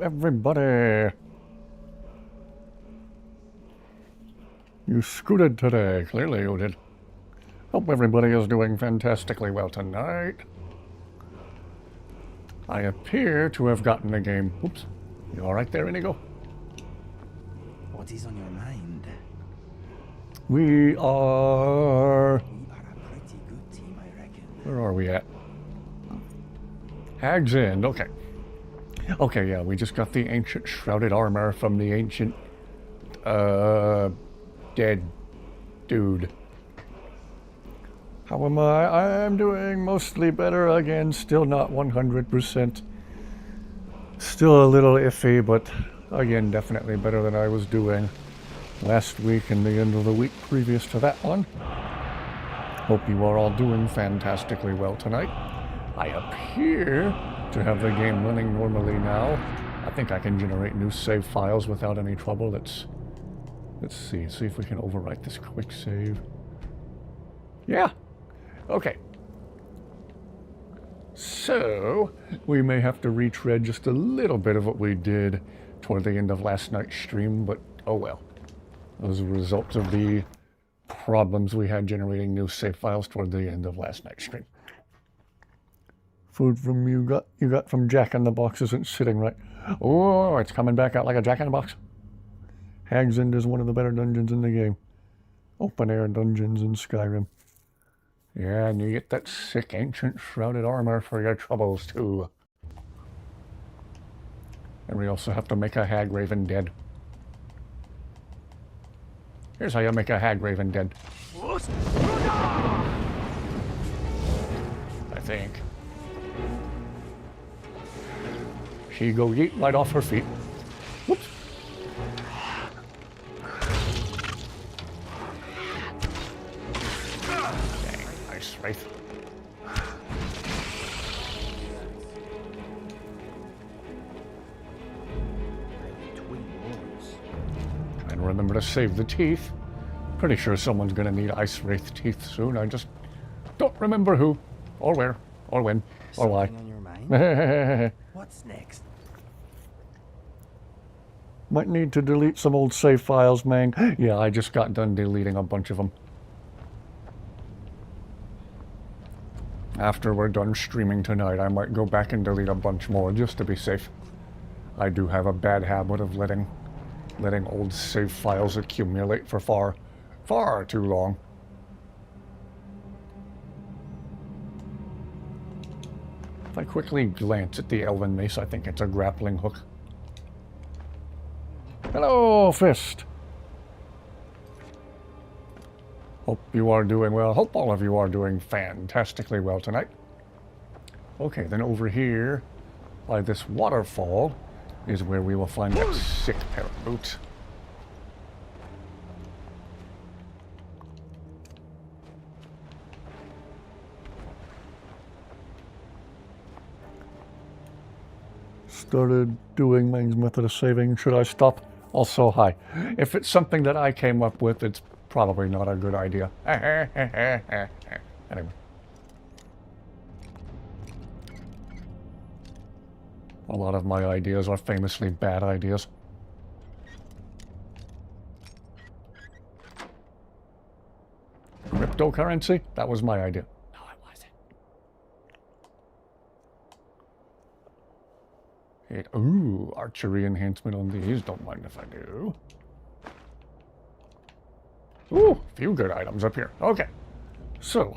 everybody. You scooted today. Clearly you did. Hope everybody is doing fantastically well tonight. I appear to have gotten the game. Oops. You alright there, INIGO? What is on your mind? We are... We are a pretty good team, I reckon. Where are we at? Hag's End, okay. Okay, yeah, we just got the ancient shrouded armor from the ancient, dead dude. How am I? I'm doing mostly better again, still not 100%. Still a little iffy, but again, definitely better than I was doing last week and the end of the week previous to that one. Hope you are all doing fantastically well tonight. I appear to have the game running normally now. I think I can generate new save files without any trouble. Let's see if we can overwrite this quick save. Yeah. Okay. So, we may have to retread just a little bit of what we did toward the end of last night's stream, but oh well. As a result of the problems we had generating new save files toward the end of last night's stream. Food from you got from Jack in the Box isn't sitting right. Oh, it's coming back out like a Jack in the Box. Hag's End is one of the better dungeons in the game. Open air dungeons in Skyrim. Yeah, and you get that sick ancient shrouded armor for your troubles too. And we also have to make a hag raven dead. Here's how you make a hag raven dead. I think. She go yeet right off her feet. Whoops. Dang, nice wraith. Trying to remember to save the teeth. Pretty sure someone's gonna need ice wraith teeth soon. I just don't remember who, or where, or when, or why. Something on your mind? What's next? Might need to delete some old save files, man. Yeah, I just got done deleting a bunch of them. After we're done streaming tonight, I might go back and delete a bunch more just to be safe. I do have a bad habit of letting old save files accumulate for far too long. If I quickly glance at the elven mace, I think it's a grappling hook. Hello, Fist. Hope you are doing well. Hope all of you are doing fantastically well tonight. Okay, then over here, by this waterfall, is where we will find that sick pair of boots. Started doing Mang's method of saving. Should I stop? Also, hi. If it's something that I came up with, it's probably not a good idea. Anyway. A lot of my ideas are famously bad ideas. Cryptocurrency? That was my idea. No, it wasn't. Ooh, archery enhancement on these. Don't mind if I do. Ooh, few good items up here. Okay. So,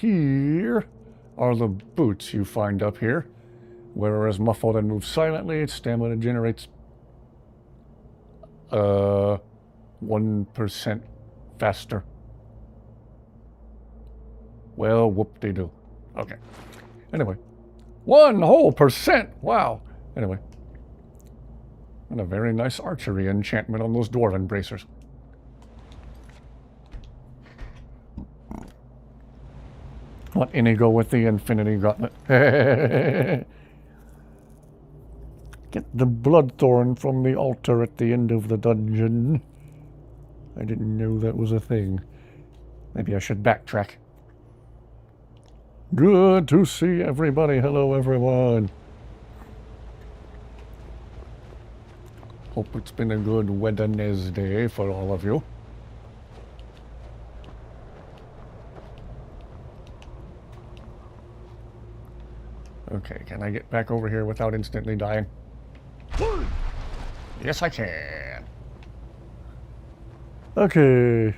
here are the boots you find up here. Wearer is muffled and moves silently. Its stamina generates 1% faster. Well, whoop-de-doo. Okay. Anyway. 1% whole! Wow. Anyway. And a very nice archery enchantment on those dwarven bracers. What INIGO with the infinity gauntlet? Get the bloodthorn from the altar at the end of the dungeon. I didn't know that was a thing. Maybe I should backtrack. Good to see everybody. Hello, everyone. Hope it's been a good Wednesday for all of you. Okay, can I get back over here without instantly dying? Yes, I can. Okay.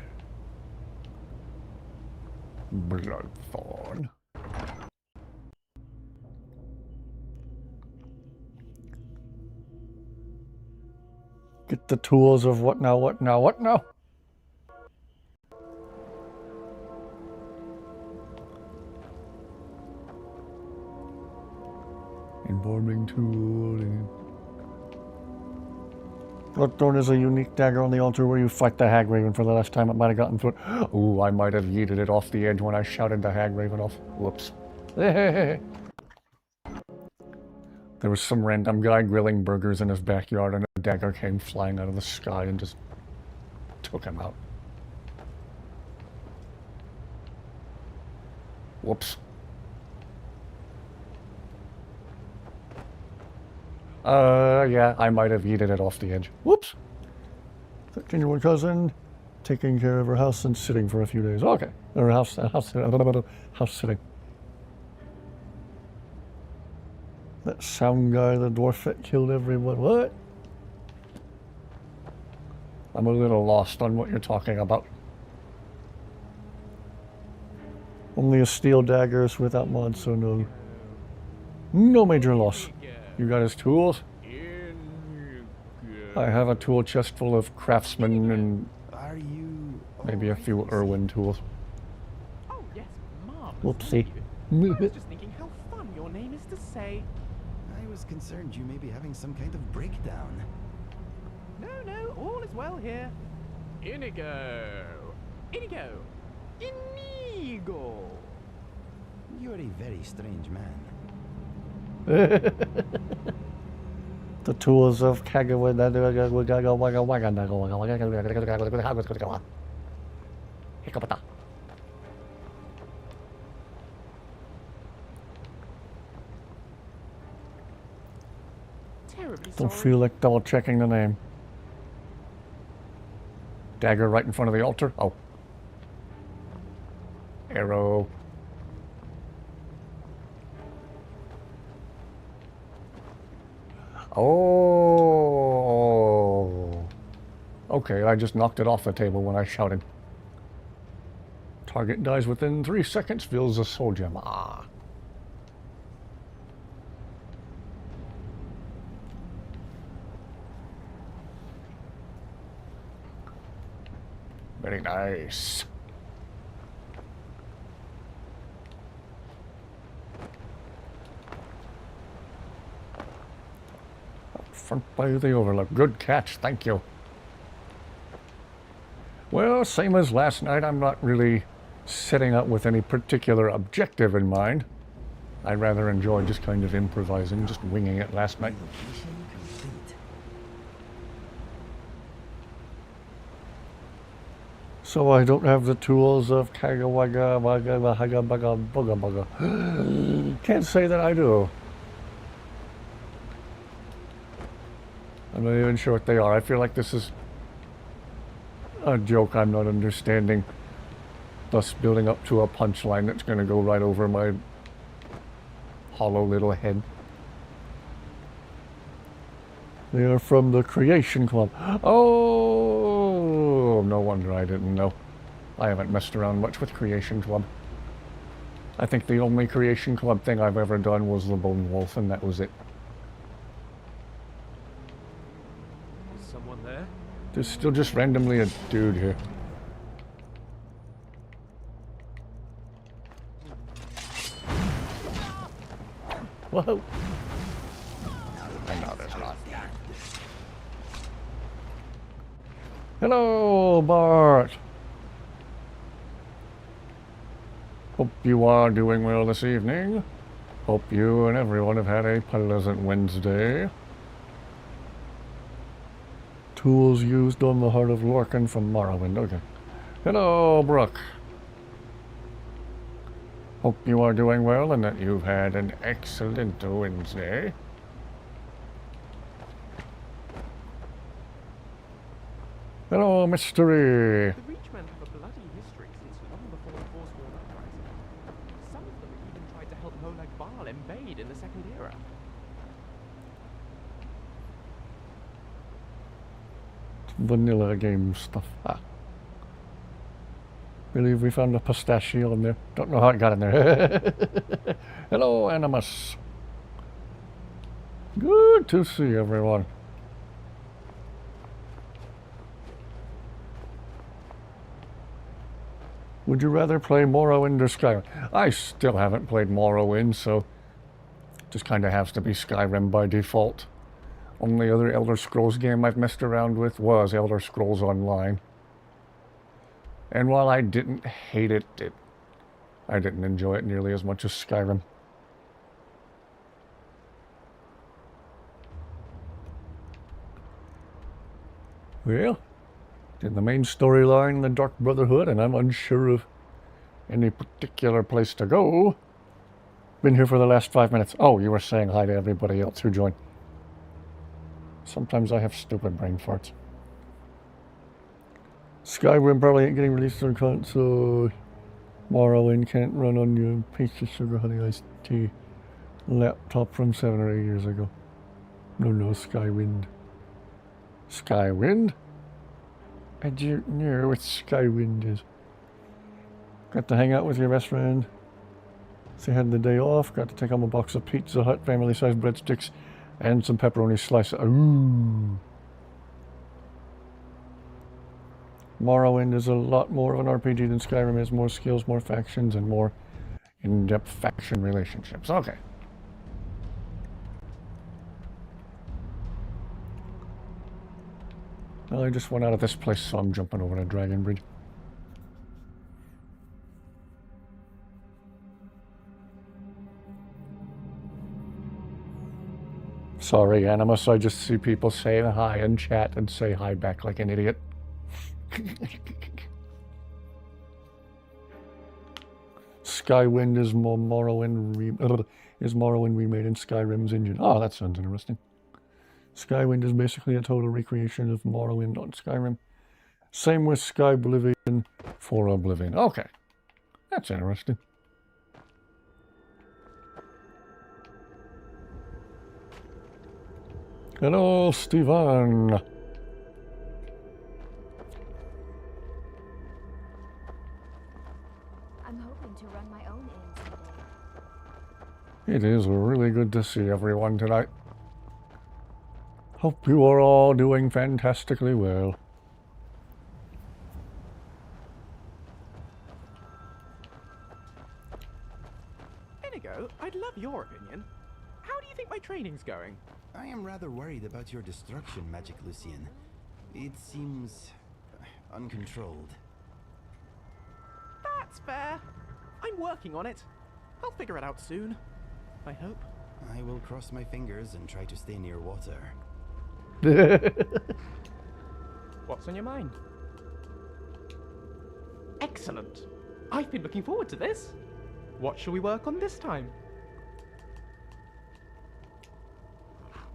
Bloodthorn. Get the tools of what now, what now, what now? Informing tool. Bloodthorn is a unique dagger on the altar where you fight the hag raven. For the last time it might have gotten through it. Ooh, I might have yeeted it off the edge when I shouted the hag raven off. Whoops. There was some random guy grilling burgers in his backyard and a dagger came flying out of the sky and just took him out. Whoops. Yeah, I might have yeeted it off the edge. Whoops. 13-year-old cousin, taking care of her house and sitting for a few days. Okay. Or house sitting. That sound guy, the dwarf that killed everyone. What? I'm a little lost on what you're talking about. Only a steel daggers without mods, so no major loss. You got his tools? I have a tool chest full of craftsman and maybe a few Irwin tools. Oh yes, marvelous. Whoopsie. I was just thinking how fun your name is to say. I was concerned you may be having some kind of breakdown. No, all is well here. INIGO. INIGO. INIGO. You're a very strange man. The tools of Kagawa. Terribly Don't sorry. feel like double checking the name. Dagger right in front of the altar? Oh. Arrow. Oh. Okay, I just knocked it off the table when I shouted. Target dies within 3 seconds, fills a soul gem. Ah. Very nice. Front by the overlook. Good catch, thank you. Well, same as last night, I'm not really setting out with any particular objective in mind. I rather enjoyed just kind of improvising, just winging it last night. Mission complete. So I don't have the tools of Kagawaga, Waga, Wahaga, Baga, Bugga, Bugga. Can't say that I do. I'm not even sure what they are. I feel like this is a joke I'm not understanding, thus building up to a punchline that's going to go right over my hollow little head. They are from the Creation Club. Oh, no wonder I didn't know. I haven't messed around much with Creation Club. I think the only Creation Club thing I've ever done was the Bone Wolf, and that was it. Is someone there? There's still just randomly a dude here. Whoa! I know there's not. Hello, Bart! Hope you are doing well this evening. Hope you and everyone have had a pleasant Wednesday. Tools used on the Heart of Lorcan from Morrowind. Okay. Hello, Brooke. Hope you are doing well and that you've had an excellent Wednesday. Hello, mystery. The Reachmen have a bloody history since long before the Forsworn Uprising. Some of them even tried to help Molag Bal invade in the Second Era. Vanilla game stuff. Ah. Believe we found a pistachio in there. Don't know how it got in there. Hello, Animus. Good to see everyone. Would you rather play Morrowind or Skyrim? I still haven't played Morrowind, so just kind of has to be Skyrim by default. Only other Elder Scrolls game I've messed around with was Elder Scrolls Online. And while I didn't hate it, I didn't enjoy it nearly as much as Skyrim. Well, in the main storyline, the Dark Brotherhood, and I'm unsure of any particular place to go. Been here for the last 5 minutes. Oh, you were saying hi to everybody else who joined. Sometimes I have stupid brain farts. Skyrim probably ain't getting released on console. Morrowind can't run on your Peach Sugar Honey Iced Tea laptop from 7 or 8 years ago. No, Skywind. Skywind? I don't know what Skywind is. Got to hang out with your best friend. So you had the day off. Got to take home a box of Pizza Hut family-sized breadsticks and some pepperoni slices. Ooh. Morrowind is a lot more of an RPG than Skyrim has. More skills, more factions, and more in-depth faction relationships. Okay. Well, I just went out of this place, so I'm jumping over to Dragon Bridge. Sorry, Animus, I just see people saying hi in chat and say hi back like an idiot. Skywind is Morrowind remade in Skyrim's engine. Oh, that sounds interesting. Skywind is basically a total recreation of Morrowind on Skyrim. Same with Skyblivion for Oblivion. Okay, that's interesting. Hello, Steven. I'm hoping to run my own inn someday. It is really good to see everyone tonight. Hope you are all doing fantastically well. Inigo, I'd love your opinion. How do you think my training's going? I am rather worried about your destruction, Magic Lucien. It seems uncontrolled. That's fair. I'm working on it. I'll figure it out soon. I hope. I will cross my fingers and try to stay near water. What's on your mind? Excellent. I've been looking forward to this. What shall we work on this time?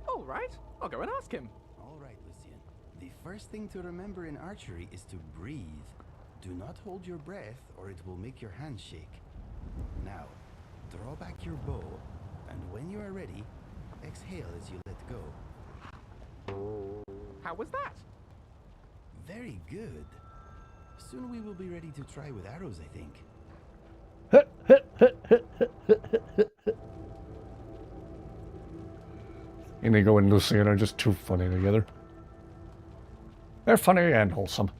All right, I'll go and ask him. All right, Lucien. The first thing to remember in archery is to breathe. Do not hold your breath or it will make your hands shake. Now, draw back your bow, and when you are ready, exhale as you let go. How was that? Very good. Soon we will be ready to try with arrows, I think. Inigo and Lucien are just too funny together. They're funny and wholesome.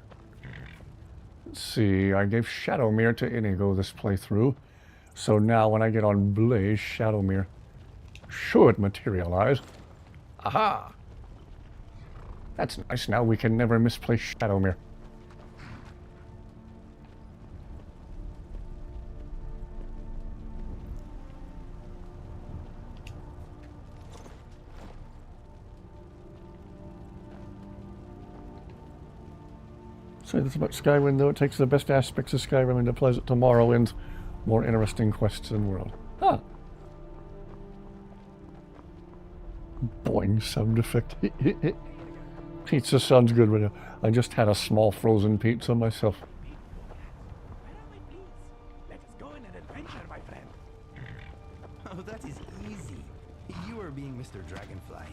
Let's see, I gave Shadowmere to Inigo this playthrough. So now when I get on Blaze, Shadowmere should materialize. Aha! That's nice, now we can never misplace Shadowmere. Say this about Skyrim, though. It takes the best aspects of Skyrim and applies it to Morrowind's more interesting quests and world. Ah! Boing sound effect. Pizza sounds good right now. I just had a small frozen pizza myself. Where are my feet? Let us go on an adventure, my friend. Oh, that is easy. You are being Mr. Dragonfly.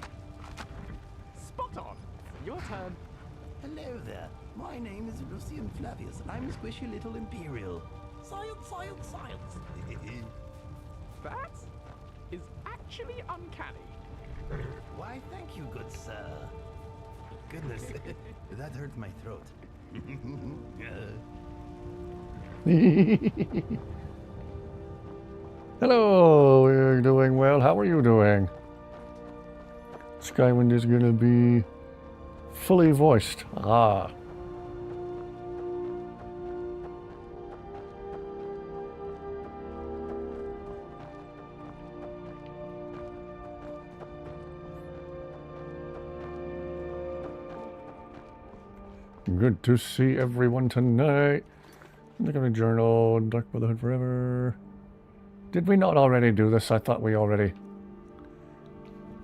Spot on. Your turn. Hello there. My name is Lucien Flavius, and I'm a squishy little Imperial. Science, science, science. That is actually uncanny. Why, thank you, good sir. Goodness, that hurt my throat. Hello, we're doing well. How are you doing? Skywind is going to be fully voiced. Ah. Good to see everyone tonight. Look at the journal, Dark Brotherhood Forever. Did we not already do this? I thought we already...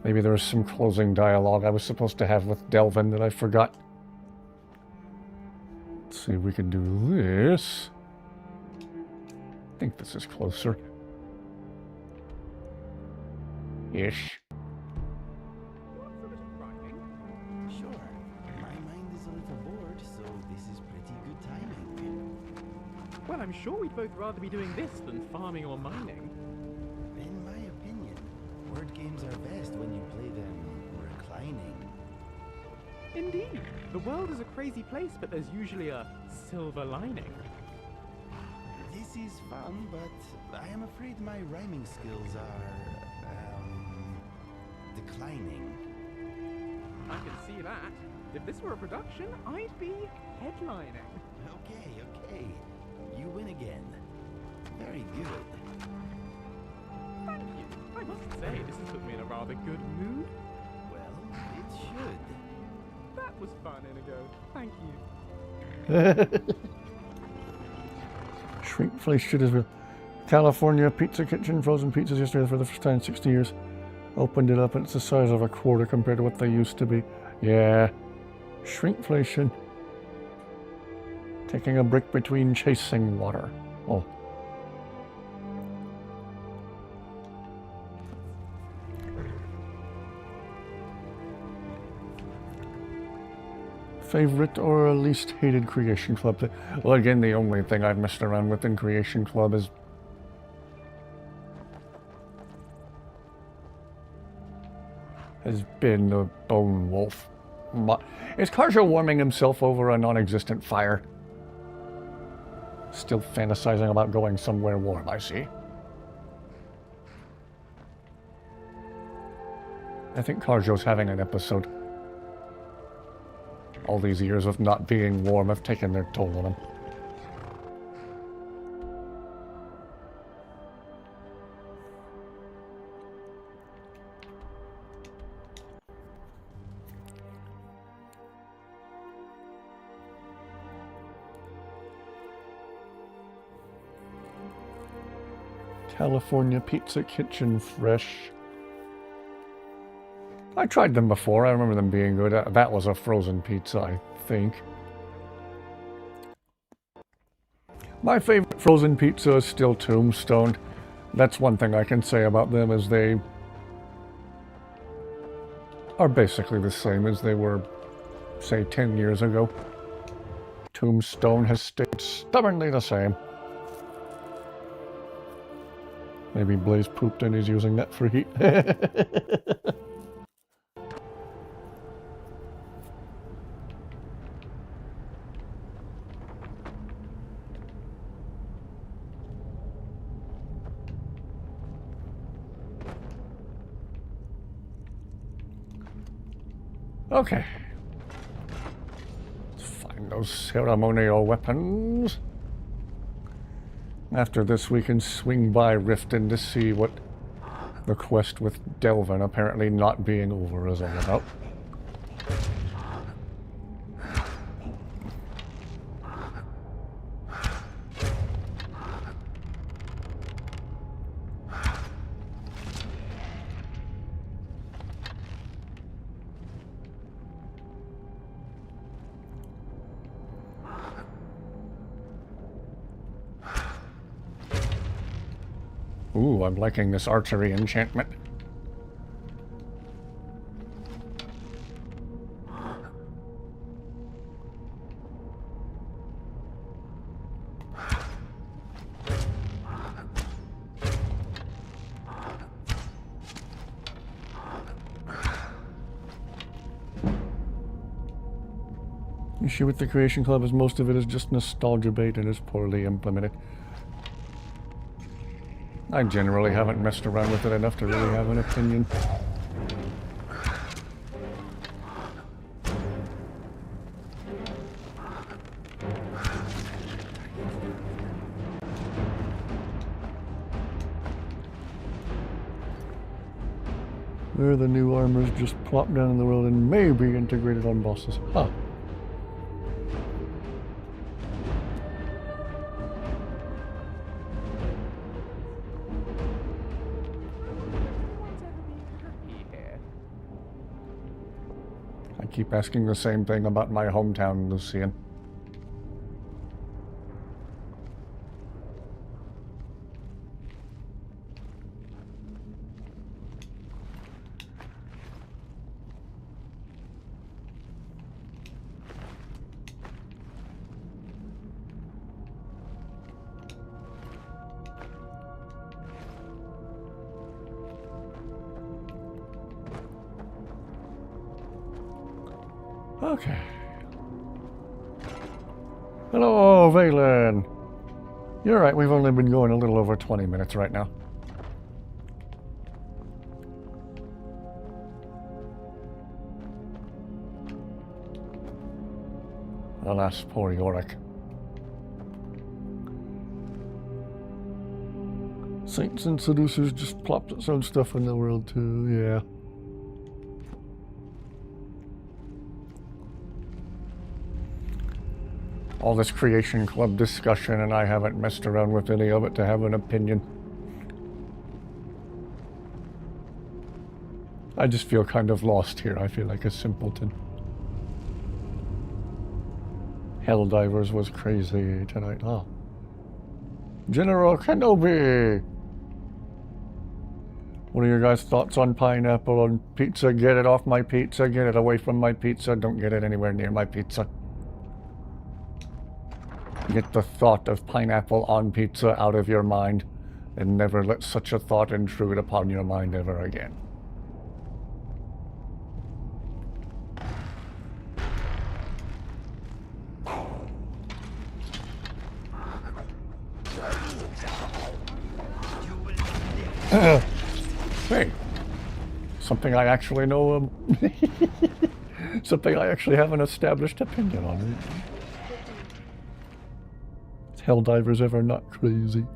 Maybe there was some closing dialogue I was supposed to have with Delvin that I forgot. Let's see if we can do this. I think this is closer. Ish. What's a bit of writing? Sure. My mind is a little bored, so this is pretty good timing. Well, I'm sure we'd both rather be doing this than farming or mining. In my opinion, word games are best when you play them reclining. Indeed. The world is a crazy place, but there's usually a silver lining. This is fun, but I am afraid my rhyming skills are, declining. I can see that. If this were a production, I'd be headlining. Okay. You win again. Very good. Thank you. I must say, this has put me in a rather good mood. Well, it should. That was fun, Inigo. Thank you. Shrinkflation is real. California Pizza Kitchen, frozen pizzas yesterday for the first time in 60 years. Opened it up and it's the size of a quarter compared to what they used to be. Yeah. Shrinkflation. Taking a break between chasing water. Oh. Favorite or least hated Creation Club? Well, again, the only thing I've messed around with in Creation Club is has been the Bone Wolf. Is Karjo warming himself over a non-existent fire? Still fantasizing about going somewhere warm, I see. I think Karjo's having an episode. All these years of not being warm have taken their toll on him. California Pizza Kitchen Fresh. I tried them before. I remember them being good. That was a frozen pizza, I think. My favorite frozen pizza is still Tombstone. That's one thing I can say about them, is they are basically the same as they were, say, 10 years ago. Tombstone has stayed stubbornly the same. Maybe Blaze pooped and he's using that for heat. Okay. Let's find those ceremonial weapons. After this, we can swing by Riften to see what the quest with Delvin apparently not being over is all about. Ooh, I'm liking this archery enchantment. Issue with the Creation Club is most of it is just nostalgia bait and is poorly implemented. I generally haven't messed around with it enough to really have an opinion. There, the new armors just plop down in the world and may be integrated on bosses. Huh. I keep asking the same thing about my hometown, Lucien. Okay. Hello, Valen. You're right, we've only been going a little over 20 minutes right now. Alas, poor Yorick. Saints and Seducers just plopped its own stuff in the world too, yeah. All this Creation Club discussion, and I haven't messed around with any of it to have an opinion. I just feel kind of lost here. I feel like a simpleton. Helldivers was crazy tonight, huh? General Kenobi! What are your guys' thoughts on pineapple on pizza? Get it off my pizza, get it away from my pizza, don't get it anywhere near my pizza. Get the thought of pineapple on pizza out of your mind, and never let such a thought intrude upon your mind ever again. Hey, something I actually know, something I actually have an established opinion on. Helldivers ever not crazy?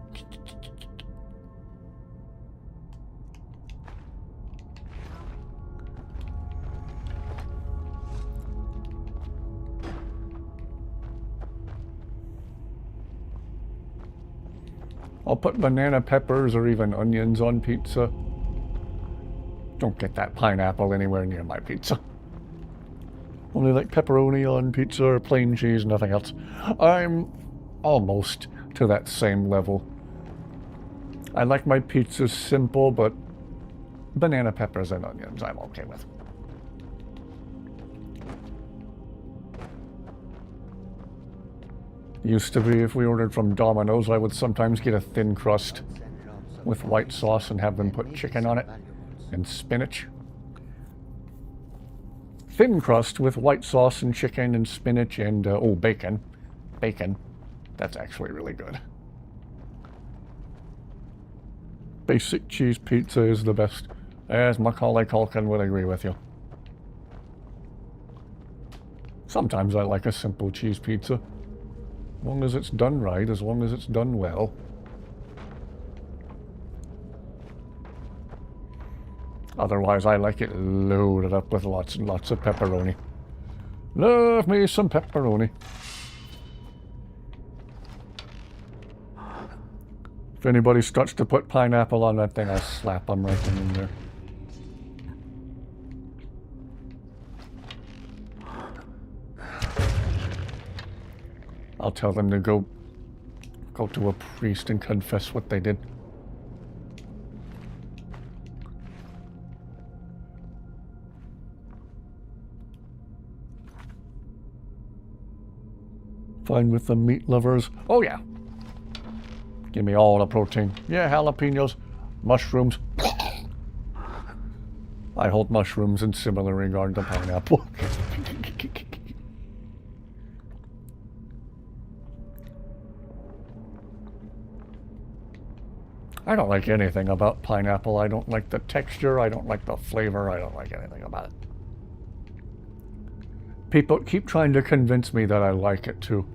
I'll put banana peppers or even onions on pizza. Don't get that pineapple anywhere near my pizza. Only like pepperoni on pizza or plain cheese, nothing else. I'm almost to that same level. I like my pizzas simple, but banana peppers and onions I'm okay with. Used to be, if we ordered from Domino's, I would sometimes get a thin crust with white sauce and have them put chicken on it and spinach. Thin crust with white sauce and chicken and spinach and, oh, bacon. Bacon. That's actually really good. Basic cheese pizza is the best, as Macaulay Culkin would agree with you. Sometimes I like a simple cheese pizza. As long as it's done right, as long as it's done well. Otherwise, I like it loaded up with lots and lots of pepperoni. Love me some pepperoni. If anybody starts to put pineapple on that thing, I'll slap them right in there. I'll tell them to go to a priest and confess what they did. Fine with the meat lovers. Oh yeah. Give me all the protein. Yeah, jalapenos, mushrooms. I hold mushrooms in similar regard to pineapple. I don't like anything about pineapple. I don't like the texture. I don't like the flavor. I don't like anything about it. People keep trying to convince me that I like it too.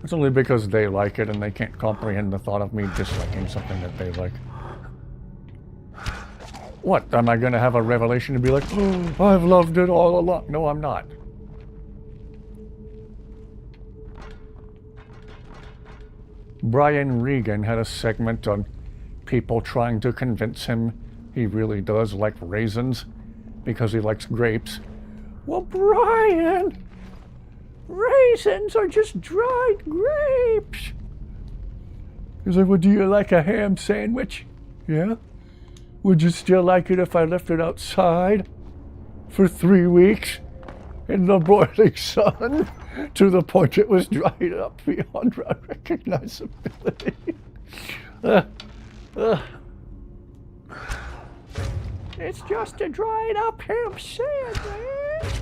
It's only because they like it and they can't comprehend the thought of me disliking something that they like. What? Am I going to have a revelation and be like, oh, I've loved it all along? No, I'm not. Brian Regan had a segment on people trying to convince him he really does like raisins because he likes grapes. Well, Brian, raisins are just dried grapes. He's like, well, do you like a ham sandwich? Yeah? Would you still like it if I left it outside for 3 weeks in the broiling sun to the point it was dried up beyond recognizability? It's just a dried up ham sandwich.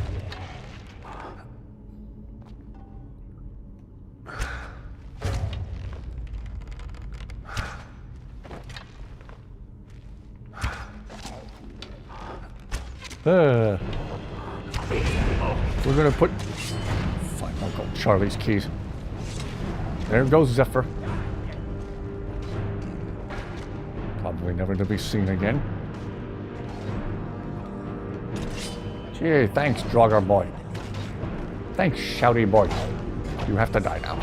We're gonna put... Fine, I'll go Charlie's keys. There goes Zephyr. Probably never to be seen again. Gee, thanks, Drogger boy. Thanks, Shouty boy. You have to die now.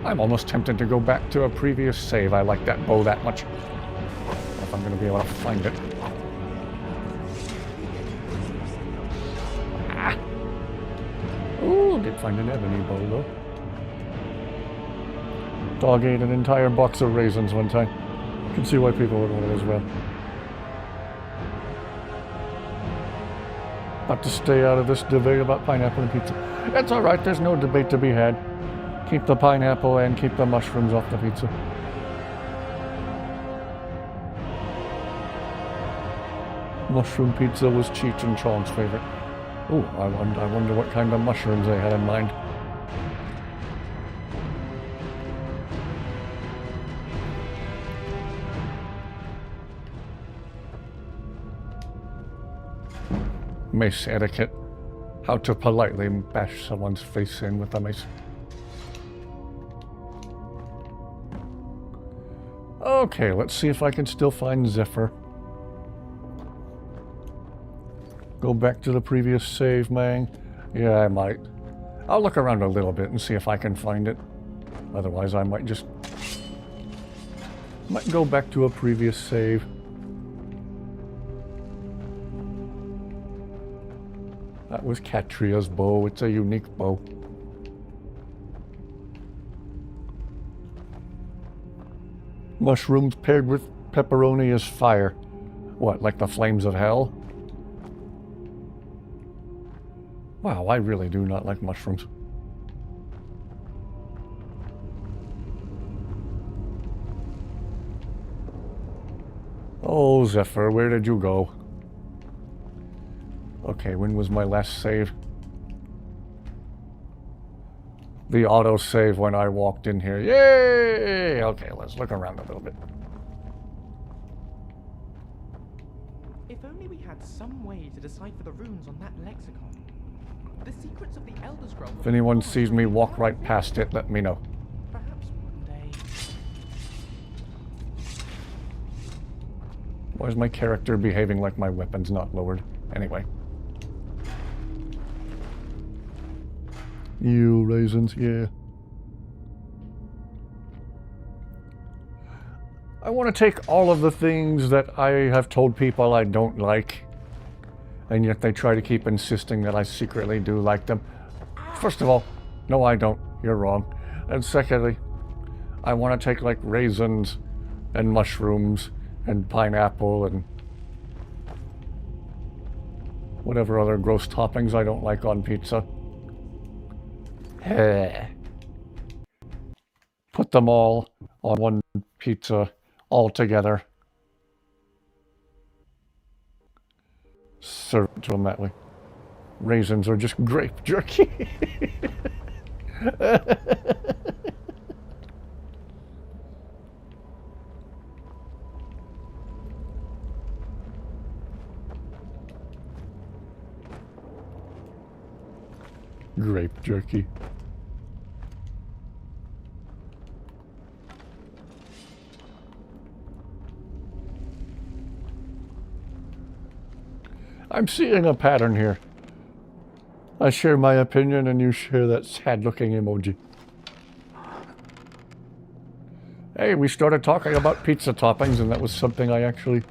I'm almost tempted to go back to a previous save. I like that bow that much. I don't know if I'm going to be able to find it. Ah. Ooh, did find an ebony bow though. Dog ate an entire box of raisins one time. You can see why people would want it as well. Not to stay out of this debate about pineapple and pizza. That's alright, there's no debate to be had. Keep the pineapple and keep the mushrooms off the pizza. Mushroom pizza was Cheech and Chong's favorite. Oh, I wonder what kind of mushrooms they had in mind. Mace etiquette. How to politely bash someone's face in with a mace. Okay, let's see if I can still find Zephyr. Go back to the previous save, Mang. Yeah, I might. I'll look around a little bit and see if I can find it. Otherwise, I might just... might go back to a previous save. That was Katria's bow. It's a unique bow. Mushrooms paired with pepperoni is fire. What, like the flames of hell? Wow, I really do not like mushrooms. Oh, Zephyr, where did you go? Okay, when was my last save? The autosave when I walked in here. Yay! Okay, let's look around a little bit. If only we had some way to decipher the runes on that lexicon. The secrets of the Elder Scroll. If anyone sees me walk right past it, let me know. Perhaps one day. Why is my character behaving like my weapon's not lowered? Anyway. You raisins, yeah. I want to take all of the things that I have told people I don't like, and yet they try to keep insisting that I secretly do like them. First of all, no I don't, you're wrong. And secondly, I want to take like raisins and mushrooms and pineapple and whatever other gross toppings I don't like on pizza. Put them all on one pizza all together. Serve it to them that way. Raisins are just grape jerky. Grape jerky. I'm seeing a pattern here. I share my opinion and you share that sad-looking emoji. Hey, we started talking about pizza toppings and that was something I actually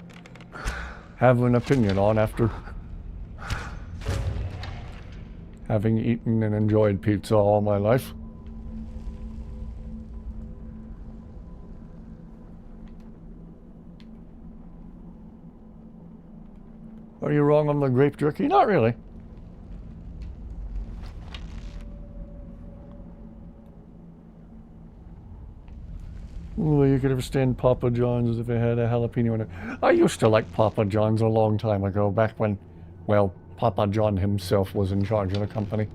have an opinion on after having eaten and enjoyed pizza all my life. Are you wrong on the grape jerky? Not really. Well, you could understand Papa John's if it had a jalapeno in it. I used to like Papa John's a long time ago, back when, well, Papa John himself was in charge of the company.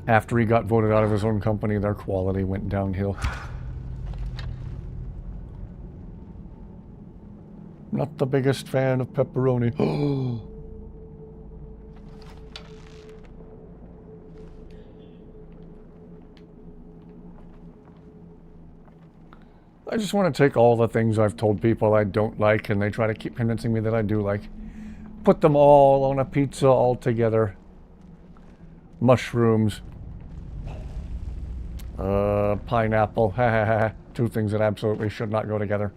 After he got voted out of his own company, their quality went downhill. Not the biggest fan of pepperoni. I just want to take all the things I've told people I don't like and they try to keep convincing me that I do like. Put them all on a pizza all together. Mushrooms. Pineapple. Two things that absolutely should not go together.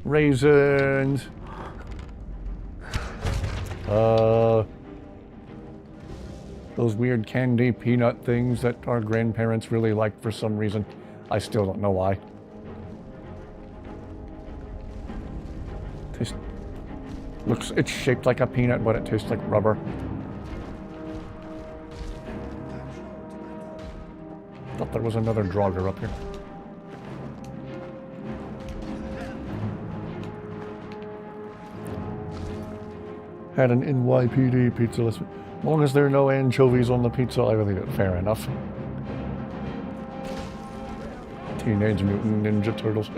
Raisins. Those weird candy peanut things that our grandparents really liked for some reason. I still don't know why. It's shaped like a peanut, but it tastes like rubber. Thought there was another Draugr up here. Had an NYPD pizza list. As long as there are no anchovies on the pizza, I believe it. Fair enough. Teenage Mutant Ninja Turtles.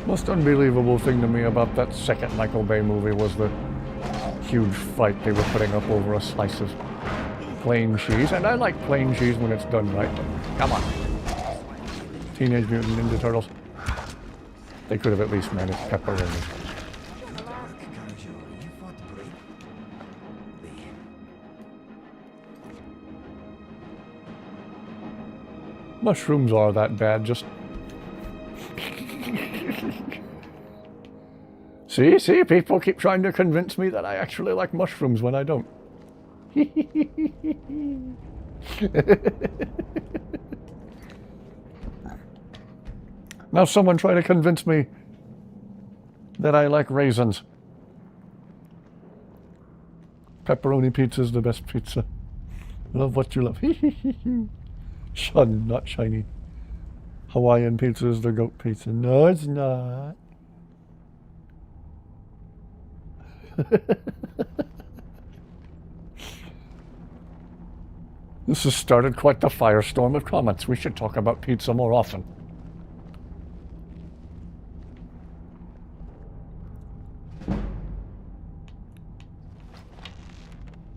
Most unbelievable thing to me about that second Michael Bay movie was the huge fight they were putting up over a slice of plain cheese. And I like plain cheese when it's done right, but come on. Teenage Mutant Ninja Turtles. They could have at least managed pepperoni. Mushrooms are that bad, just... See, people keep trying to convince me that I actually like mushrooms when I don't. Now someone try to convince me that I like raisins. Pepperoni pizza is the best pizza. Love what you love. Shun, not shiny. Hawaiian pizza is the goat pizza. No, it's not. This has started quite the firestorm of comments. We should talk about pizza more often.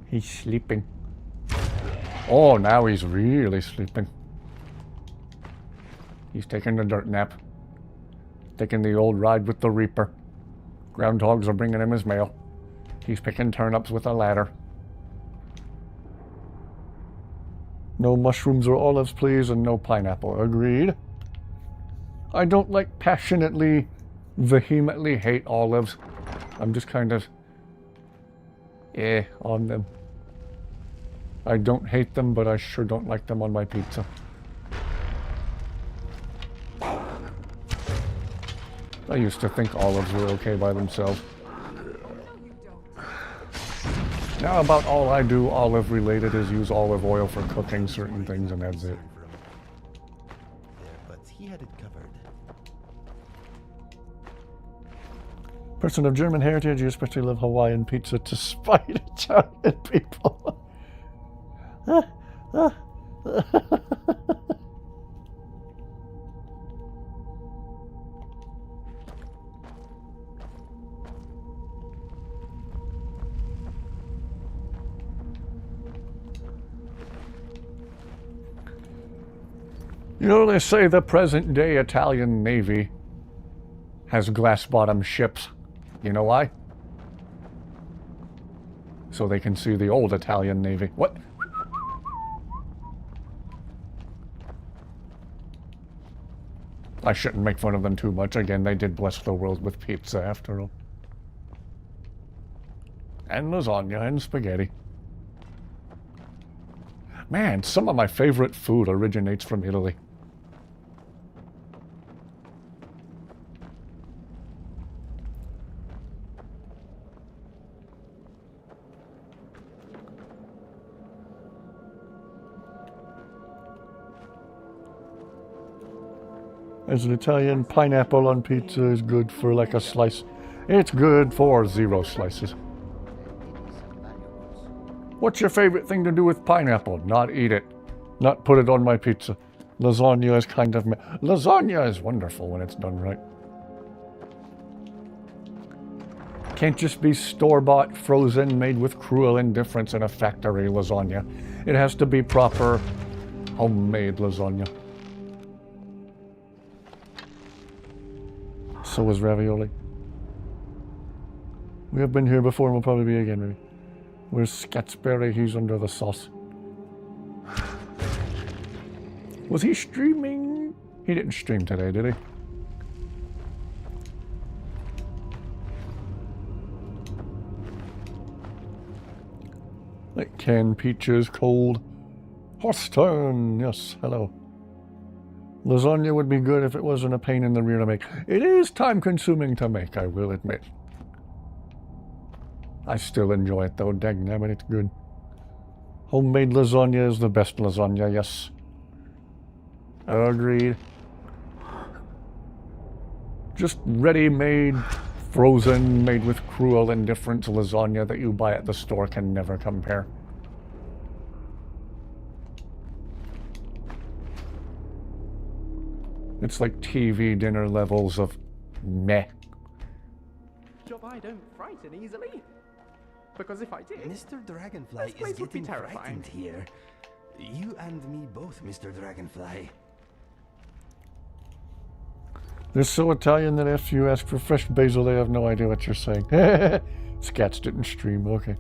He's sleeping. Oh, now he's really sleeping. He's taking a dirt nap. Taking the old ride with the Reaper. Groundhogs are bringing him his mail. He's picking turnips with a ladder. No mushrooms or olives, please, and no pineapple. Agreed. I don't like passionately, vehemently hate olives. I'm just kind of... on them. I don't hate them, but I sure don't like them on my pizza. I used to think olives were okay by themselves. Now about all I do olive related is use olive oil for cooking certain things, and that's it. There, but he had it covered. Person of German heritage, you especially love Hawaiian pizza to spite Italian people. You know, they say the present-day Italian Navy has glass-bottom ships. You know why? So they can see the old Italian Navy. What? I shouldn't make fun of them too much. Again, they did bless the world with pizza after all. And lasagna and spaghetti. Man, some of my favorite food originates from Italy. As an Italian, pineapple on pizza is good for like a slice. It's good for 0 slices. What's your favorite thing to do with pineapple? Not eat it. Not put it on my pizza. Lasagna is kind of... Lasagna is wonderful when it's done right. Can't just be store-bought, frozen, made with cruel indifference in a factory lasagna. It has to be proper, homemade lasagna. So is ravioli. We have been here before and we'll probably be again, maybe. Where's Scatsberry? He's under the sauce. Was he streaming? He didn't stream today, did he? Like canned peaches, cold. Horstone, yes, hello. Lasagna would be good if it wasn't a pain in the rear to make. It is time-consuming to make, I will admit. I still enjoy it, though. Dagnabbit, it's good. Homemade lasagna is the best lasagna, yes. Agreed. Just ready-made, frozen, made with cruel indifference lasagna that you buy at the store can never compare. It's like TV dinner levels of meh. Job I don't frighten easily. Because if I did, Mr. Dragonfly this is place would be getting terrifying. frightened here. You and me both, Mr. Dragonfly. They're so Italian that if you ask for fresh basil, they have no idea what you're saying. Scats didn't stream, okay.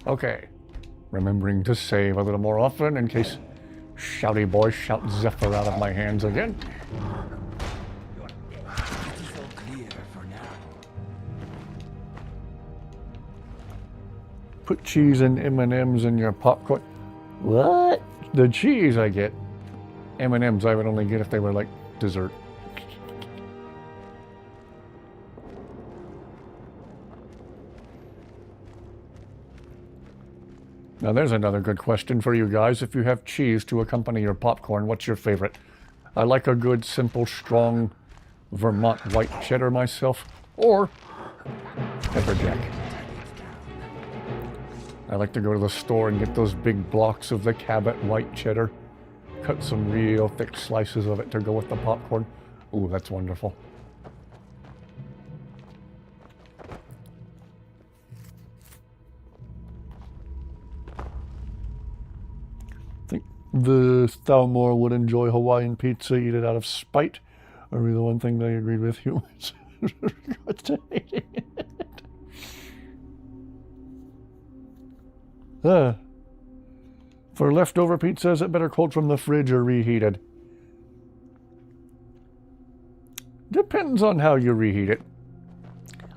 Okay. Remembering to save a little more often in case shouty boys shout Zephyr out of my hands again. It is all clear for now. Put cheese and M&Ms in your popcorn. What? The cheese I get. M&Ms I would only get if they were like dessert. Now there's another good question for you guys. If you have cheese to accompany your popcorn, what's your favorite? I like a good, simple, strong Vermont white cheddar myself, or pepper jack. I like to go to the store and get those big blocks of the Cabot white cheddar. Cut some real thick slices of it to go with the popcorn. Ooh, that's wonderful. I think the Thalmor would enjoy Hawaiian pizza, eat it out of spite. Are we the one thing they agreed with humans? Regards to hating it. For leftover pizza, is it better cold from the fridge or reheated? Depends on how you reheat it.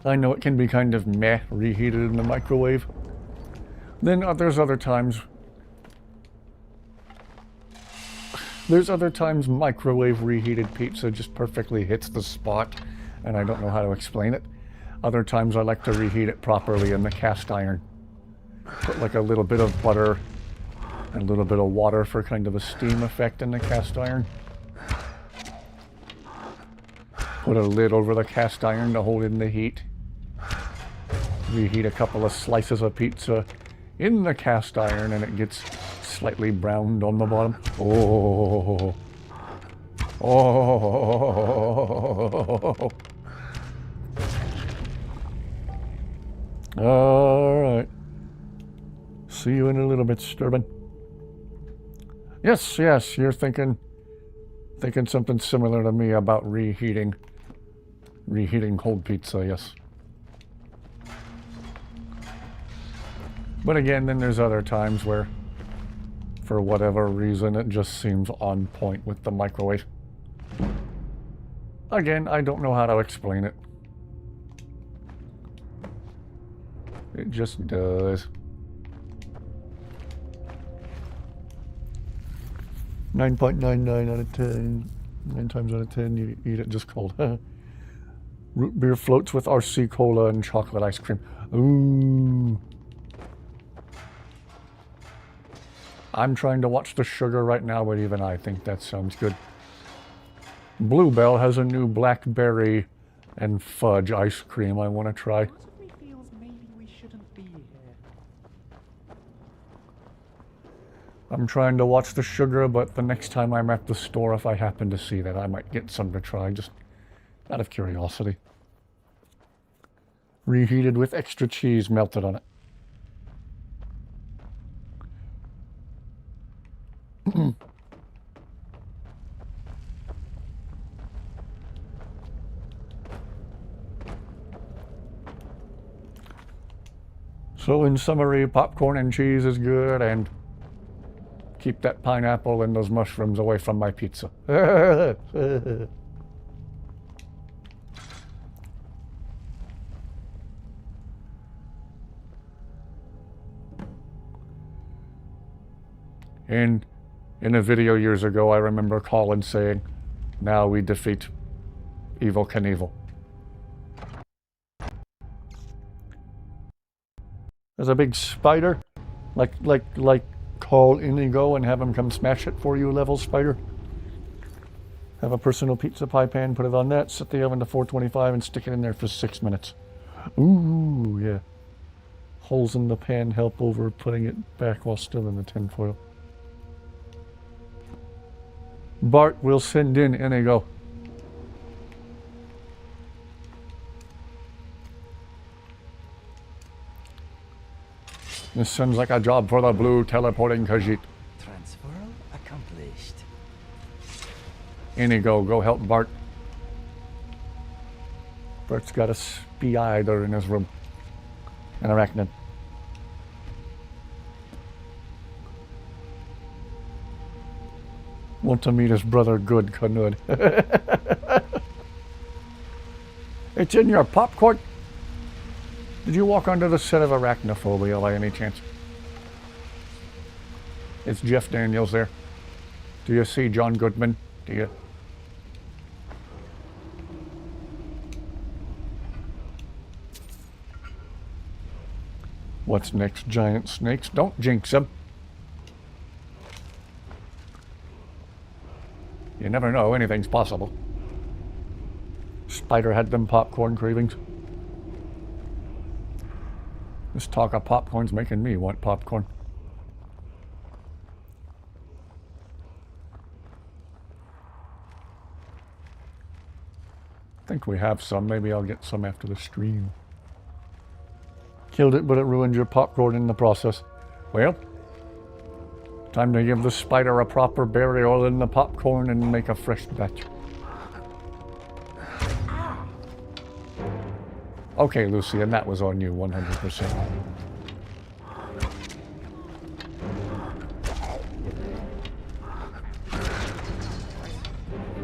I know it can be kind of meh reheated in the microwave. Then there's other times. There's other times microwave reheated pizza just perfectly hits the spot, and I don't know how to explain it. Other times I like to reheat it properly in the cast iron. Put like a little bit of butter and a little bit of water for kind of a steam effect in the cast iron. Put a lid over the cast iron to hold in the heat. Reheat a couple of slices of pizza in the cast iron and it gets slightly browned on the bottom. Oh. Oh. All right. See you in a little bit, Sturban. Yes, yes, you're thinking something similar to me about reheating cold pizza, yes. But again, then there's other times where, for whatever reason, it just seems on point with the microwave. Again, I don't know how to explain it. It just does. 9.99 out of 10. 9 times out of 10, you eat it just cold. Root beer floats with RC cola and chocolate ice cream. Ooh. I'm trying to watch the sugar right now, but even I think that sounds good. Bluebell has a new blackberry and fudge ice cream I want to try. Part of me feels maybe we shouldn't be here. I'm trying to watch the sugar, but the next time I'm at the store, if I happen to see that, I might get some to try, just out of curiosity. Reheated with extra cheese melted on it. So in summary, popcorn and cheese is good, and keep that pineapple and those mushrooms away from my pizza. And in a video years ago, I remember Colin saying, "Now we defeat Evel Knievel." There's a big spider, like call INIGO and have him come smash it for you, level spider. Have a personal pizza pie pan, put it on that, set the oven to 425 and stick it in there for 6 minutes. Ooh, yeah. Holes in the pan help over putting it back while still in the tinfoil. Bart will send in INIGO. This sounds like a job for the blue teleporting Khajiit. Transfer accomplished. INIGO, go help Bart. Bart's got a spider in his room. An arachnid. Want to meet his brother Good Kanud. It's in your popcorn. Did you walk onto the set of Arachnophobia by any chance? It's Jeff Daniels there. Do you see John Goodman? Do you? What's next? Giant snakes? Don't jinx them. You never know, anything's possible. Spider had them popcorn cravings. This talk of popcorn's making me want popcorn. I think we have some. Maybe I'll get some after the stream. Killed it, but it ruined your popcorn in the process. Well, time to give the spider a proper burial in the popcorn and make a fresh batch. Okay, Lucien, that was on you 100%.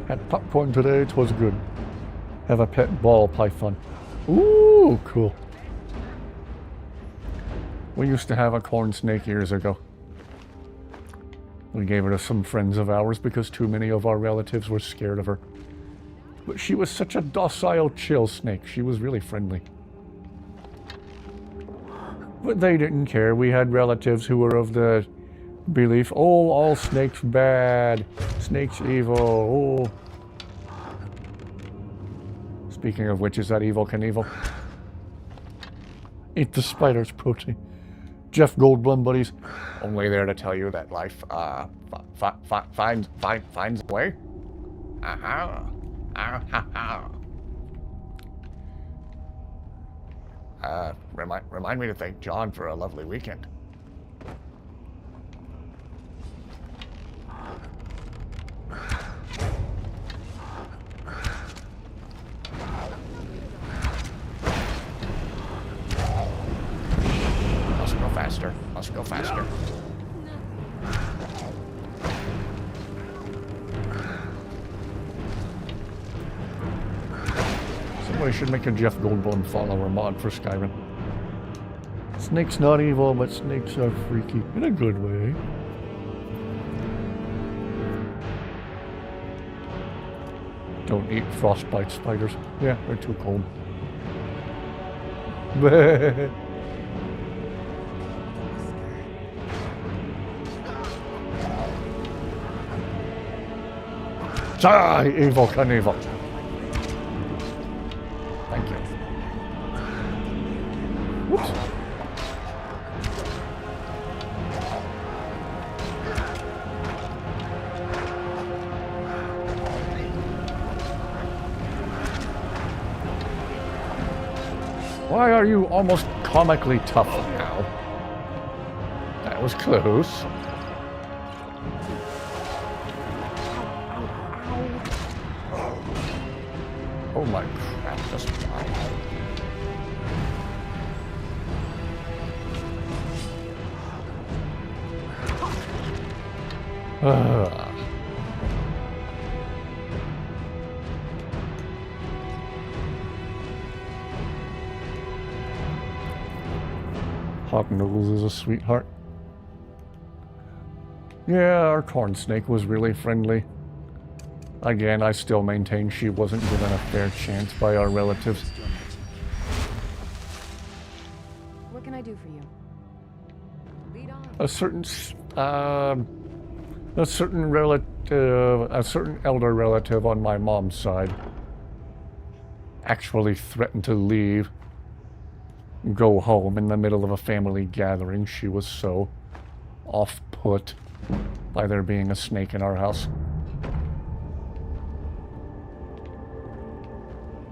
Had popcorn today, 'twas good. Have a pet ball python. Ooh, cool. We used to have a corn snake years ago. We gave her to some friends of ours because too many of our relatives were scared of her. But she was such a docile, chill snake. She was really friendly. But they didn't care. We had relatives who were of the belief, oh, all snakes bad. Snakes evil. Oh. Speaking of which, is that Evil Knievel? Eat the spider's protein. Jeff Goldblum, buddies. Only there to tell you that life finds a way. Remind me to thank John for a lovely weekend. Must go faster. Must go faster. Somebody should make a Jeff Goldblum follower mod for Skyrim. Snake's not evil, but snakes are freaky. In a good way. Don't eat frostbite spiders. Yeah, they're too cold. Die, Evil Knievel. Thank you. Whoops. Why are you almost comically tough now? That was close. Oh my crap, just die. Hawk Noodles is a sweetheart. Yeah, our corn snake was really friendly. Again, I still maintain she wasn't given a fair chance by our relatives. What can I do for you? Lead on. A certain elder relative on my mom's side actually threatened to leave, go home in the middle of a family gathering. She was so off-put by there being a snake in our house.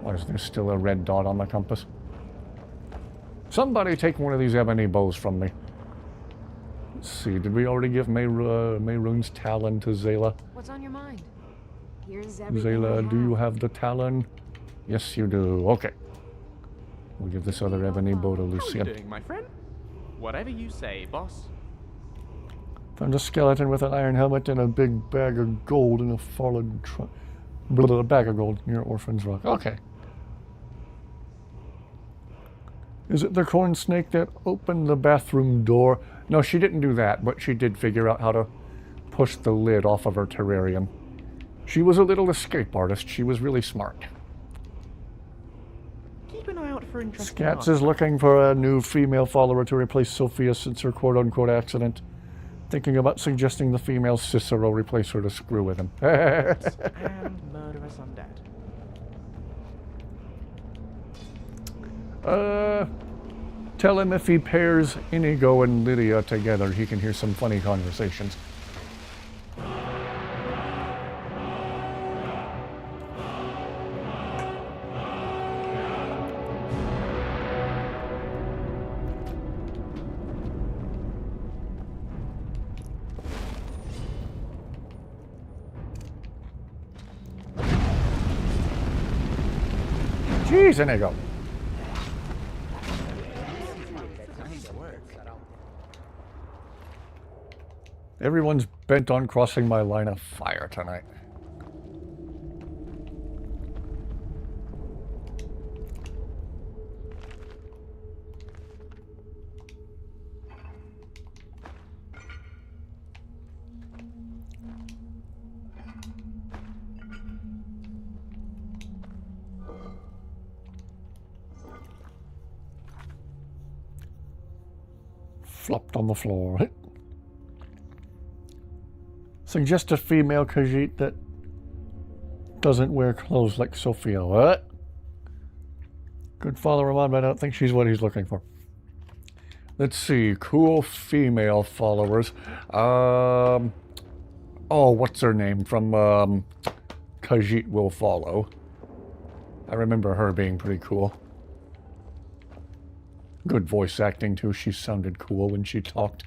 Why is there still a red dot on the compass? Somebody take one of these ebony bows from me. Let's see, did we already give Mayrune's talon to Zayla? What's on your mind? Here's everything Zayla, do you have the talon? Yes, you do. Okay. We'll give this other ebony bow to How are you Lucien. doing, my friend? Whatever you say, boss. Found a skeleton with an iron helmet and a big bag of gold in a fallen trunk. A bag of gold near Orphan's Rock. Okay. Is it the corn snake that opened the bathroom door? No, she didn't do that, but she did figure out how to push the lid off of her terrarium. She was a little escape artist. She was really smart. Keep an eye out for interesting Scats is looking for a new female follower to replace Sophia since her quote-unquote accident. Thinking about suggesting the female Cicero replace her to screw with him. and murderous undead. Tell him if he pairs Inigo and Lydia together, he can hear some funny conversations. Jeez, Inigo. Everyone's bent on crossing my line of fire tonight. flopped on the floor. Suggest a female Khajiit that doesn't wear clothes like Sophia. What? Good follower on, but I don't think she's what he's looking for. Let's see. Cool female followers. Oh, what's her name? From Khajiit Will Follow. I remember her being pretty cool. Good voice acting too. She sounded cool when she talked.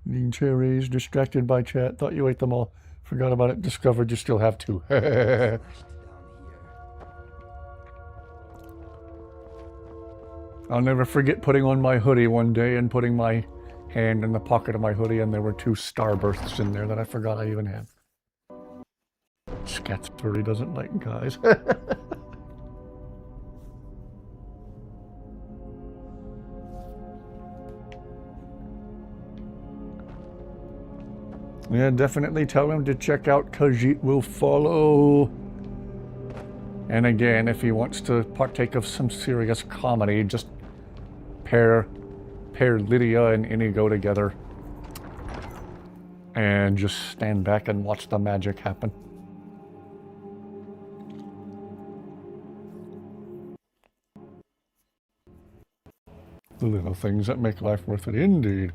Eating cherries, distracted by chat, thought you ate them all, forgot about it, discovered you still have two. I'll never forget putting on my hoodie one day and putting my hand in the pocket of my hoodie and there were two starbursts in there that I forgot I even had. Scatsbury doesn't like guys. Yeah, definitely tell him to check out Khajiit Will Follow. And again, if he wants to partake of some serious comedy, just pair Lydia and INIGO together. And just stand back and watch the magic happen. The little things that make life worth it, indeed.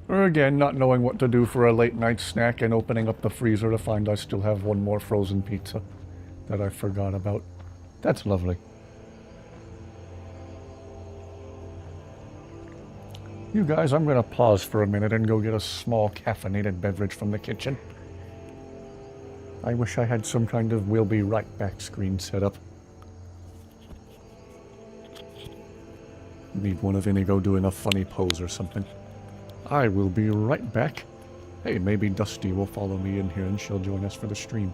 Or again, not knowing what to do for a late night snack and opening up the freezer to find I still have one more frozen pizza that I forgot about. That's lovely. You guys, I'm going to pause for a minute and go get a small caffeinated beverage from the kitchen. I wish I had some kind of "we'll be right back" screen set up. Need one of INIGO doing a funny pose or something. I will be right back. Hey, maybe Dusty will follow me in here and she'll join us for the stream.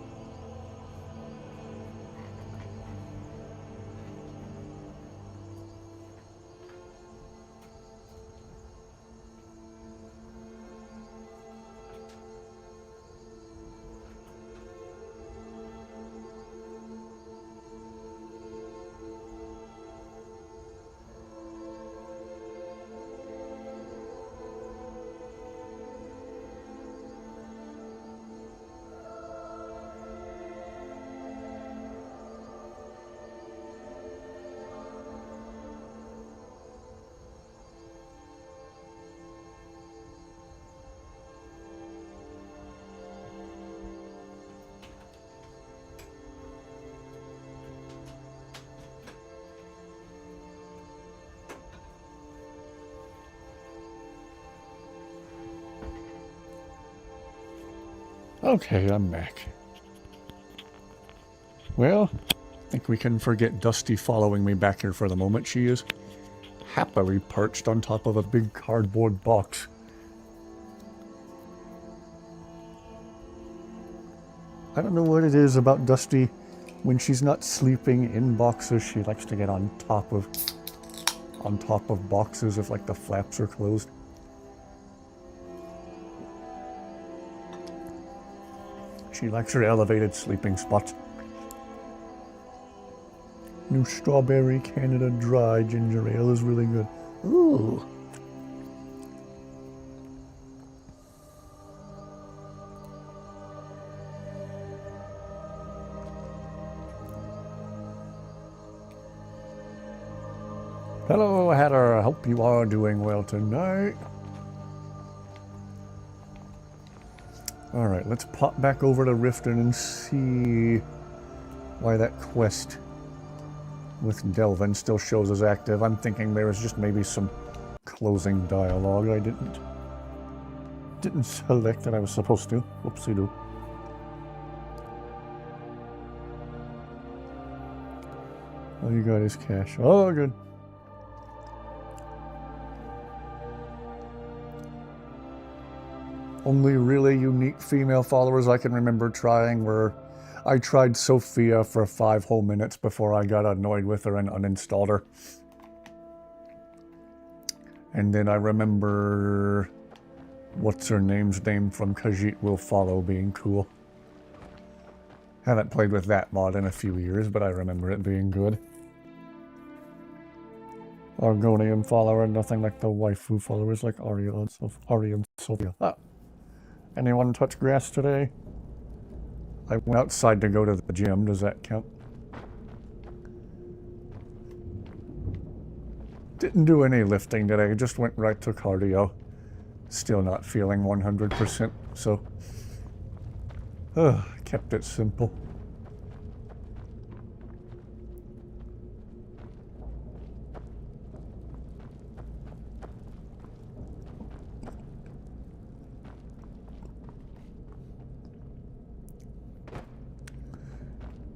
Okay, I'm back. Well, I think we can forget Dusty following me back here for the moment. She is happily perched on top of a big cardboard box. I don't know what it is about Dusty. When she's not sleeping in boxes, she likes to get on top of boxes if like the flaps are closed. She likes her elevated sleeping spot. New Strawberry Canada Dry Ginger Ale is really good. Ooh. Hello, Hatter. I hope you are doing well tonight. Alright, let's pop back over to Riften and see why that quest with Delvin still shows as active. I'm thinking there was just maybe some closing dialogue I didn't select that I was supposed to. Whoopsie-doo. All you got is cash. Oh, good. Only really unique female followers I can remember trying were I tried Sophia for 5 whole minutes before I got annoyed with her and uninstalled her. And then I remember what's her name's name from Khajiit Will Follow being cool. Haven't played with that mod in a few years, but I remember it being good. Argonian follower, nothing like the waifu followers like Arya and Sophia. Ah. Anyone touch grass today? I went outside to go to the gym. Does that count? Didn't do any lifting today. Just went right to cardio. Still not feeling 100%, so... kept it simple.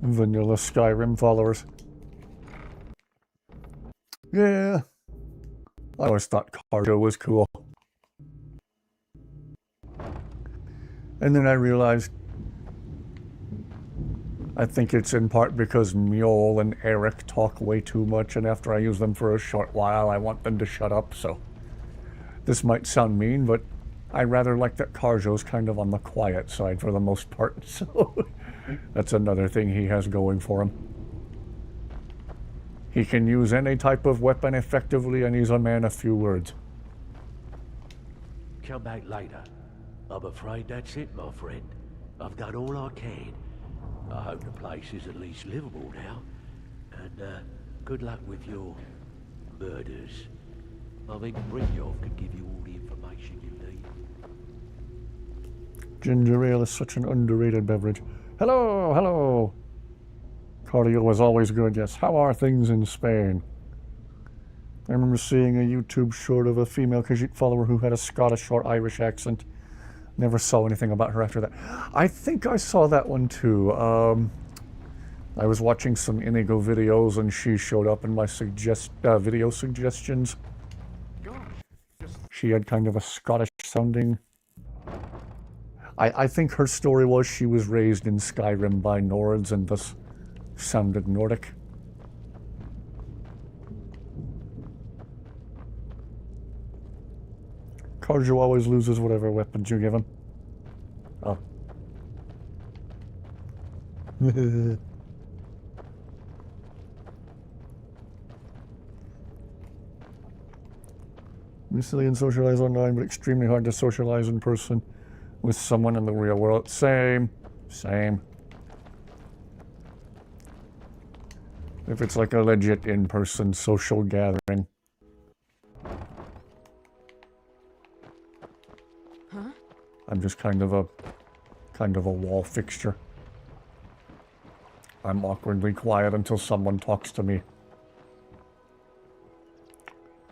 Vanilla Skyrim followers. Yeah. I always thought cardio was cool. And then I realized I think it's in part because Mule and Eric talk way too much, and after I use them for a short while, I want them to shut up, so... This might sound mean, but I rather like that Karjo's kind of on the quiet side for the most part, so... That's another thing he has going for him. He can use any type of weapon effectively, and he's a man of few words. Come back later. I'm afraid that's it, my friend. I've done all I can. I hope the place is at least livable now. And, good luck with your... murders. I think Brynjolf could give you all the information you need. Ginger ale is such an underrated beverage. Hello, hello! Cardio was always good, yes. How are things in Spain? I remember seeing a YouTube short of a female Khajiit follower who had a Scottish or Irish accent. Never saw anything about her after that. I think I saw that one too. I was watching some INIGO videos and she showed up in my video suggestions. She had kind of a Scottish sounding... I think her story was she was raised in Skyrim by Nords and thus sounded Nordic. Karjo always loses whatever weapons you give him. Oh. Easily and socialize online, but extremely hard to socialize in person with someone in the real world. Same. Same. If it's like a legit in-person social gathering. Huh? I'm just kind of a wall fixture. I'm awkwardly quiet until someone talks to me.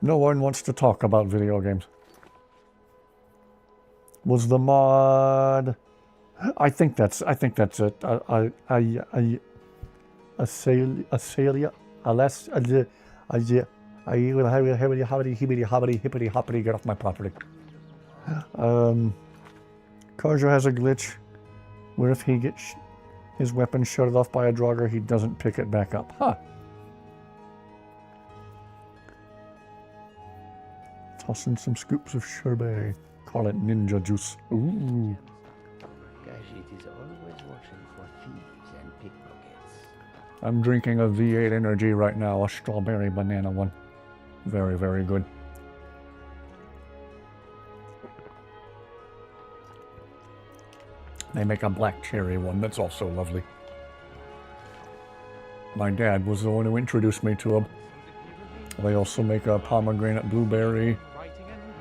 No one wants to talk about video games. Was the mod? I think that's it. Asalia, unless hippity hoppity, get off my property. Karjo has a glitch where if he gets his weapon shut off by a Draugr, he doesn't pick it back up. Huh. Toss in some scoops of sherbet. Call it ninja juice. Ooh. Khajiit is always watching for thieves and pickpockets. I'm drinking a V8 Energy right now, a strawberry banana one. Very, very good. They make a black cherry one that's also lovely. My dad was the one who introduced me to them. They also make a pomegranate blueberry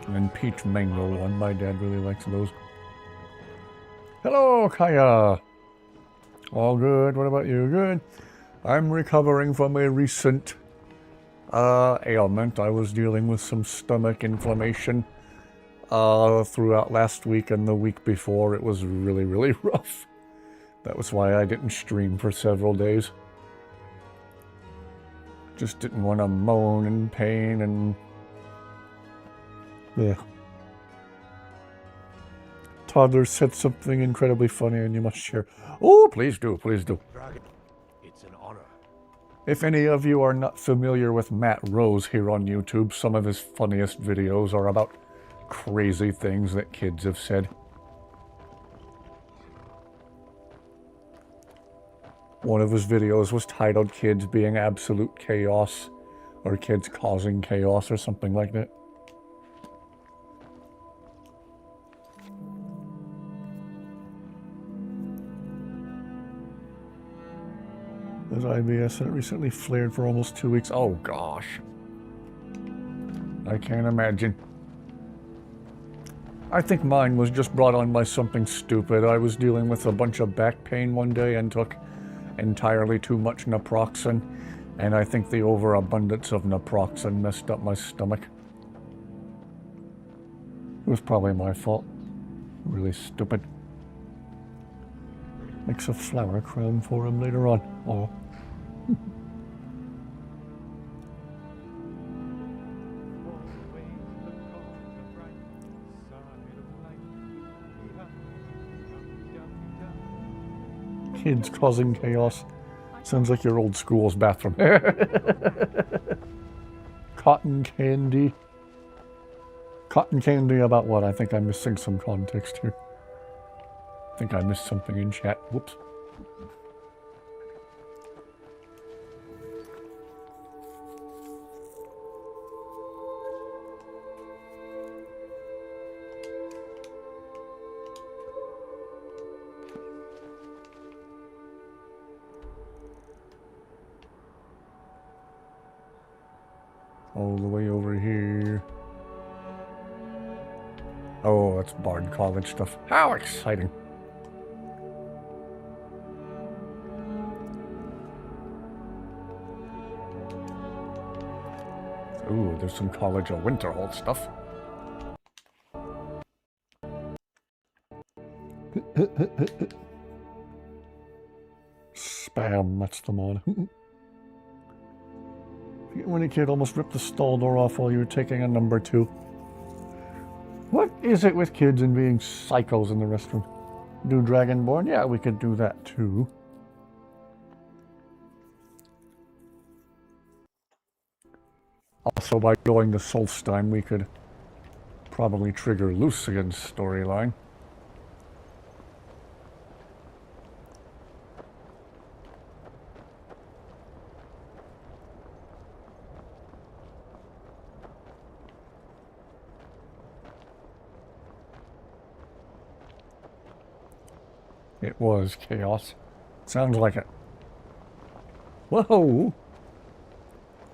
and peach mango one. My dad really likes those. Hello, Kaya. All good. What about you? Good. I'm recovering from a recent ailment. I was dealing with some stomach inflammation throughout last week and the week before. It was really, really rough. That was why I didn't stream for several days. Just didn't want to moan in pain and... yeah. toddler said something incredibly funny and you must share. Oh, please do, please do. Dragon, it's an honor. If any of you are not familiar with Matt Rose here on YouTube, some of his funniest videos are about crazy things that kids have said. One of his videos was titled Kids Being Absolute Chaos, or Kids Causing Chaos, or something like that. There's IBS and it recently flared for almost 2 weeks. Oh gosh. I can't imagine. I think mine was just brought on by something stupid. I was dealing with a bunch of back pain one day and took entirely too much naproxen, and I think the overabundance of naproxen messed up my stomach. It was probably my fault. Really stupid. Makes a flower crown for him later on. Oh. Kids causing chaos. Sounds like your old school's bathroom. Cotton candy. Cotton candy about what? I think I'm missing some context here. I think I missed something in chat. Whoops. All the way over here. Oh, that's Bard College stuff. How exciting. Ooh, there's some College of Winterhold stuff. Spam, that's the mod. When a kid almost ripped the stall door off while you were taking a number 2. What is it with kids and being psychos in the restroom? Do Dragonborn? Yeah, we could do that too. Also, by going to Solstein, we could probably trigger Lucien's storyline. It was chaos. Sounds like it. Whoa!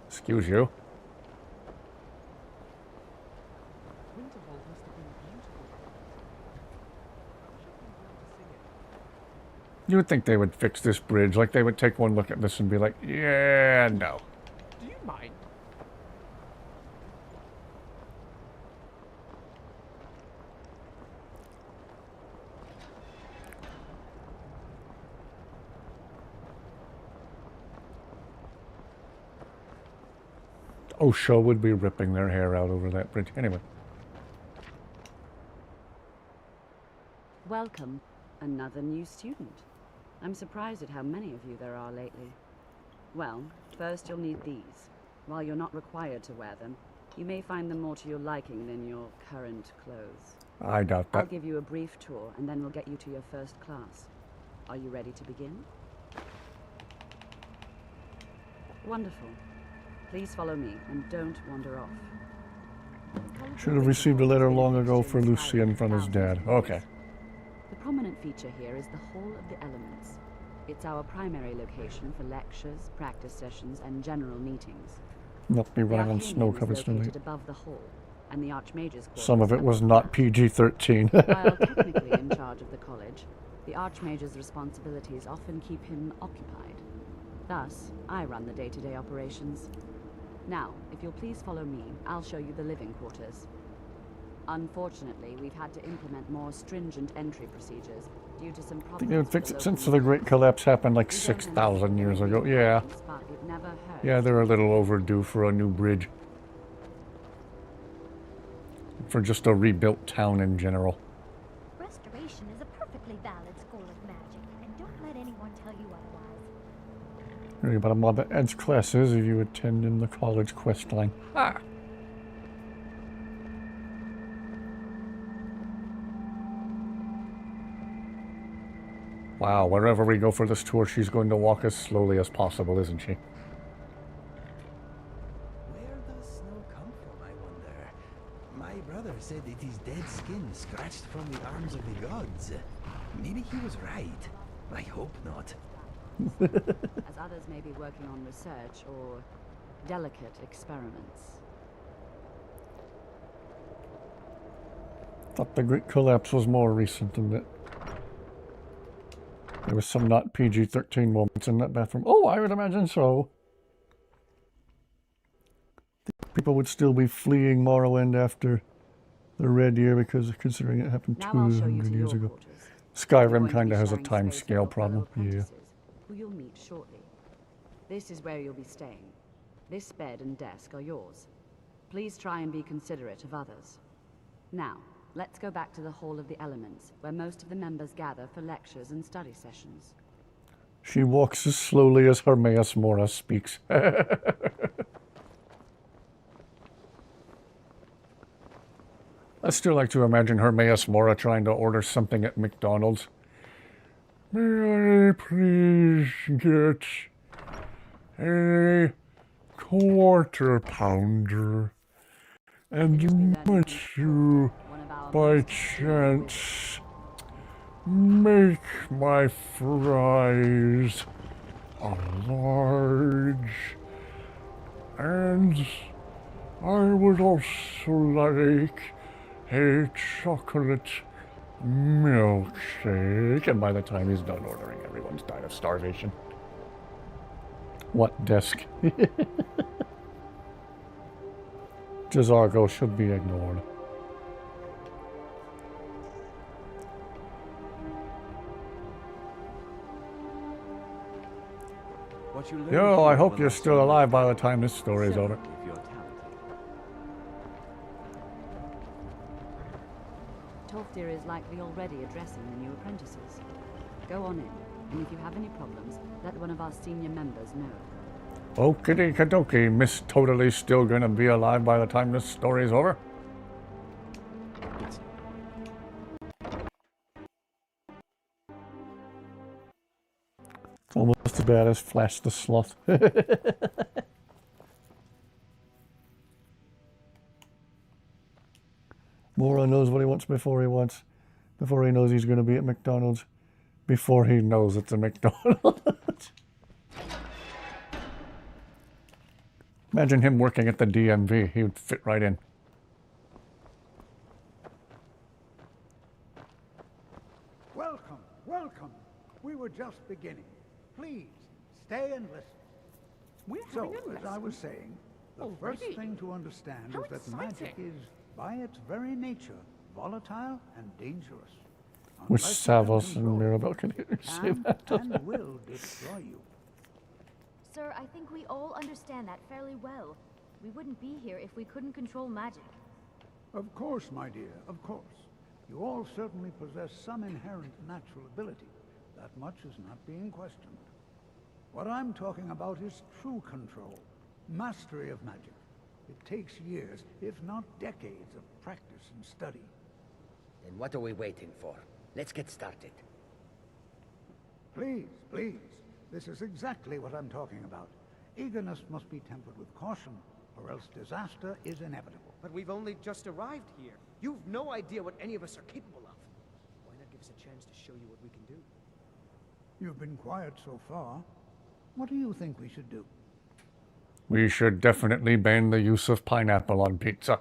Excuse you. Winterhold must have been beautiful. You would think they would fix this bridge. Like they would take one look at this and be like, yeah, no. Do you mind? OSHA would be ripping their hair out over that bridge. Anyway. Welcome, another new student. I'm surprised at how many of you there are lately. Well, first you'll need these. While you're not required to wear them, you may find them more to your liking than your current clothes. I doubt that. I'll give you a brief tour, and then we'll get you to your first class. Are you ready to begin? Wonderful. Please follow me, and don't wander off. Should have received a letter long ago for Lucien from his dad. Okay. The prominent feature here is the Hall of the Elements. It's our primary location for lectures, practice sessions, and general meetings. Not be The running on Arcanium snow-covered is located tonight. above the hall, and the Archmage's quarters Some of it was above not that. PG-13. While technically in charge of the college, the Archmage's responsibilities often keep him occupied. Thus, I run the day-to-day operations. Now, if you'll please follow me, I'll show you the living quarters. Unfortunately, we've had to implement more stringent entry procedures due to some I think problems. they would fix it since the Great Collapse happened like 6,000 years ago. Yeah. But it never hurts. Yeah, they're a little overdue for a new bridge. For just a rebuilt town in general. Restoration Hearing about a mob that adds classes if you attend in the college quest line. Ah! Wow, wherever we go for this tour, she's going to walk as slowly as possible, isn't she? Where does snow come from, I wonder? My brother said it is dead skin scratched from the arms of the gods. Maybe he was right. I hope not. As others may be working on research or delicate experiments. Thought the Great Collapse was more recent than that. There was some not PG-13 moments in that bathroom. Oh, I would imagine so. People would still be fleeing Morrowind after the Red Year because considering it happened Now I'll show you 200 to years your ago. quarters. Skyrim You're going to kind be of has a sharing time space with scale your problem. fellow Yeah. apprentices, who you'll meet shortly. This is where you'll be staying. This bed and desk are yours. Please try and be considerate of others. Now, let's go back to the Hall of the Elements, where most of the members gather for lectures and study sessions. She walks as slowly as Hermaeus Mora speaks. I still like to imagine Hermaeus Mora trying to order something at McDonald's. May I please get a quarter pounder? And might you, by chance, make my fries a large? And I would also like a chocolate milkshake. And by the time he's done ordering, everyone's died of starvation. What desk? Jazargo should be ignored. Yo, I hope you're still alive by the time this story's over. Tolfdir is likely already addressing the new apprentices. Go on in, and if you have any problems, let one of our senior members know. Okie dokie, Miss Totaly's still gonna be alive by the time this story's over? It's almost as bad as Flash the Sloth. Mora knows what he wants before he knows he's gonna be at McDonald's. Before he knows it's a McDonald's. Imagine him working at the DMV. He would fit right in. Welcome, welcome. We were just beginning. Please, stay and listen. We're So, having a as I lesson. was saying, the Already? first thing to understand How is that exciting. magic is, by its very nature, volatile and dangerous. Which Unless you can Savos and control it, Mirabelle can hear you say can that. and will destroy you. Sir, I think we all understand that fairly well. We wouldn't be here if we couldn't control magic. Of course, my dear, of course. You all certainly possess some inherent natural ability. That much is not being questioned. What I'm talking about is true control, mastery of magic. It takes years, if not decades, of practice and study. Then what are we waiting for? Let's get started. Please, please. This is exactly what I'm talking about. Eagerness must be tempered with caution, or else disaster is inevitable. But we've only just arrived here. You've no idea what any of us are capable of. Why not give us a chance to show you what we can do? You've been quiet so far. What do you think we should do? We should definitely ban the use of pineapple on pizza.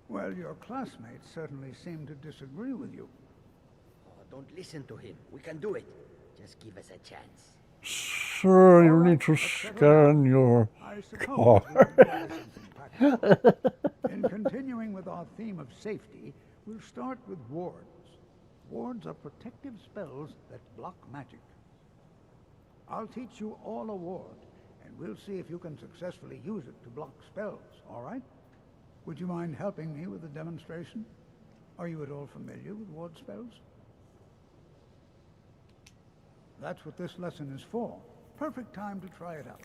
Well, your classmates certainly seem to disagree with you. Oh, don't listen to him. We can do it. Just give us a chance. Sir, you need to scan your I suppose we can try something practical. In continuing with our theme of safety, we'll start with wards. Wards are protective spells that block magic. I'll teach you all a ward, and we'll see if you can successfully use it to block spells, all right? Would you mind helping me with the demonstration? Are you at all familiar with ward spells? That's what this lesson is for. Perfect time to try it out.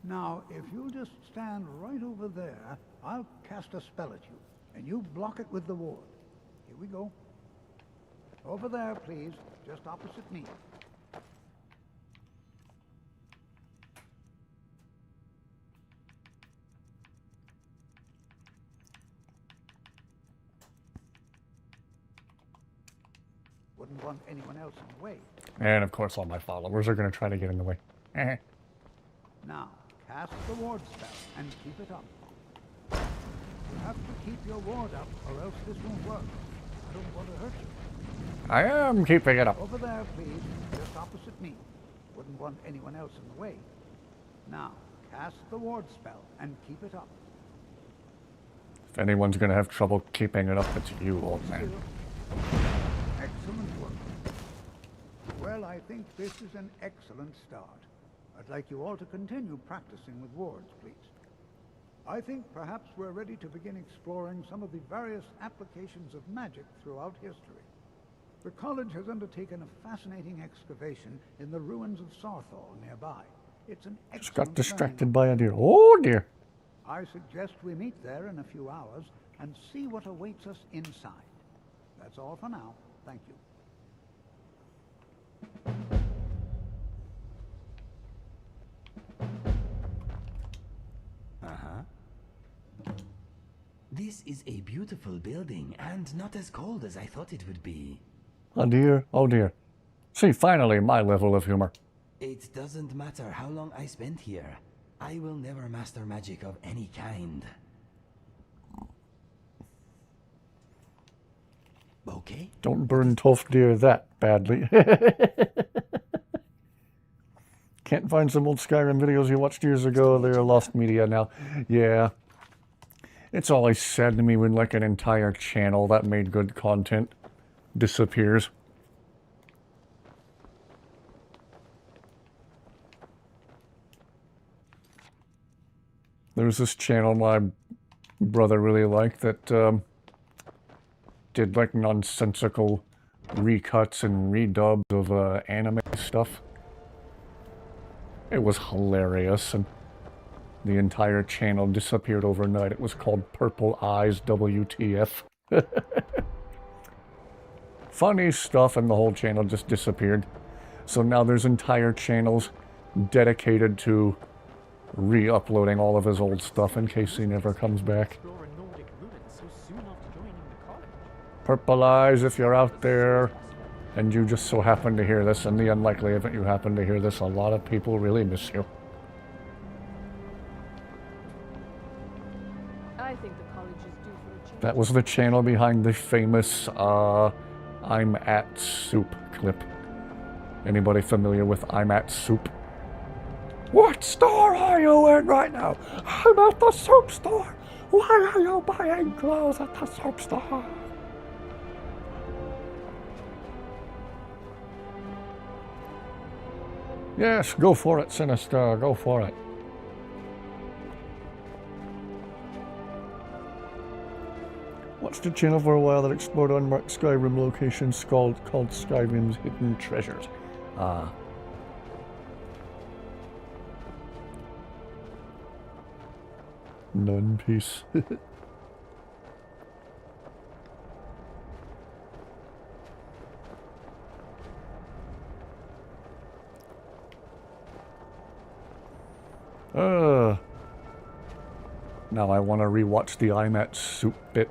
Now, if you'll just stand right over there, I'll cast a spell at you, and you block it with the ward. Here we go. Over there, please, just opposite me. Wouldn't want anyone else in the way. And of course all my followers are going to try to get in the way. Now, cast the ward spell and keep it up. You have to keep your ward up, or else this won't work. I don't want to hurt you. I am keeping it up. Over there, please, just opposite me. Wouldn't want anyone else in the way. Now, cast the ward spell and keep it up. If anyone's going to have trouble keeping it up, it's you, old man. Excellent work. Well, I think this is an excellent start. I'd like you all to continue practicing with wards, please. I think perhaps we're ready to begin exploring some of the various applications of magic throughout history. The college has undertaken a fascinating excavation in the ruins of Sarthal nearby. It's an excellent Just got distracted learning by a deer. Oh dear. I suggest we meet there in a few hours and see what awaits us inside. That's all for now. Thank you. This is a beautiful building and not as cold as I thought it would be. Oh dear. Oh dear. See, finally, my level of humor. It doesn't matter how long I spend here. I will never master magic of any kind. Okay? Don't burn tough deer that badly. Can't find some old Skyrim videos you watched years ago. They're lost media now. Yeah. It's always sad to me when like an entire channel that made good content disappears. There's this channel my brother really liked that did like nonsensical recuts and redubs of anime stuff. It was hilarious, and the entire channel disappeared overnight. It was called Purple Eyes WTF. Funny stuff, and the whole channel just disappeared. So now there's entire channels dedicated to re-uploading all of his old stuff in case he never comes back. Exploring Nordic ruins so soon after joining the college. Purple Eyes, if you're out there and you just so happen to hear this, in the unlikely event you happen to hear this, a lot of people really miss you. I think the college is due for a change. That was the channel behind the famous I'm at Soup clip. Anybody familiar with I'm at Soup? What store are you in right now? I'm at the soup store. Why are you buying clothes at the soup store? Yes, go for it, Sinister. Go for it. Watched a channel for a while that explored unmarked Skyrim locations called Skyrim's Hidden Treasures. Ah. Nun piece. Now I want to rewatch the I'm at Soup bit.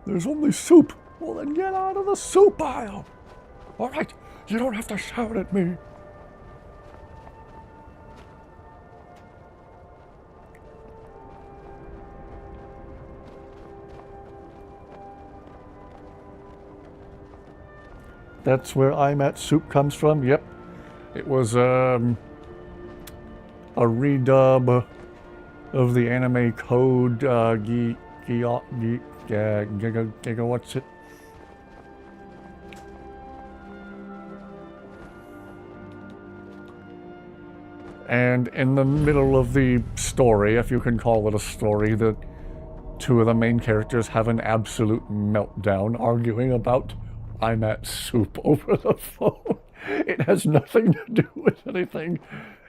There's only soup. Well, then get out of the soup aisle. All right, you don't have to shout at me. That's where I'm at Soup comes from. Yep, it was a redub of the anime code. What's it? And in the middle of the story, if you can call it a story, the two of the main characters have an absolute meltdown arguing about I'm at soup over the phone. It has nothing to do with anything.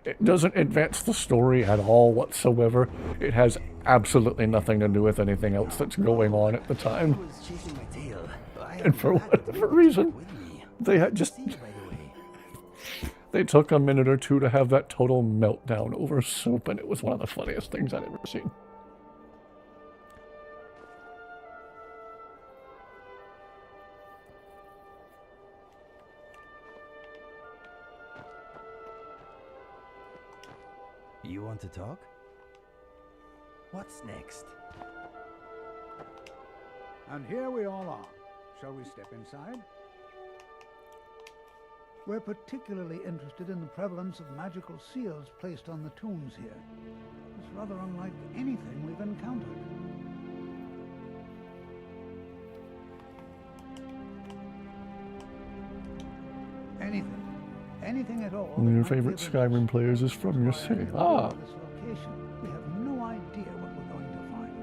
It doesn't advance the story at all whatsoever. It has absolutely nothing to do with anything else that's going on at the time. And for whatever reason, they had just... They took a minute or two to have that total meltdown over soup, and it was one of the funniest things I'd ever seen. You want to talk? What's next? And here we all are. Shall we step inside? We're particularly interested in the prevalence of magical seals placed on the tombs here. It's rather unlike anything we've encountered. Anything at all. One of your favorite Skyrim players is from your city. Ah. This location, we have no idea what we're going to find.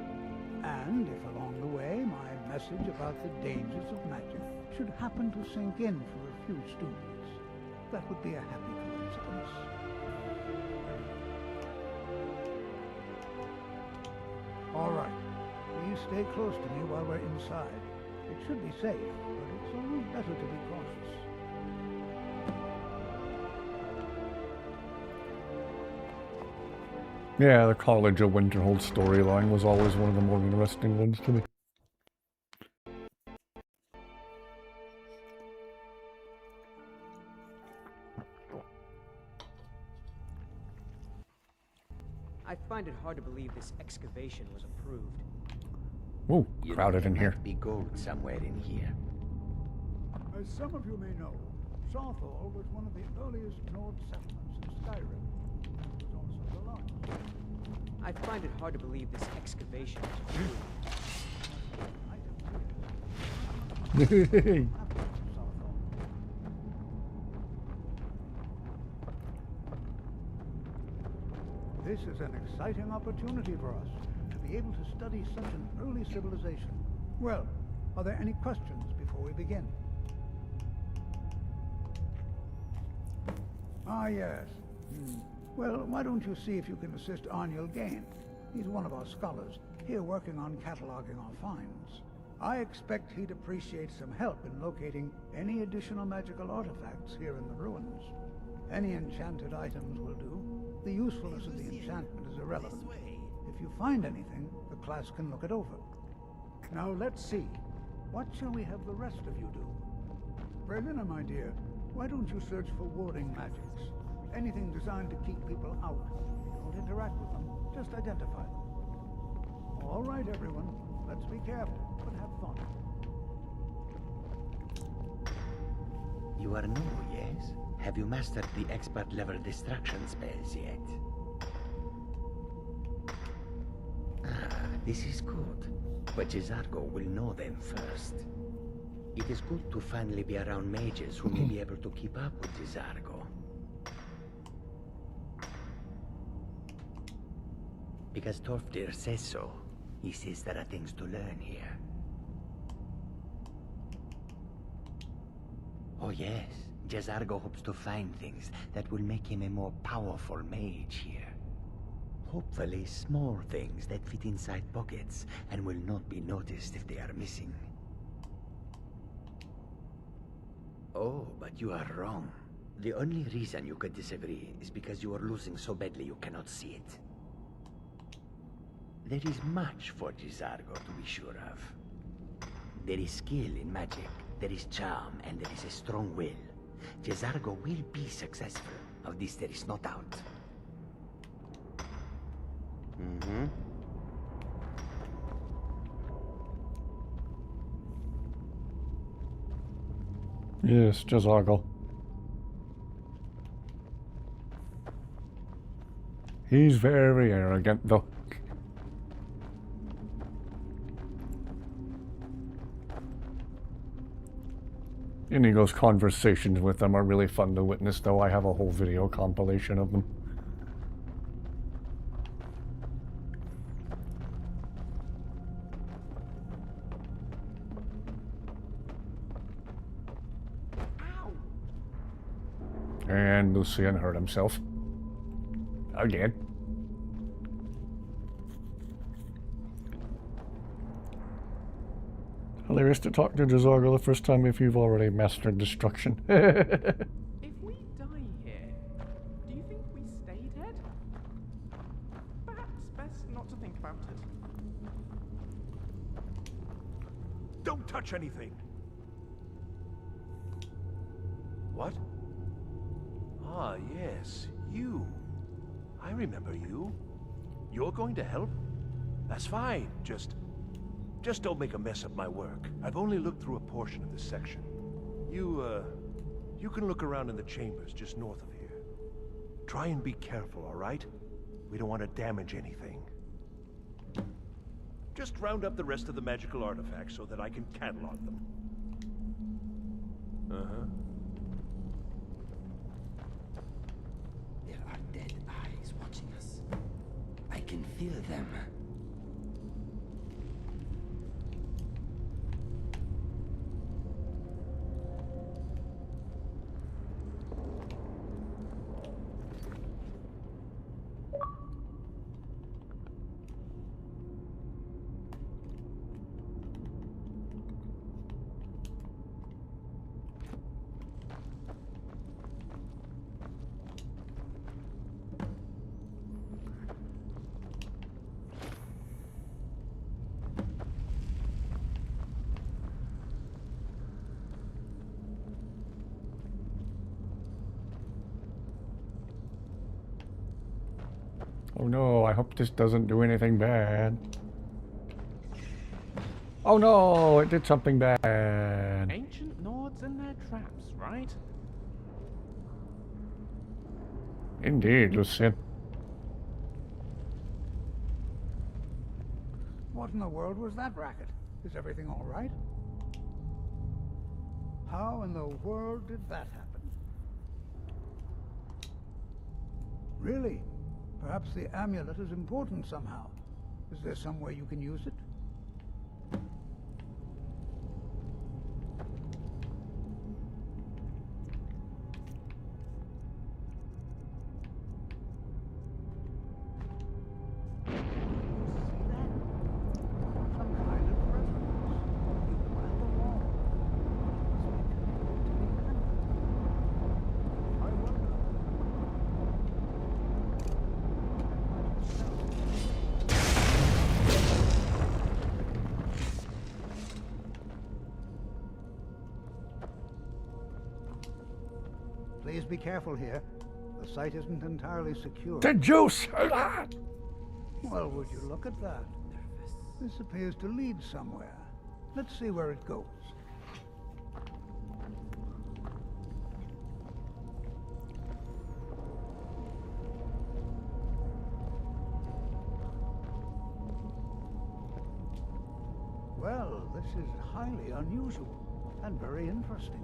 And if along the way my message about the dangers of magic should happen to sink in for a few students, that would be a happy coincidence. All right. Please stay close to me while we're inside. It should be safe, but it's always better to be cautious. Yeah, the College of Winterhold storyline was always one of the more interesting ones to me. I find it hard to believe this excavation was approved. Ooh, crowded in here. There might be gold somewhere in here. As some of you may know, Southall was one of the earliest Nord settlements in Skyrim. It was also the largest. I find it hard to believe this excavation was approved. This is an exciting opportunity for us to be able to study such an early civilization. Well, are there any questions before we begin? Ah, yes. Well, why don't you see if you can assist Arniel Gain? He's one of our scholars, here working on cataloging our finds. I expect he'd appreciate some help in locating any additional magical artifacts here in the ruins. Any enchanted items will do. The usefulness of the enchantment is irrelevant. If you find anything, the class can look it over. Now let's see. What shall we have the rest of you do? Berlina, my dear, why don't you search for warding magics? Anything designed to keep people out. Don't interact with them, just identify them. All right, everyone. Let's be careful, but have fun. You are new, yes? Have you mastered the expert-level distraction spells yet? Ah, this is good. But Jezargo will know them first. It is good to finally be around mages who may be able to keep up with Jezargo. Because Torfdir says so. He says there are things to learn here. Oh yes, Jezargo hopes to find things that will make him a more powerful mage here. Hopefully small things that fit inside pockets and will not be noticed if they are missing. Oh, but you are wrong. The only reason you could disagree is because you are losing so badly you cannot see it. There is much for Jezargo to be sure of. There is skill in magic, there is charm, and there is a strong will. Jezargo will be successful. Of this there is no doubt. Yes, Jezargo. He's very arrogant, though. INIGO's conversations with them are really fun to witness, though. I have a whole video compilation of them. And Lucien hurt himself. Again. Hilarious to talk to Jazargo the first time if you've already mastered destruction. If we die here, do you think we stay dead? Perhaps best not to think about it. Don't touch anything! What? Ah, yes, you. I remember you. You're going to help? That's fine. Just don't make a mess of my work. I've only looked through a portion of this section. You can look around in the chambers just north of here. Try and be careful, all right? We don't want to damage anything. Just round up the rest of the magical artifacts so that I can catalog them. Uh-huh. There are dead eyes watching us. I can feel them. Oh no, I hope this doesn't do anything bad. Oh no, it did something bad. Ancient Nords and their traps, right? Indeed, Lucien. What in the world was that racket? Is everything all right? How in the world did that happen? Really? Perhaps the amulet is important somehow. Is there some way you can use it? Please be careful here. The site isn't entirely secure. The juice! Well, would you look at that? This appears to lead somewhere. Let's see where it goes. Well, this is highly unusual and very interesting.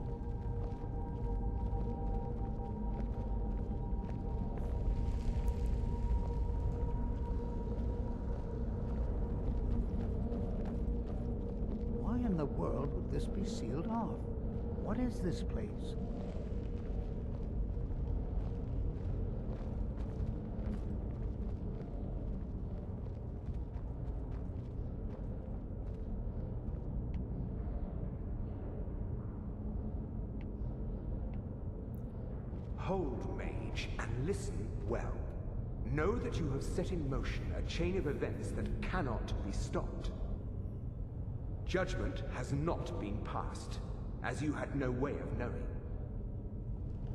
In the world would this be sealed off? What is this place? Hold, mage, and listen well. Know that you have set in motion a chain of events that cannot be stopped. Judgment has not been passed, as you had no way of knowing.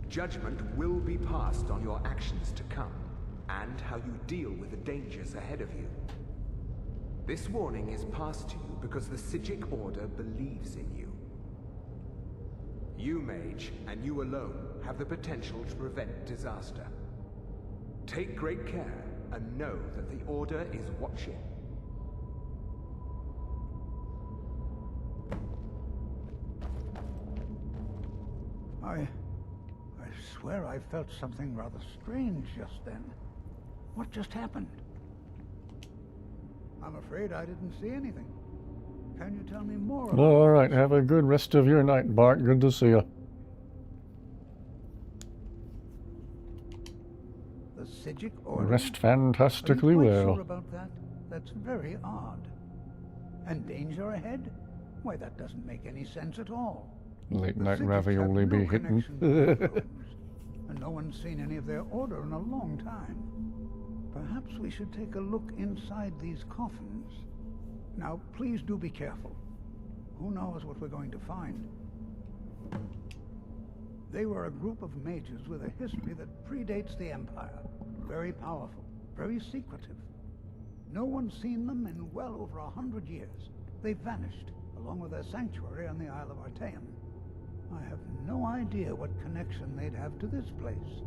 Judgment will be passed on your actions to come, and how you deal with the dangers ahead of you. This warning is passed to you because the Psijic Order believes in you. You, mage, and you alone, have the potential to prevent disaster. Take great care, and know that the Order is watching. I swear I felt something rather strange just then. What just happened? I'm afraid I didn't see anything. Can you tell me more about All right, have a good rest of your night, Bart. Good to see you. Sijic order? Rest Are fantastically you quite well. sure about that? That's very odd. And danger ahead? Why, that doesn't make any sense at all. Late The night Sijics ravioli have be no hitting. connection to the thrones, and no one's seen any of their order in a long time. Perhaps we should take a look inside these coffins. Now, please do be careful. Who knows what we're going to find? They were a group of mages with a history that predates the Empire. Very powerful, very secretive. No one's seen them in well over 100 years. They vanished, along with their sanctuary on the Isle of Artaeum. I have no idea what connection they'd have to this place.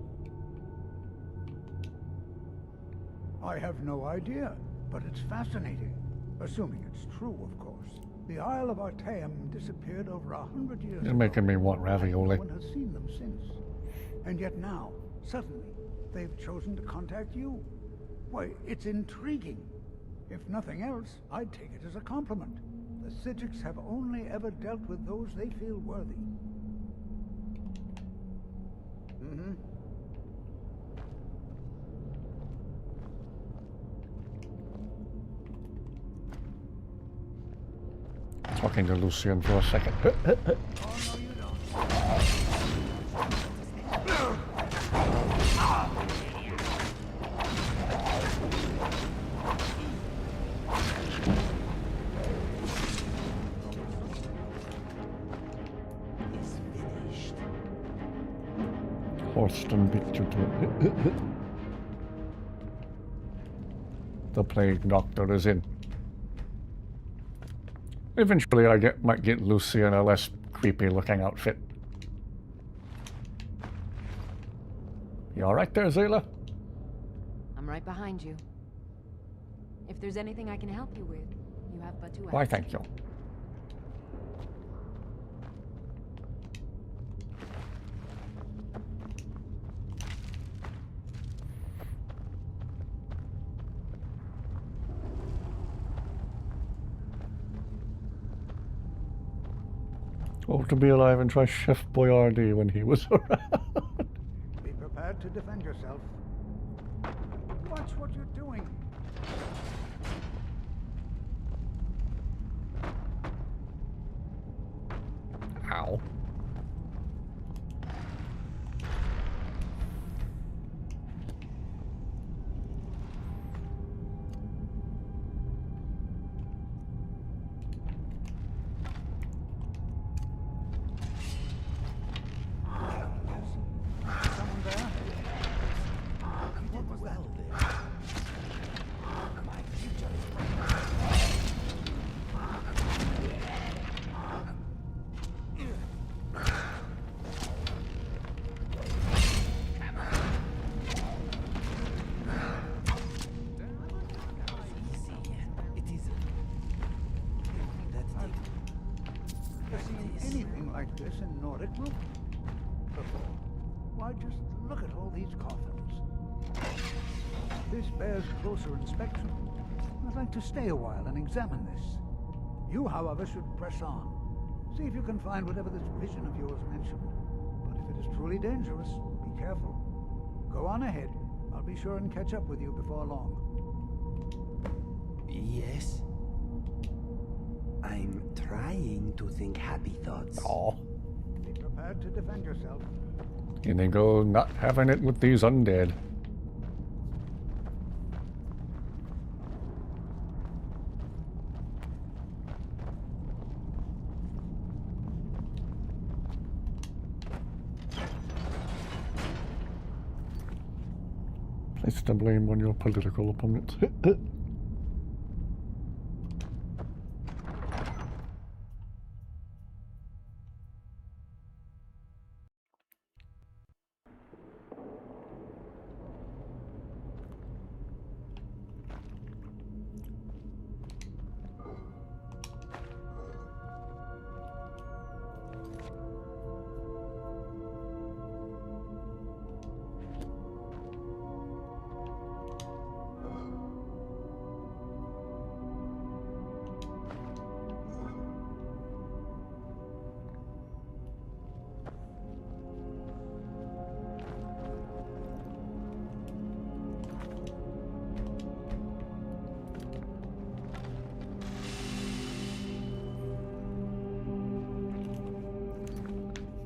I have no idea, but it's fascinating. Assuming it's true, of course. The Isle of Artaeum disappeared over 100 years ago. You're making me want ravioli. No one has seen them since. And yet now, suddenly, they've chosen to contact you. Why, it's intriguing. If nothing else, I'd take it as a compliment. The Sijics have only ever dealt with those they feel worthy. Talking to Lucien for a second. Horston beat you to it. The plague doctor is in. Eventually I might get Lucy in a less creepy looking outfit. You alright there, Zayla? I'm right behind you. If there's anything I can help you with, you have but to ask. Why, thank you. Oh, to be alive and try Chef Boyardee when he was around. Be prepared to defend yourself. Watch what you're doing. Ow. Someone there? What was that? My future is bright. I've seen anything like this in Nordic Rook before. Why, just look at all these coffins. This bears closer inspection. I'd like to stay a while and examine this. You, however, should press on. See if you can find whatever this vision of yours mentioned. But if it is truly dangerous, be careful. Go on ahead. I'll be sure and catch up with you before long. Yes? I'm trying to think happy thoughts. Aw. Be prepared to defend yourself. INIGO not having it with these undead. Place the blame on your political opponents.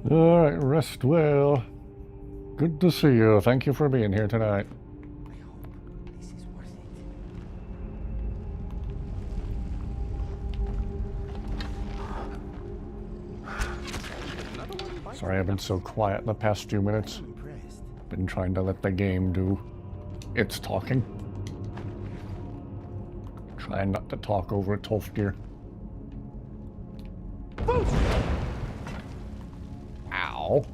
Alright, rest well. Good to see you. Thank you for being here tonight. I hope this is worth it. Sorry I've been so quiet the past few minutes. I'm impressed. Been trying to let the game do its talking. Trying not to talk over Tolfgear. Ow.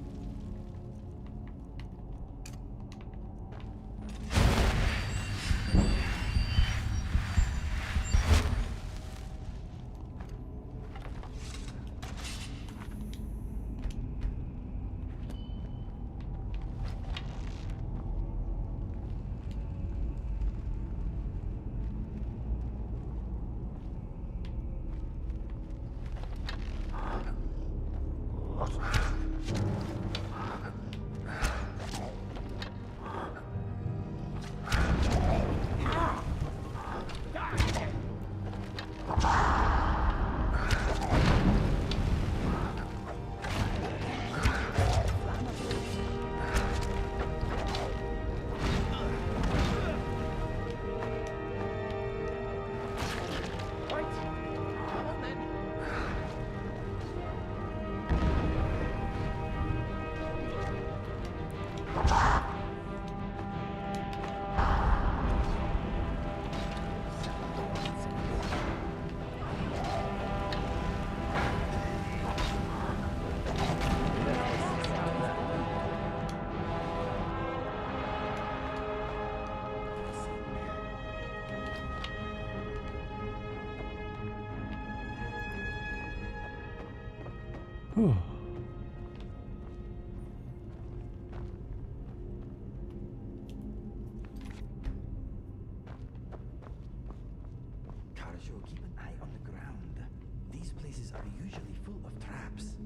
Carjo, keep an eye on the ground. These places are usually full of traps.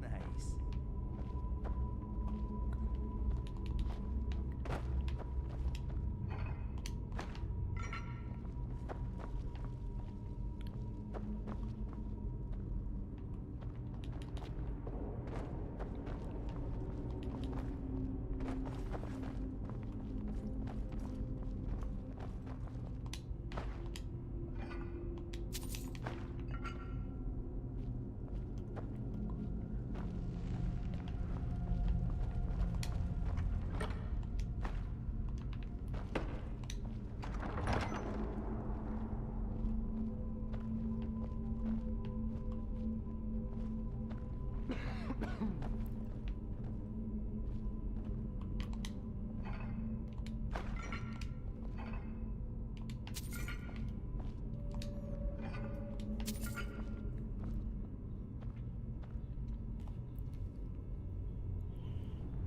Nice.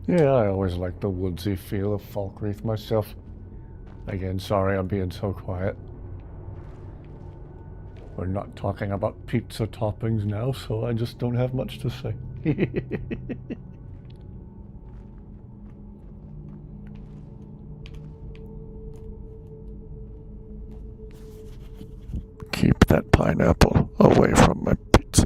Yeah, I always like the woodsy feel of Falkreath myself. Again, sorry I'm being so quiet. We're not talking about pizza toppings now, so I just don't have much to say. Keep that pineapple away from my pizza.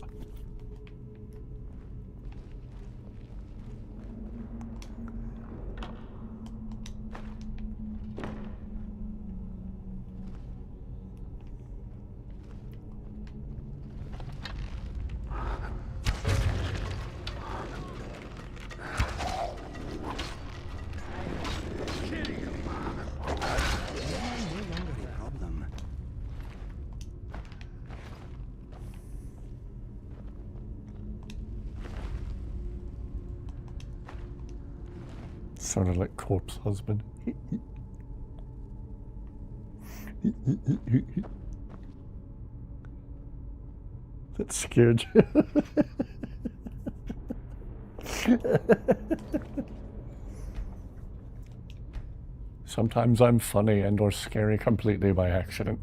Sounded like corpse husband. That scared you. Sometimes I'm funny and or scary completely by accident.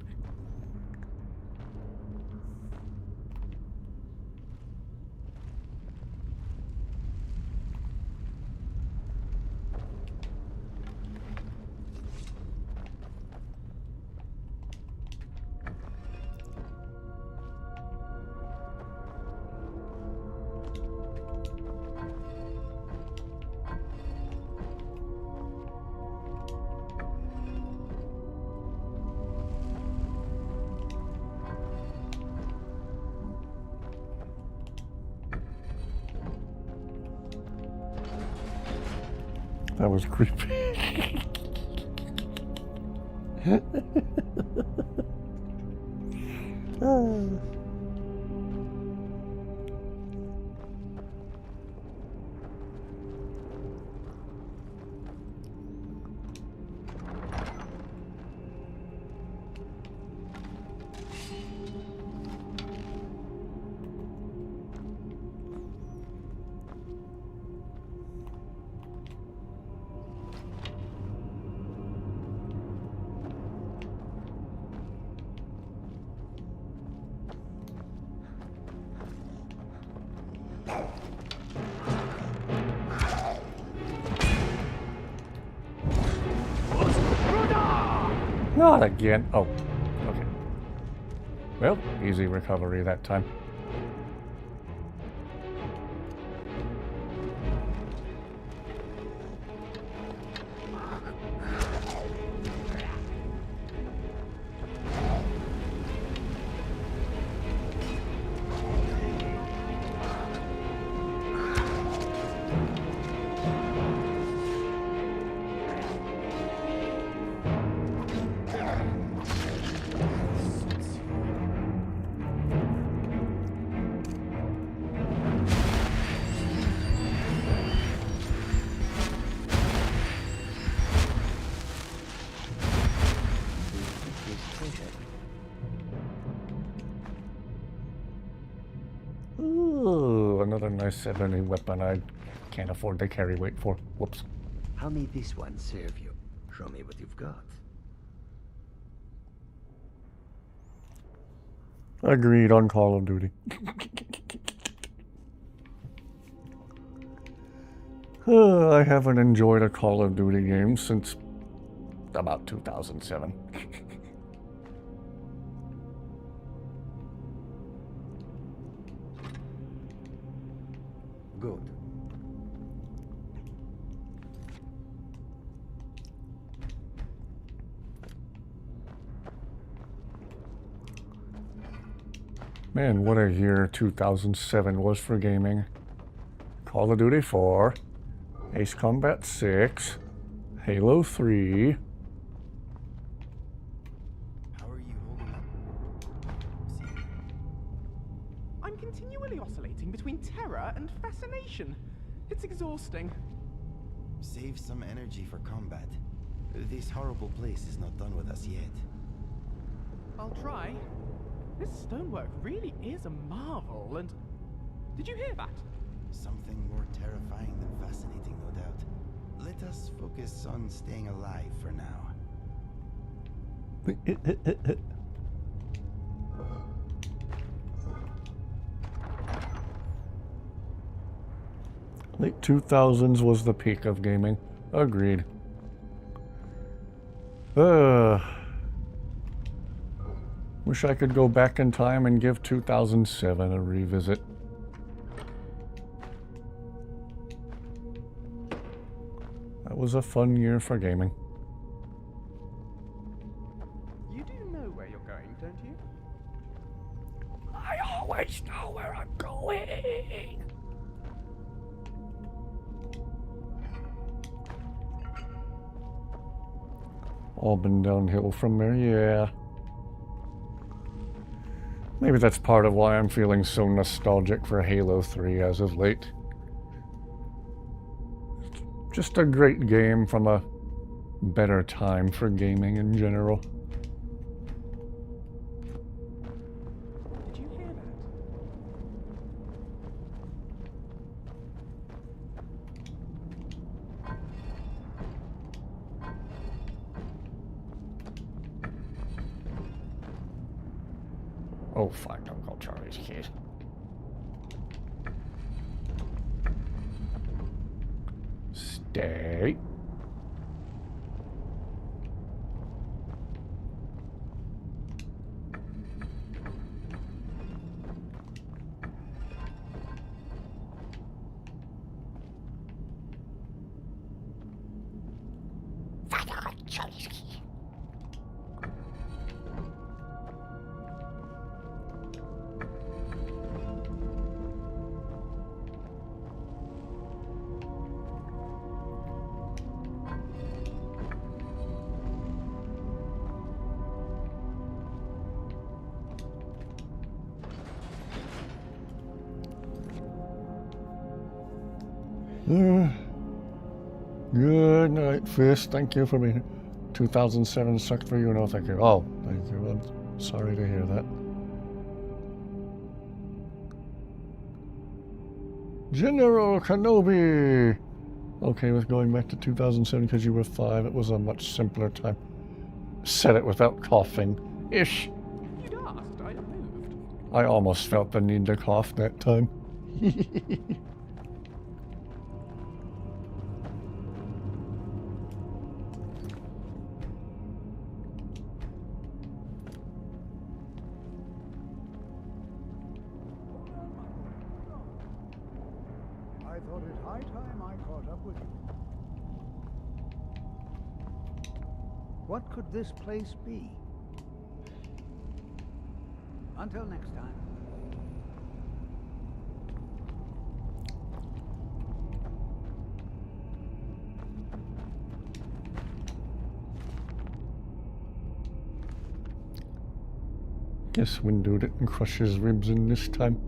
That was creepy. Not again. Oh, okay. Well, easy recovery that time. Ooh, another nice ebony weapon I can't afford to carry weight for. Whoops. How may this one serve you? Show me what you've got. Agreed on Call of Duty. I haven't enjoyed a Call of Duty game since about 2007. Good. Man, what a year 2007 was for gaming. Call of Duty 4, Ace Combat 6, Halo 3. How are you holding up? See, I'm continually oscillating between terror and fascination. It's exhausting. save some energy for combat. This horrible place is not done with us yet. I'll try. This stonework really is a marvel, and... Did you hear that? Something more terrifying than fascinating, no doubt. Let us focus on staying alive for now. Late 2000s was the peak of gaming. Agreed. Wish I could go back in time and give 2007 a revisit. That was a fun year for gaming. You do know where you're going, don't you? I always know where I'm going. All been downhill from there, yeah. Maybe that's part of why I'm feeling so nostalgic for Halo 3 as of late. Just a great game from a better time for gaming in general. Did you hear that? Oh, fine, don't call Charlie's kid. Stay. Charlie's key. Good night, Fist. Thank you for being here. 2007 sucked for you. No, thank you. Oh, thank you. I'm sorry to hear that. General Kenobi! Okay, with going back to 2007 because you were 5, it was a much simpler time. Said it without coughing. Ish. You'd asked, I'd have moved. I almost felt the need to cough that time. I thought it high time I caught up with you. What could this place be? Until next time. Guess Window didn't crush his ribs in this time.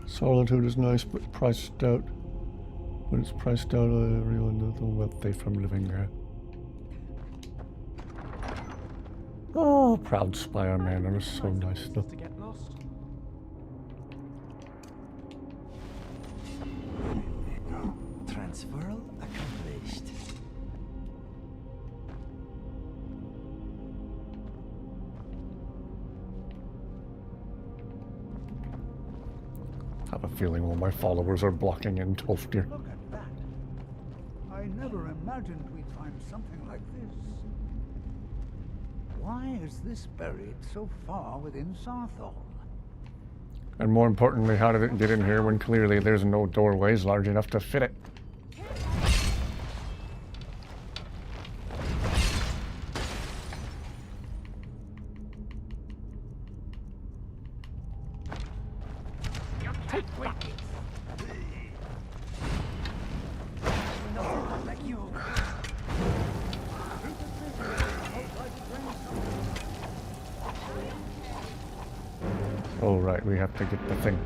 Solitude is nice, but priced out. But it's priced out of everyone the wealthy from living there. Oh, proud Spire man, it was so nice though. To get lost. Transferal accomplished. I have a feeling all my followers are blocking in Tolfdir. Look at that. I never imagined we'd find something like this. Why is this buried so far within Sarthol? And more importantly, how did it get in here when clearly there's no doorways large enough to fit it? Oh right, we have to get the thing.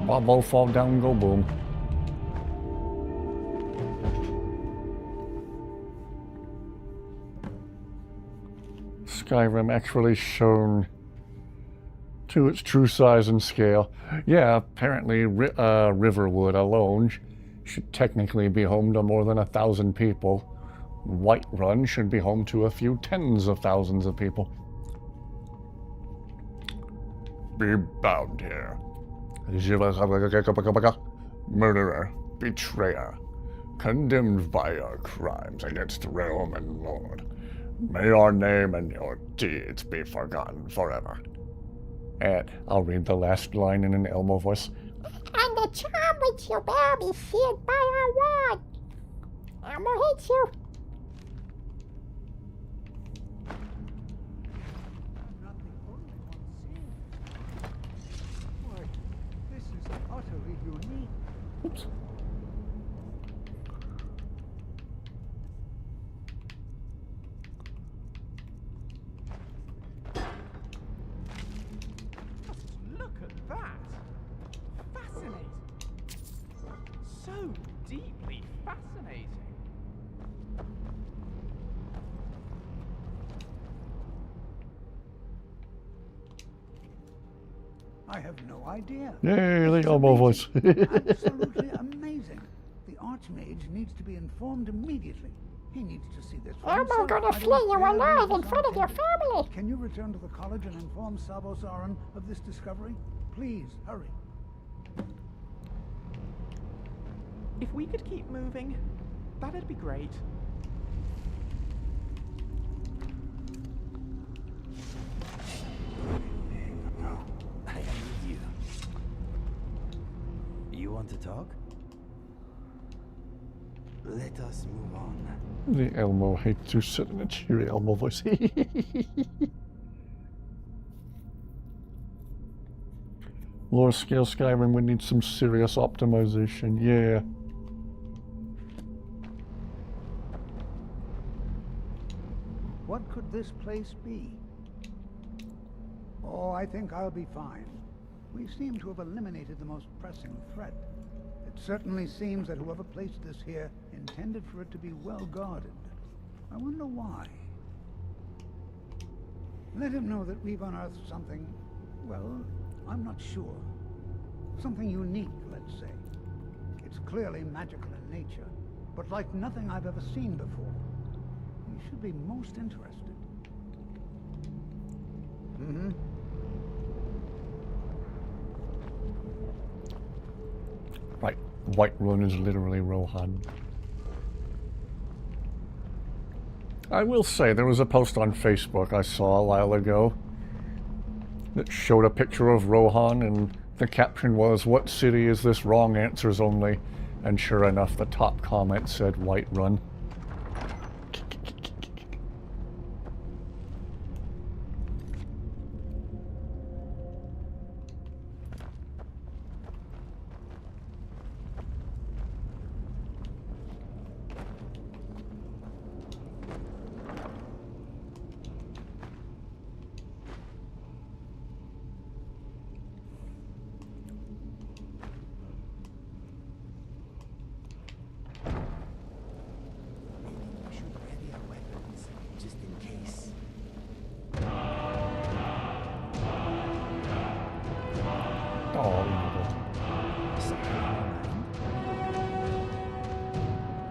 Bobble, fall down, go boom. Skyrim actually shown to its true size and scale. Yeah, apparently Riverwood alone should technically be home to more than 1,000 people. Whiterun should be home to a few tens of thousands of people. Be bound here. Murderer, betrayer, condemned by your crimes against realm and lord. May your name and your deeds be forgotten forever. And I'll read the last line in an Elmo voice. And the charm which you bear be sealed by our word. Elmo hates you. Utterly unique. Oops. Just look at that. Fascinating. So deeply fascinating. I have no idea. Yay, the Elmo voice. Absolutely amazing. The Archmage needs to be informed immediately. He needs to see this for Elmo himself. gonna I flay don't you dare leave alive this in front of your unattended. family. Can you return to the college and inform Savos Aran of this discovery? Please, hurry. If we could keep moving, that'd be great. I need you. You want to talk? Let us move on. The Elmo hate to sit in a cheery Elmo voice. Lower scale Skyrim would need some serious optimization, yeah. What could this place be? Oh, I think I'll be fine. We seem to have eliminated the most pressing threat. It certainly seems that whoever placed this here intended for it to be well guarded. I wonder why. Let him know that we've unearthed something, well, I'm not sure. Something unique, let's say. It's clearly magical in nature, but like nothing I've ever seen before. You should be most interested. Mm-hmm. Right, Whiterun is literally Rohan. I will say, there was a post on Facebook I saw a while ago that showed a picture of Rohan, and the caption was, "What city is this? Wrong answers only." And sure enough, the top comment said Whiterun.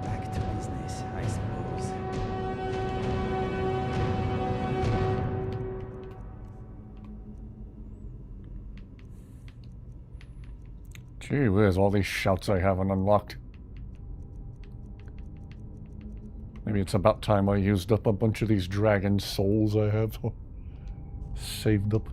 Back to business, I suppose. Gee whiz, all these shouts I haven't unlocked. Maybe it's about time I used up a bunch of these dragon souls I have saved up.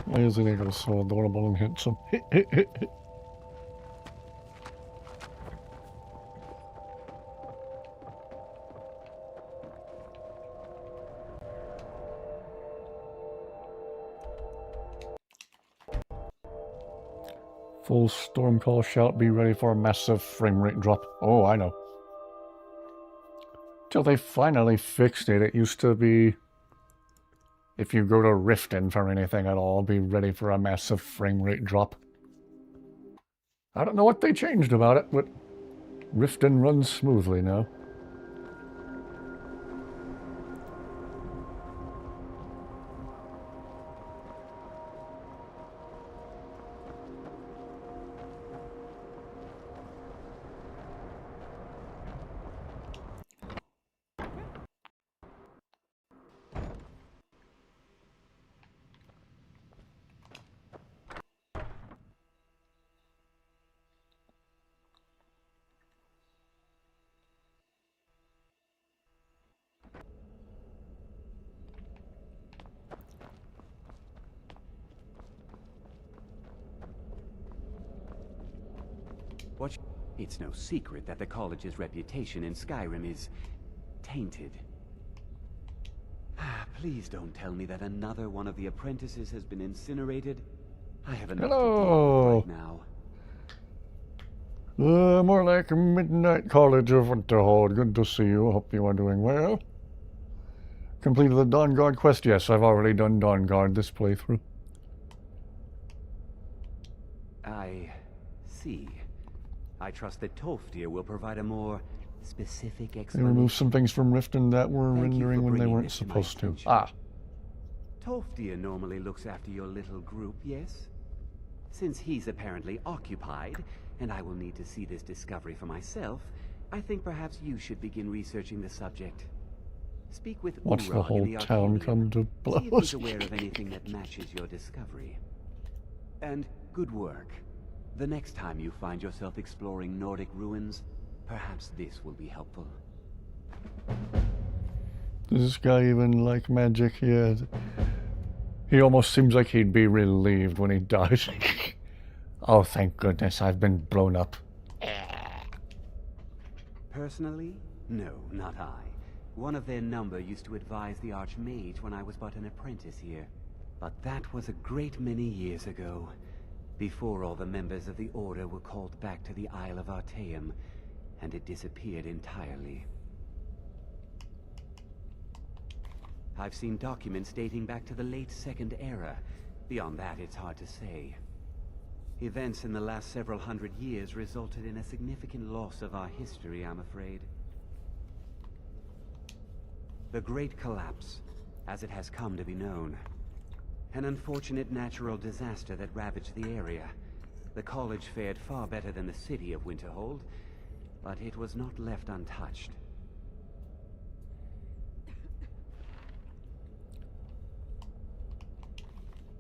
Why is INIGO so adorable and handsome? Full storm call shout, be ready for a massive frame rate drop. Oh, I know. Till they finally fixed it, it used to be if you go to Riften for anything at all, be ready for a massive frame rate drop. I don't know what they changed about it, but Riften runs smoothly now. It's no secret that the college's reputation in Skyrim is tainted. Please don't tell me that another one of the apprentices has been incinerated. I have enough Hello. to deal with right now. More like Midnight College of Winterhold. Good to see you. Hope you are doing well. Completed the Dawn Guard quest? Yes, I've already done Dawn Guard this playthrough. I see. I trust that Tolfdir will provide a more specific They explanation. removed some things from Riften that were Thank you for rendering when they bringing weren't this to my supposed to. attention. Ah. Tolfdir normally looks after your little group, yes? Since he's apparently occupied, and I will need to see this discovery for myself, I think perhaps you should begin researching the subject. Speak with Watch the Urag whole in the town come to See if blows. he's aware of anything that matches your discovery. And good work. The next time you find yourself exploring Nordic ruins, perhaps this will be helpful. Does this guy even like magic? Yeah. He almost seems like he'd be relieved when he dies. Oh, thank goodness, I've been blown up. Personally? No, not I. One of their number used to advise the Archmage when I was but an apprentice here. But that was a great many years ago, before all the members of the Order were called back to the Isle of Artaeum, and it disappeared entirely. I've seen documents dating back to the late Second Era. Beyond that, it's hard to say. Events in the last several hundred years resulted in a significant loss of our history, I'm afraid. The Great Collapse, as it has come to be known. An unfortunate natural disaster that ravaged the area. The college fared far better than the city of Winterhold, but it was not left untouched.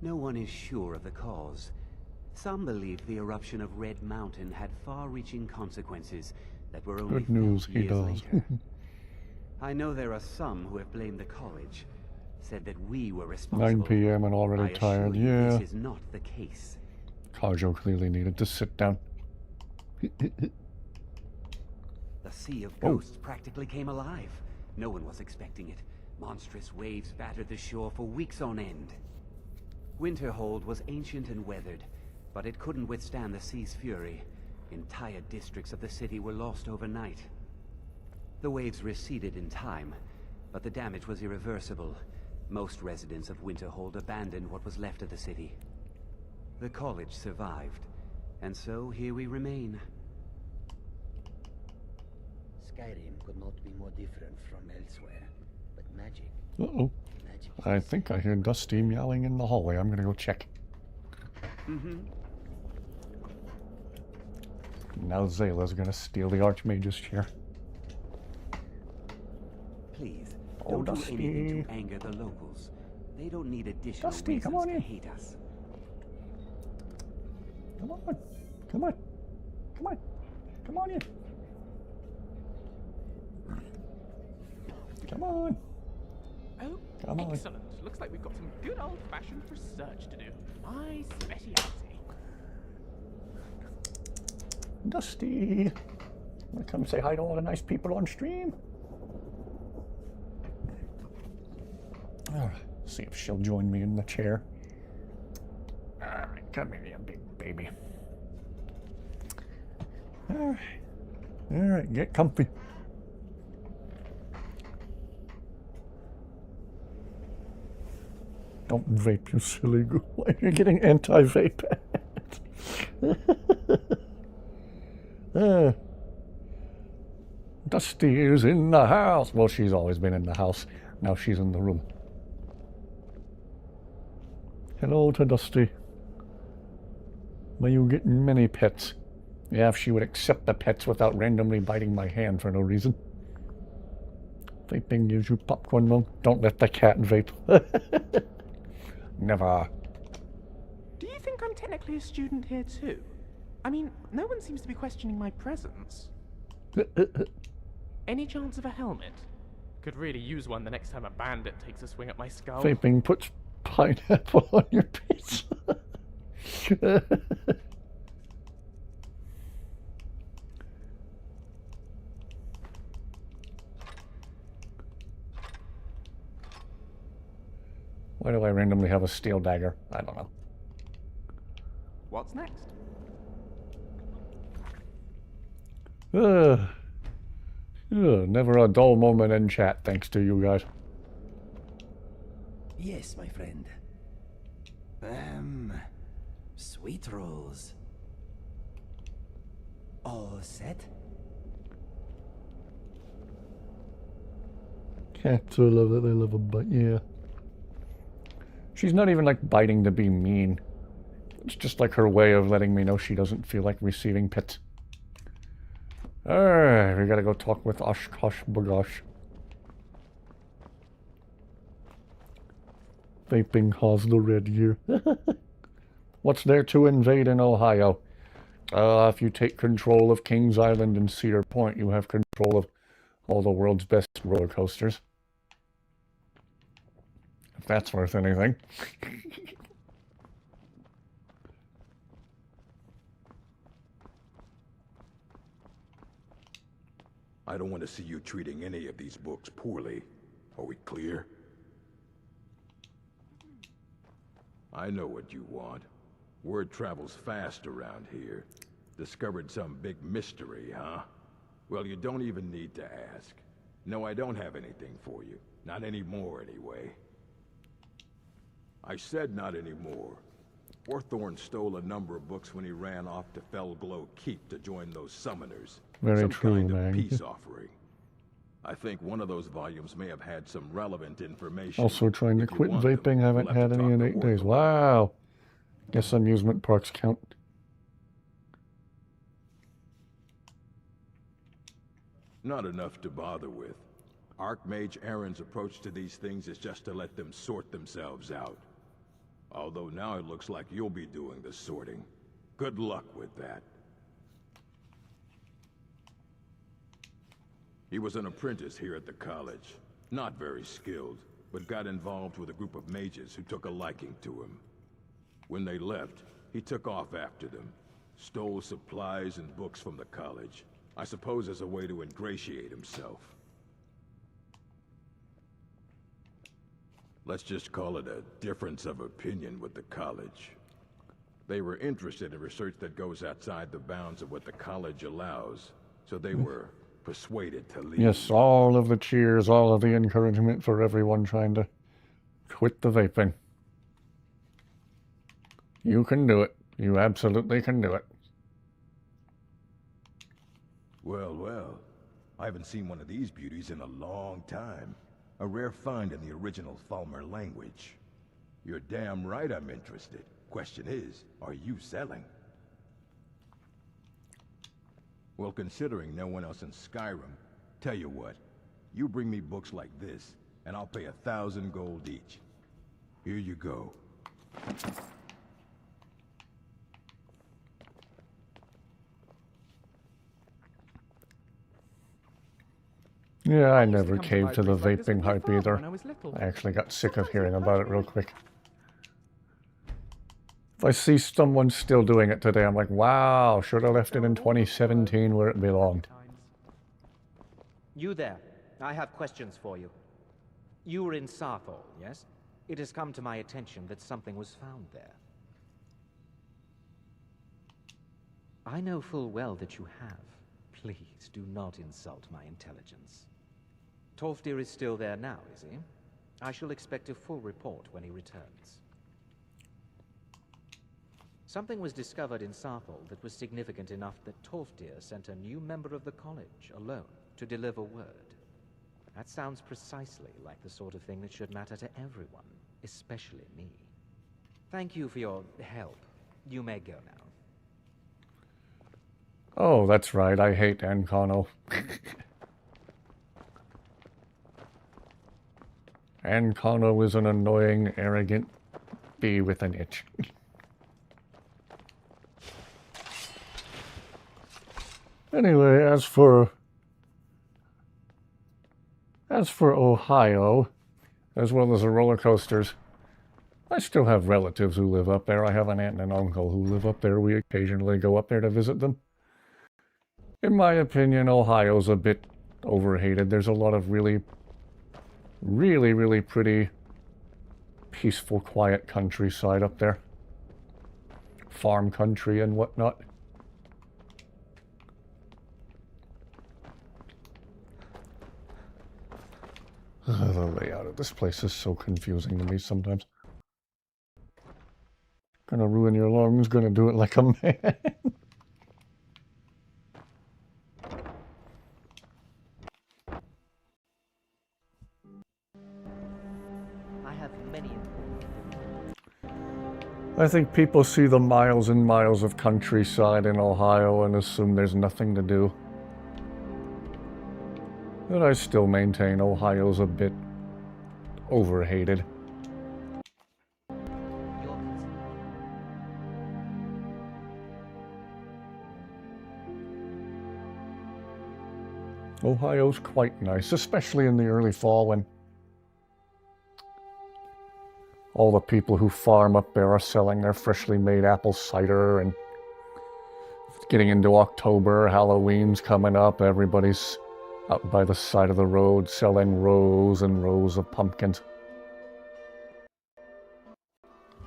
No one is sure of the cause. Some believe the eruption of Red Mountain had far-reaching consequences that were only Good news, felt he years does. later. I know there are some who have blamed the college, said that we were responsible. 9 p.m. and I already assure tired. you Yeah. this is not the case. Kajo clearly needed to sit down. The Sea of Ghosts practically came alive. No one was expecting it. Monstrous waves battered the shore for weeks on end. Winterhold was ancient and weathered, but it couldn't withstand the sea's fury. Entire districts of the city were lost overnight. The waves receded in time, but the damage was irreversible. Most residents of Winterhold abandoned what was left of the city. The college survived, and so here we remain. Skyrim could not be more different from elsewhere, but magic. Uh-oh. I think I hear Dusty meowing in the hallway. I'm gonna go check. Now Zayla's gonna steal the Archmage's chair. Please, Oh, don't do Dusty. anything to anger the locals. They don't need additional Dusty, come reasons on to in. hate us. Come on. Come on. Come on. Come on in. Come on. Oh, Come on. excellent. Looks like we've got some good old-fashioned research to do. My speciality. Dusty. Wanna come say hi to all the nice people on stream? See if she'll join me in the chair. Alright, come here, you big baby. Alright, get comfy. Don't vape, you silly goo. Why are you getting anti-vape ads? Dusty is in the house. Well, she's always been in the house. Now she's in the room. Hello to Dusty. May you get many pets. Yeah, if she would accept the pets without randomly biting my hand for no reason. Vaping gives you popcorn milk. Don't let the cat vape. Never. Do you think I'm technically a student here too? I mean, no one seems to be questioning my presence. Any chance of a helmet? Could really use one the next time a bandit takes a swing at my skull. Vaping puts pineapple on your pizza. Why do I randomly have a steel dagger? I don't know. What's next? Never a dull moment in chat, thanks to you guys. Yes, my friend. Sweet rolls. All set? Cats are love that they love a bite, yeah. She's not even like biting to be mean. It's just like her way of letting me know she doesn't feel like receiving pets. Alright, we gotta go talk with Oshkosh Bagosh. Vaping has the red year. What's there to invade in Ohio? If you take control of Kings Island and Cedar Point, you have control of all the world's best roller coasters. If that's worth anything. I don't want to see you treating any of these books poorly. Are we clear? I know what you want. Word travels fast around here. Discovered some big mystery, huh? Well, you don't even need to ask. No, I don't have anything for you. Not anymore, anyway. I said not anymore. Warthorn stole a number of books when he ran off to Felglow Keep to join those summoners. Very some true, kind man. of peace offering. I think one of those volumes may have had some relevant information. Also trying to If you quit want them, vaping, haven't we'll have had to any in talk 8 to days. Warthorn. Wow. Guess amusement parks count. Not enough to bother with. Archmage Aaron's approach to these things is just to let them sort themselves out. Although now it looks like you'll be doing the sorting. Good luck with that. He was an apprentice here at the college. Not very skilled, but got involved with a group of mages who took a liking to him. When they left, he took off after them. Stole supplies and books from the college. I suppose as a way to ingratiate himself. Let's just call it a difference of opinion with the college. They were interested in research that goes outside the bounds of what the college allows, so they were persuaded to leave. Yes, all of the cheers, all of the encouragement for everyone trying to quit the vaping. You can do it. You absolutely can do it. Well, well. I haven't seen one of these beauties in a long time. A rare find in the original Falmer language. You're damn right I'm interested. Question is, are you selling? Well, considering no one else in Skyrim, tell you what, you bring me books like this, and I'll pay 1,000 gold each. Here you go. Yeah, I used to never come to caved to the libraries like this vaping with my hype father either. when I was little. I actually got sick of Sometimes hearing it about it hurt real me. quick. If I see someone still doing it today, I'm like, wow, should have left it in 2017 where it belonged. You there. I have questions for you. You were in Sarthol, yes? It has come to my attention that something was found there. I know full well that you have. Please, do not insult my intelligence. Tolfdir is still there now, is he? I shall expect a full report when he returns. Something was discovered in Sarthol that was significant enough that Tolfdir sent a new member of the college alone to deliver word. That sounds precisely like the sort of thing that should matter to everyone, especially me. Thank you for your help. You may go now. Oh, that's right, I hate Ancano. Ancano is an annoying, arrogant bee with an itch. Anyway, as for Ohio, as well as the roller coasters, I still have relatives who live up there. I have an aunt and an uncle who live up there. We occasionally go up there to visit them. In my opinion, Ohio's a bit overhated. There's a lot of really pretty, peaceful, quiet countryside up there. farm country and whatnot. The layout of this place is so confusing to me sometimes. Gonna ruin your lungs, gonna do it like a man. I have many. I think people see the miles and miles of countryside in Ohio and assume there's nothing to do. But I still maintain Ohio's a bit overhated. Ohio's quite nice, especially in the early fall when all the people who farm up there are selling their freshly made apple cider, and it's getting into October, Halloween's coming up, everybody's out by the side of the road selling rows and rows of pumpkins.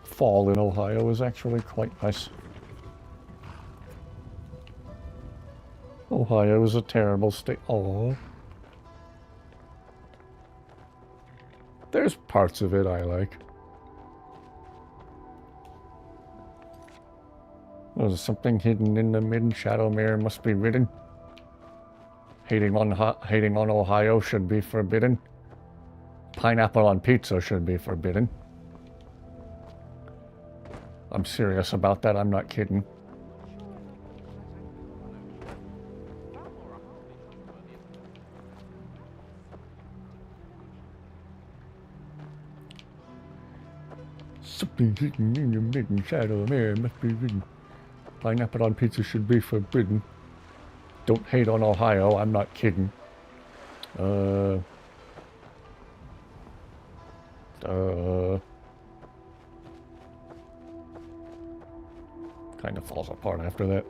Fall in Ohio is actually quite nice. Ohio is a terrible state. Oh, there's parts of it I like. There's something hidden in the mid-shadow mirror must be ridden. Hating on Ohio should be forbidden. Pineapple on pizza should be forbidden. I'm serious about that, I'm not kidding. Something hidden in the mid-shadow mirror must be ridden. Pineapple on pizza should be forbidden. Don't hate on Ohio, I'm not kidding. Kind of falls apart after that.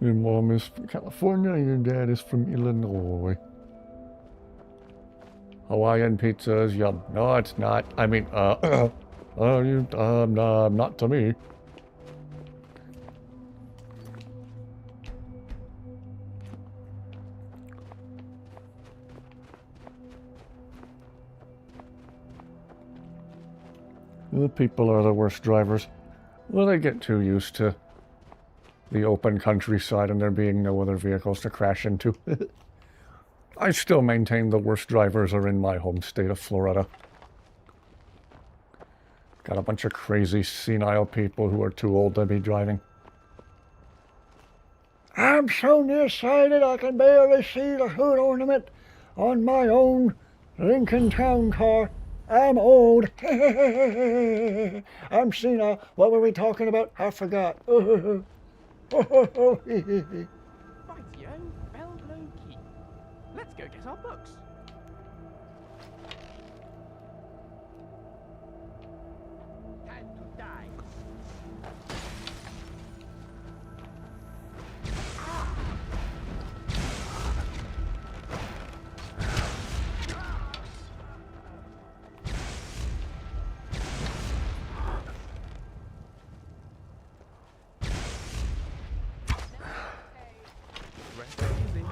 Your mom is from California and your dad is from Illinois. Hawaiian pizza is yum. No, it's not. I mean, not to me. The people are the worst drivers. Well, they get too used to the open countryside and there being no other vehicles to crash into. I still maintain the worst drivers are in my home state of Florida. Got a bunch of crazy, senile people who are too old to be driving. I'm so nearsighted I can barely see the hood ornament on my own Lincoln Town car. I'm old. I'm senile. What were we talking about? I forgot. Rightio, bell low key. Let's go get our books. Time to die. Rest easy.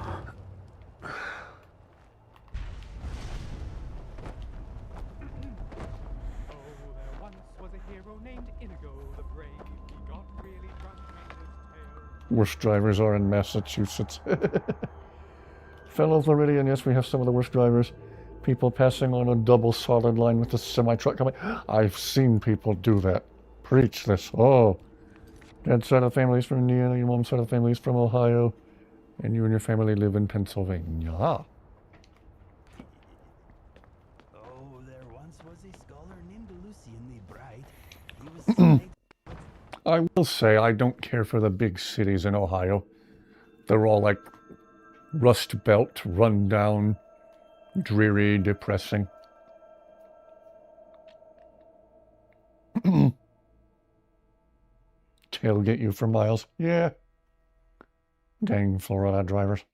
Named INIGO the Brave. He got really drunk and made his tail. Worst drivers are in Massachusetts. Fellow Floridian, yes, we have some of the worst drivers. People passing on a double solid line with a semi-truck coming. I've seen people do that. Preach this. Oh. Dad's side of the family is from Indiana, your mom's side of the family is from Ohio, and you and your family live in Pennsylvania. Oh, there once was a scholar named Lucien the Bright. He was I will say I don't care for the big cities in Ohio. They're all like Rust Belt, run down, dreary, depressing. Tailgate you for miles. Yeah. Dang Florida drivers.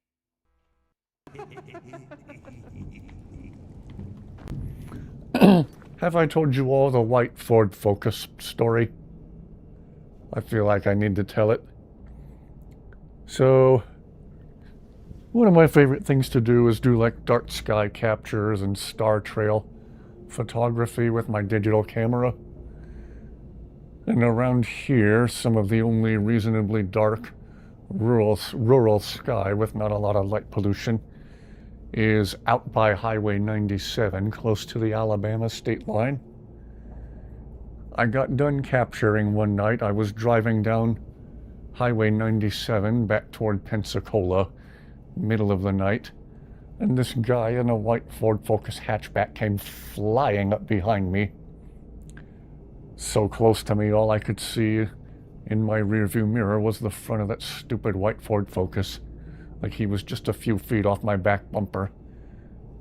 Have I told you all the white Ford Focus story? I feel like I need to tell it. So, one of my favorite things to do is do like dark sky captures and star trail photography with my digital camera. And around here, some of the only reasonably dark rural sky with not a lot of light pollution is out by Highway 97, close to the Alabama state line. I got done capturing one night. I was driving down Highway 97 back toward Pensacola, middle of the night, and this guy in a white Ford Focus hatchback came flying up behind me. So close to me, all I could see in my rearview mirror was the front of that stupid white Ford Focus. Like he was just a few feet off my back bumper.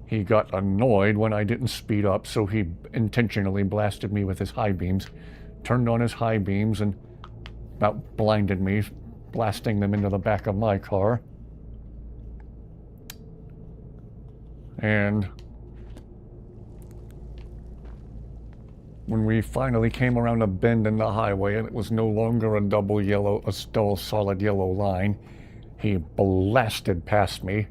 He got annoyed when I didn't speed up, so he intentionally blasted me with his high beams, turned on his high beams, and about blinded me, blasting them into the back of my car. And when we finally came around a bend in the highway and it was no longer a still solid yellow line, he blasted past me,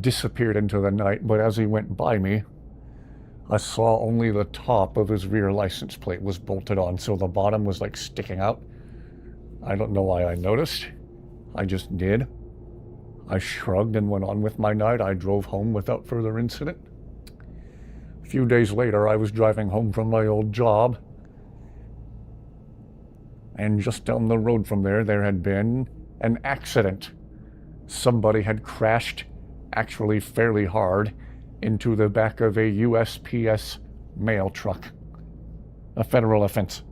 disappeared into the night, but as he went by me, I saw only the top of his rear license plate was bolted on, so the bottom was like sticking out. I don't know why I noticed. I just did. I shrugged and went on with my night. I drove home without further incident. A few days later, I was driving home from my old job, and just down the road from there had been an accident. Somebody had crashed, actually fairly hard, into the back of a USPS mail truck. A federal offense.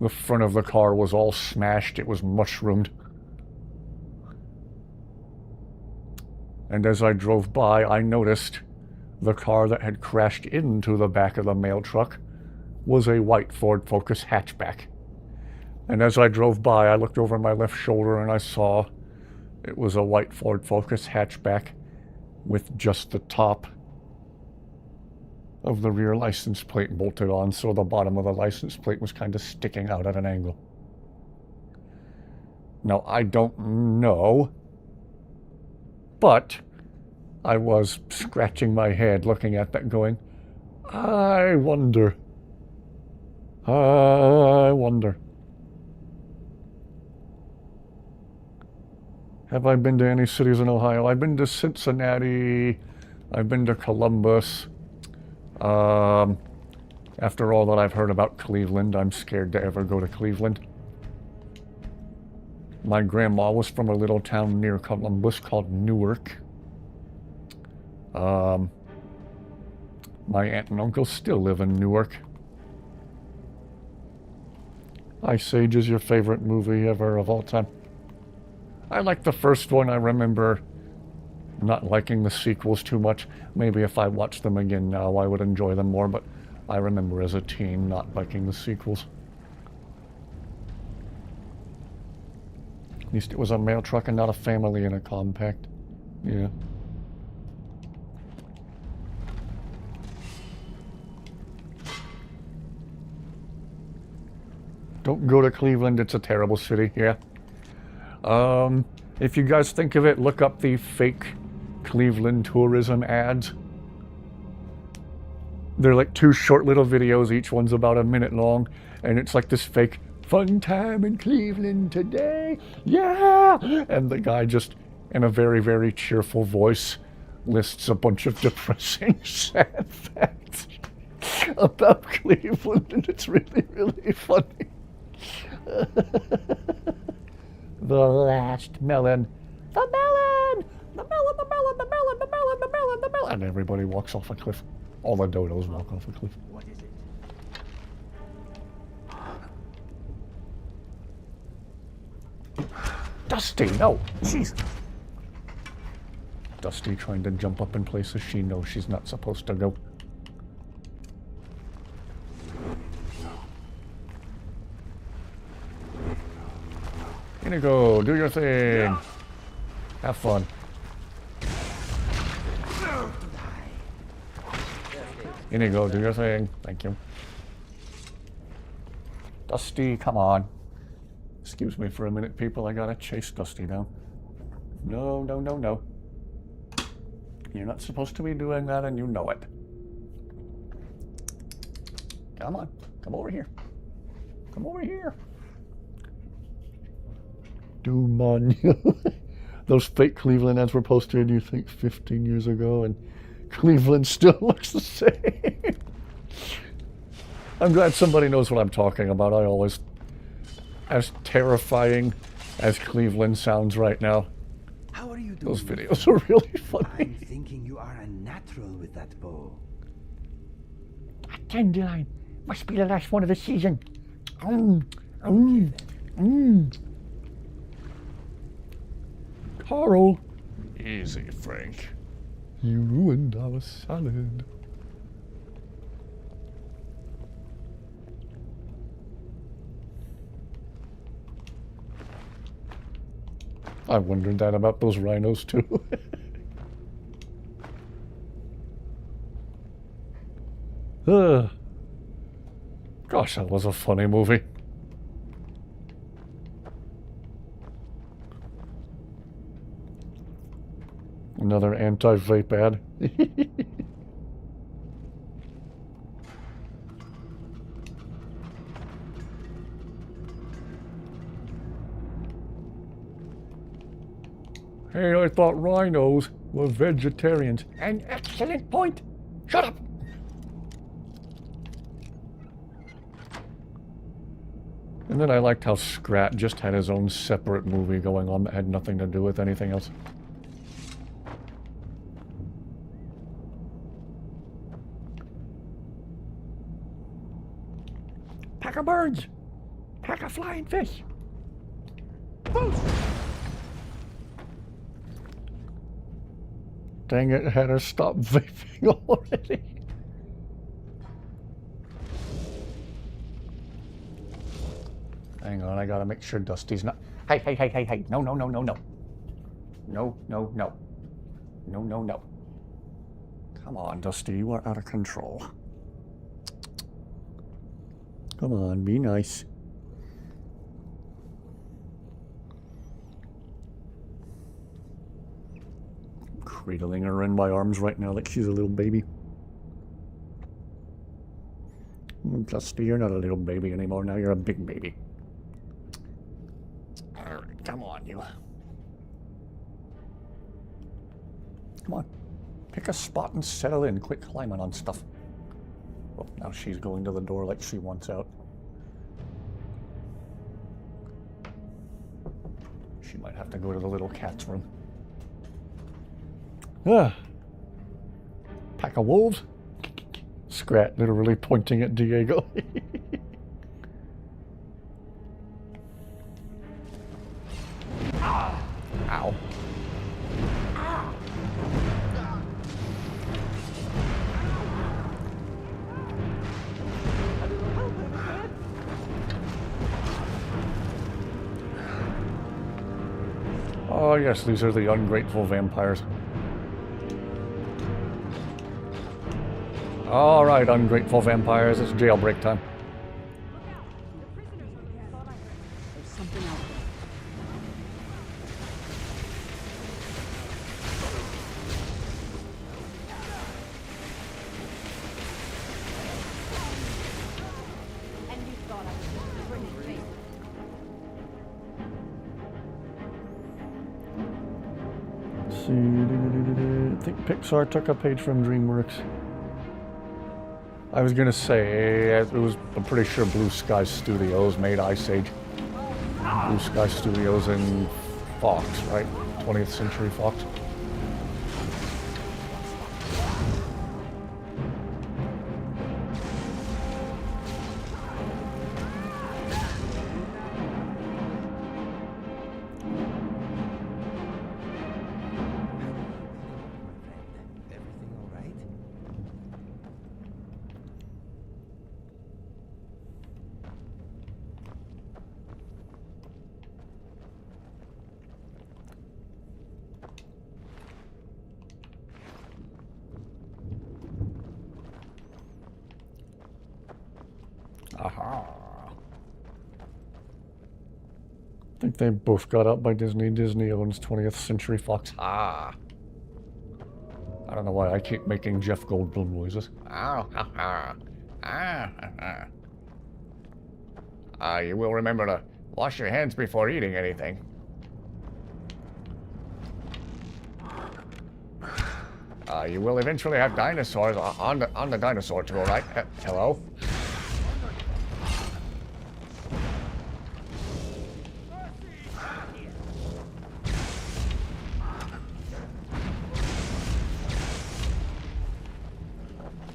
The front of the car was all smashed. It was mushroomed. And as I drove by, I noticed the car that had crashed into the back of the mail truck was a white Ford Focus hatchback. And as I drove by, I looked over my left shoulder and I saw it was a white Ford Focus hatchback with just the top of the rear license plate bolted on, so the bottom of the license plate was kind of sticking out at an angle. Now, I don't know, but I was scratching my head looking at that going, I wonder. Have I been to any cities in Ohio? I've been to Cincinnati. I've been to Columbus. After all that I've heard about Cleveland, I'm scared to ever go to Cleveland. My grandma was from a little town near Columbus called Newark. My aunt and uncle still live in Newark. Ice Age is your favorite movie ever of all time? I like the first one. I remember not liking the sequels too much. Maybe if I watched them again now, I would enjoy them more, but I remember as a teen not liking the sequels. At least it was a mail truck and not a family in a compact. Yeah. Don't go to Cleveland, it's a terrible city, yeah. If you guys think of it, look up the fake Cleveland tourism ads. They're like 2 short little videos, each one's about a minute long, and it's like this fake fun time in Cleveland today, yeah! And the guy just, in a very, very cheerful voice, lists a bunch of depressing, sad facts about Cleveland, and it's really, really funny. The last melon. The melon! The melon, the melon, the melon, the melon, the melon, the melon! And everybody walks off a cliff. All the dodos walk off a cliff. What is it? Dusty, no! Jeez! Dusty trying to jump up in places she knows she's not supposed to go. INIGO, do your thing! Have fun. INIGO, do your thing. Thank you. Dusty, come on. Excuse me for a minute, people. I gotta chase Dusty down. No, no, no, no. You're not supposed to be doing that, and you know it. Come on. Come over here. Come over here. Doom on you. Those fake Cleveland ads were posted, you think, 15 years ago, and Cleveland still looks the same. I'm glad somebody knows what I'm talking about. I always, as terrifying as Cleveland sounds right now, How are you doing? those videos are really funny. I'm thinking you are a natural with that bow. Dandelion. Must be the last one of the season. Carl. Easy, Frank. You ruined our salad. I wondered that about those rhinos too. Gosh, that was a funny movie. Another anti-vape ad. Hey, I thought rhinos were vegetarians. An excellent point. Shut up. And then I liked how Scrat just had his own separate movie going on that had nothing to do with anything else. Pack of birds. Pack of flying fish. Dang it, had her stop vaping already. Hang on, I gotta make sure Dusty's not... Hey, hey, hey, hey, hey. No, no, no, no, no. No, no, no. No, no, no. Come on, Dusty, you are out of control. Come on, be nice. I'm cradling her in my arms right now like she's a little baby. Dusty, you're not a little baby anymore. Now you're a big baby. Alright, come on, you. Come on. Pick a spot and settle in. Quit climbing on stuff. Well, now she's going to the door like she wants out. She might have to go to the little cat's room. Ah. Pack of wolves? Scrat literally pointing at Diego. Ow. Oh yes, these are the ungrateful vampires. Alright, ungrateful vampires, it's jailbreak time. There's something out there. And you thought I was just a brilliant thing. Let's see. I think Pixar took a page from DreamWorks. I was gonna say, it was, I'm pretty sure Blue Sky Studios made Ice Age. Blue Sky Studios and Fox, right? 20th Century Fox. Everything all right? Aha. I think they both got up by Disney. Disney owns 20th Century Fox. Ah. I don't know why I keep making Jeff Goldblum noises. Ah, ha, ha. Ah, ha, ha. You will remember to wash your hands before eating anything. You will eventually have dinosaurs on the dinosaur tour, right? Hello?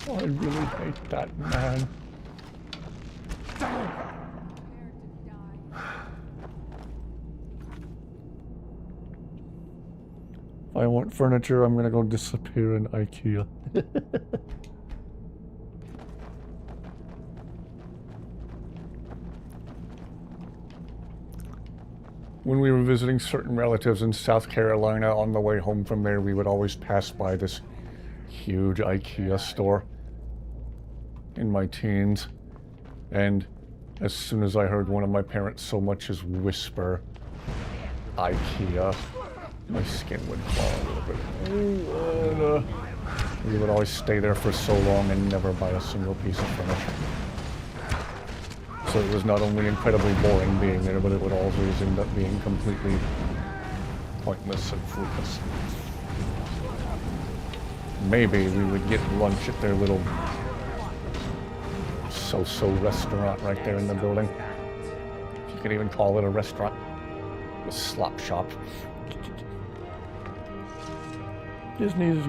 I really hate that man. If I want furniture, I'm gonna go disappear in IKEA. When we were visiting certain relatives in South Carolina, on the way home from there, we would always pass by this huge IKEA store in my teens. And as soon as I heard one of my parents so much as whisper IKEA, my skin would crawl a little bit. And, we would always stay there for so long and never buy a single piece of furniture. So it was not only incredibly boring being there, but it would always end up being completely pointless and fruitless. Maybe we would get lunch at their little so-so restaurant right there in the building. If you could even call it a restaurant. A slop shop. Disney's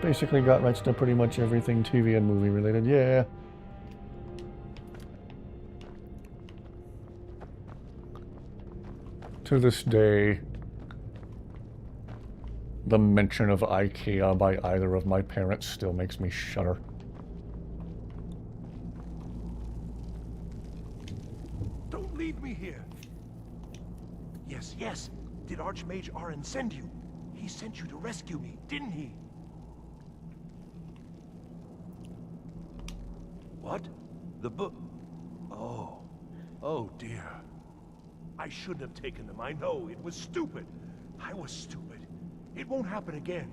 basically got rights to pretty much everything TV and movie related. Yeah. To this day, the mention of IKEA by either of my parents still makes me shudder. Don't leave me here. Yes, yes. Did Archmage Arin send you? He sent you to rescue me, didn't he? What? The book? Oh. Oh, dear. I shouldn't have taken them. I know. It was stupid. I was stupid. It won't happen again.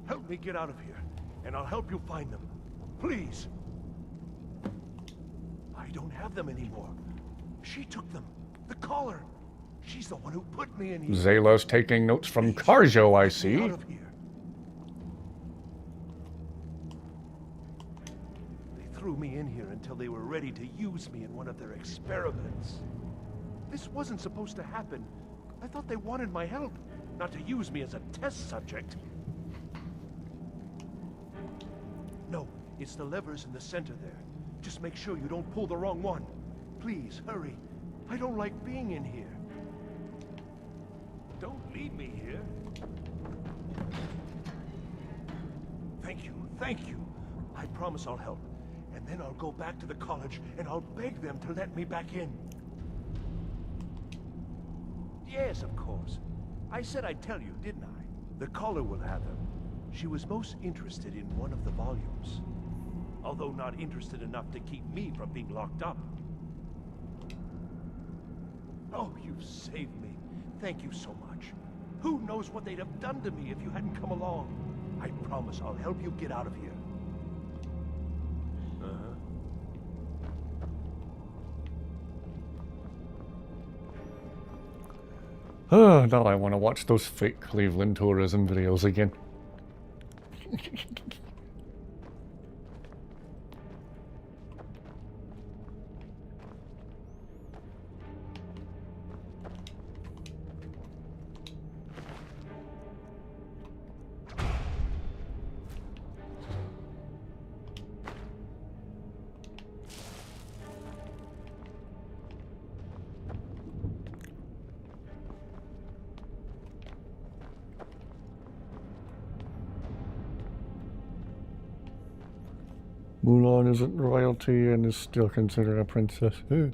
Help me get out of here, and I'll help you find them. Please. I don't have them anymore. She took them. The collar. She's the one who put me in here. Zayla's taking notes from Carjo, I see. Out of here. They threw me in here until they were ready to use me in one of their experiments. This wasn't supposed to happen. I thought they wanted my help, not to use me as a test subject. No, it's the levers in the center there. Just make sure you don't pull the wrong one. Please, hurry. I don't like being in here. Don't leave me here. Thank you. I promise I'll help. And then I'll go back to the college and I'll beg them to let me back in. Yes, of course. I said I'd tell you, didn't I? The caller will have them. She was most interested in one of the volumes. Although not interested enough to keep me from being locked up. Oh, you've saved me. Thank you so much. Who knows what they'd have done to me if you hadn't come along. I promise I'll help you get out of here. Now I want to watch those fake Cleveland tourism videos again. Mulan isn't royalty and is still considered a princess. Be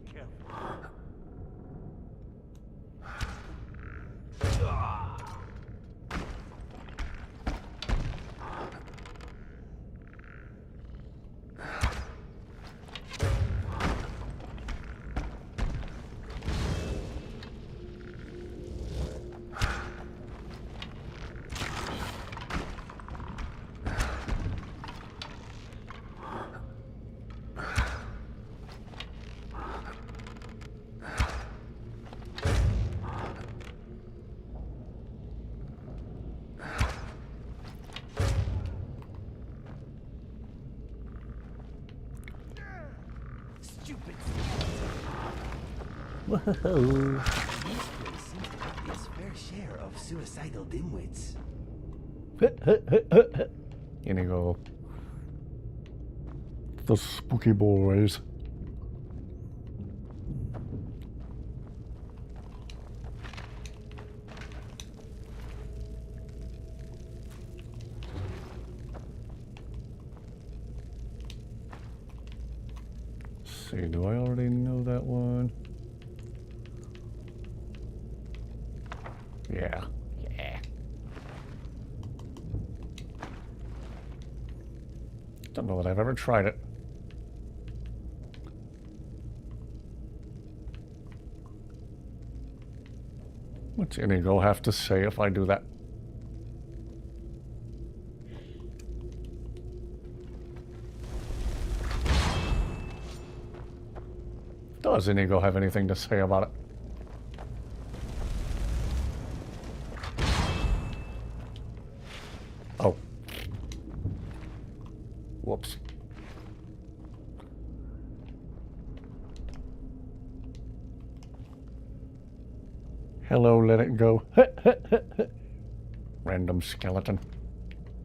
careful. stupid. Whoa. This place seems to have its fair share of suicidal dimwits. INIGO. The spooky boys. See, do I already know that one? Yeah. Yeah. Don't know that I've ever tried it. What's INIGO have to say if I do that? Does INIGO have anything to say about it? Oh. Whoops. Hello, let it go. Random skeleton.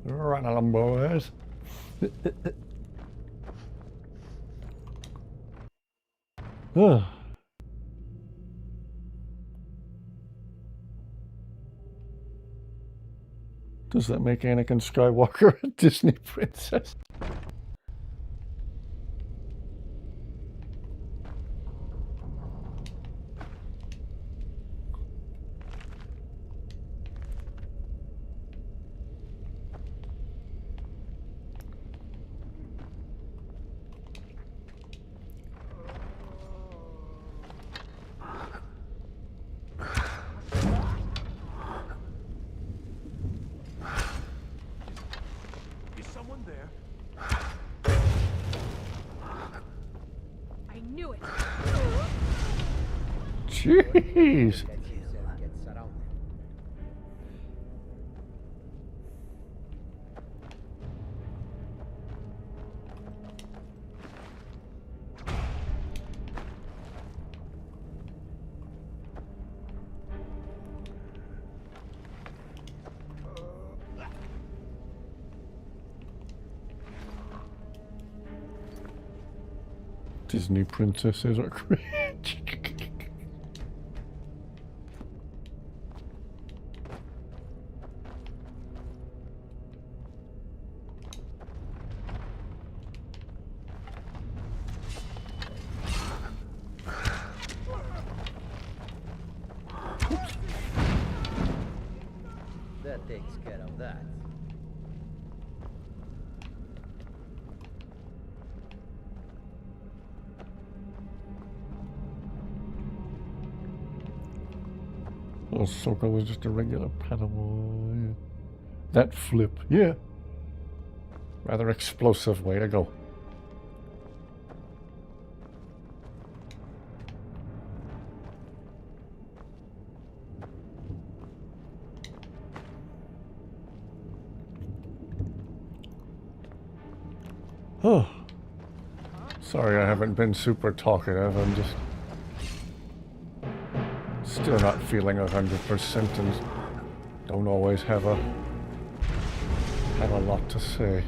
Run along, boys. Does that make Anakin Skywalker a Disney princess? Is someone there? I knew it. Jeez. Disney princesses are cringe. That takes care of that. Ahsoka was just a regular Padawan. That flip, yeah. Rather explosive way to go. Oh. Sorry I haven't been super talkative. I'm just still not feeling 100% and don't always have a lot to say.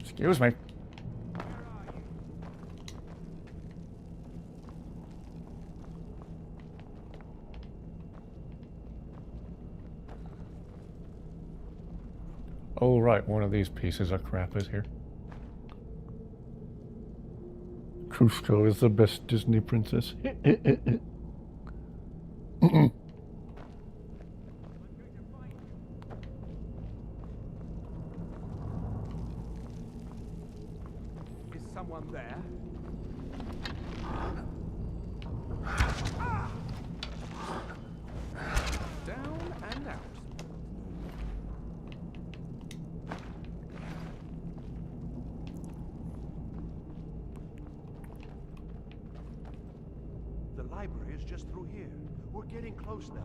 Excuse me. Oh, right, one of these pieces of crap is here. Cusco is the best Disney princess. Is someone there? Down and out. The library is just through here. We're getting close now.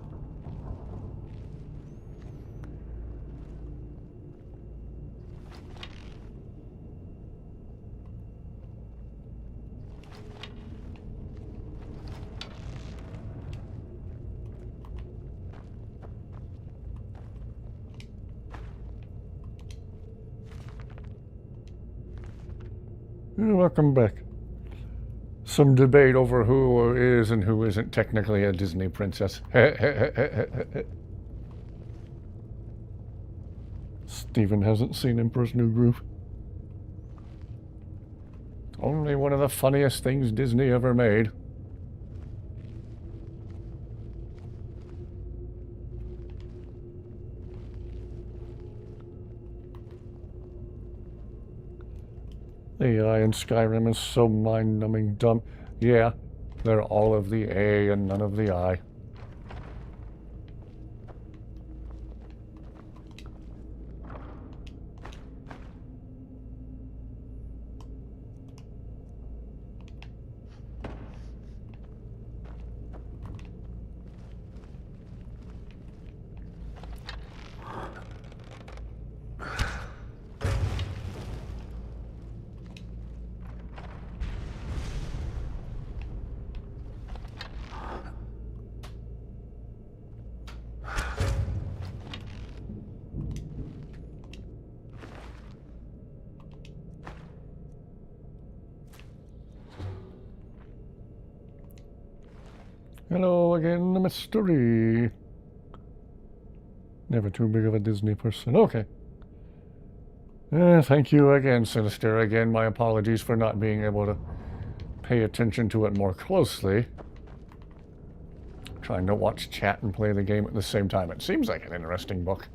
Welcome back. Some debate over who is and who isn't technically a Disney princess. Steven hasn't seen Emperor's New Groove. Only one of the funniest things Disney ever made. The AI in Skyrim is so mind-numbing dumb. Yeah, they're all of the A and none of the I. Hello again, the mystery. Never too big of a Disney person. Okay. Thank you again, Sinister. Again, my apologies for not being able to pay attention to it more closely. Trying to watch chat and play the game at the same time. It seems like an interesting book.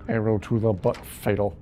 Arrow to the butt, fatal.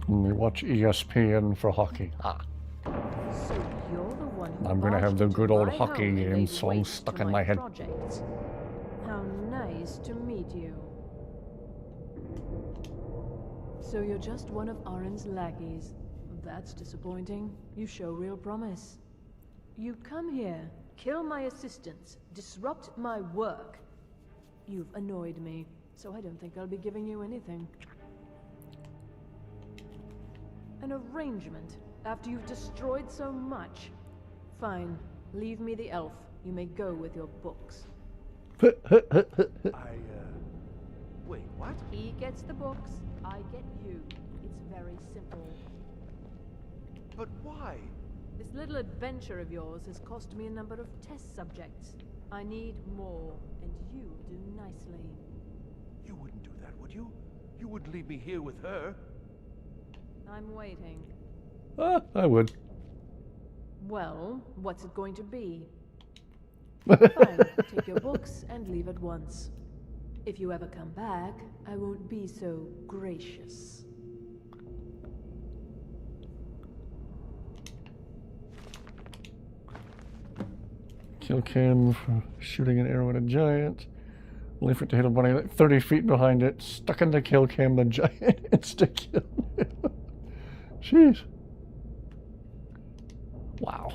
Only watch ESPN for hockey. Ah. So you're the one who I'm gonna have the barged good into old my hockey home and game laid song waste stuck to in my head. projects. How nice to meet you. So you're just one of Arin's lackeys. That's disappointing. You show real promise. You come here, kill my assistants, disrupt my work. You've annoyed me, so I don't think I'll be giving you anything. An arrangement, after you've destroyed so much. Fine, leave me the elf. You may go with your books. Wait, what? He gets the books, I get you. It's very simple. But why? This little adventure of yours has cost me a number of test subjects. I need more, and you do nicely. You wouldn't do that, would you? You wouldn't leave me here with her. I'm waiting. I would. Well, what's it going to be? Fine, take your books and leave at once. If you ever come back, I won't be so gracious. Kill cam for shooting an arrow at a giant. Only for it to hit a bunny like 30 feet behind it. Stuck in the kill cam, the giant insta-kill. Jeez. Wow.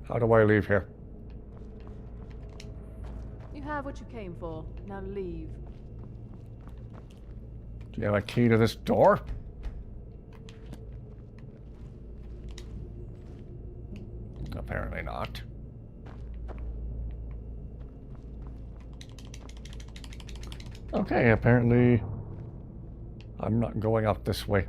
How do I leave here? You have what you came for. Now leave. Do you have a key to this door? Apparently not. Okay, apparently I'm not going up this way.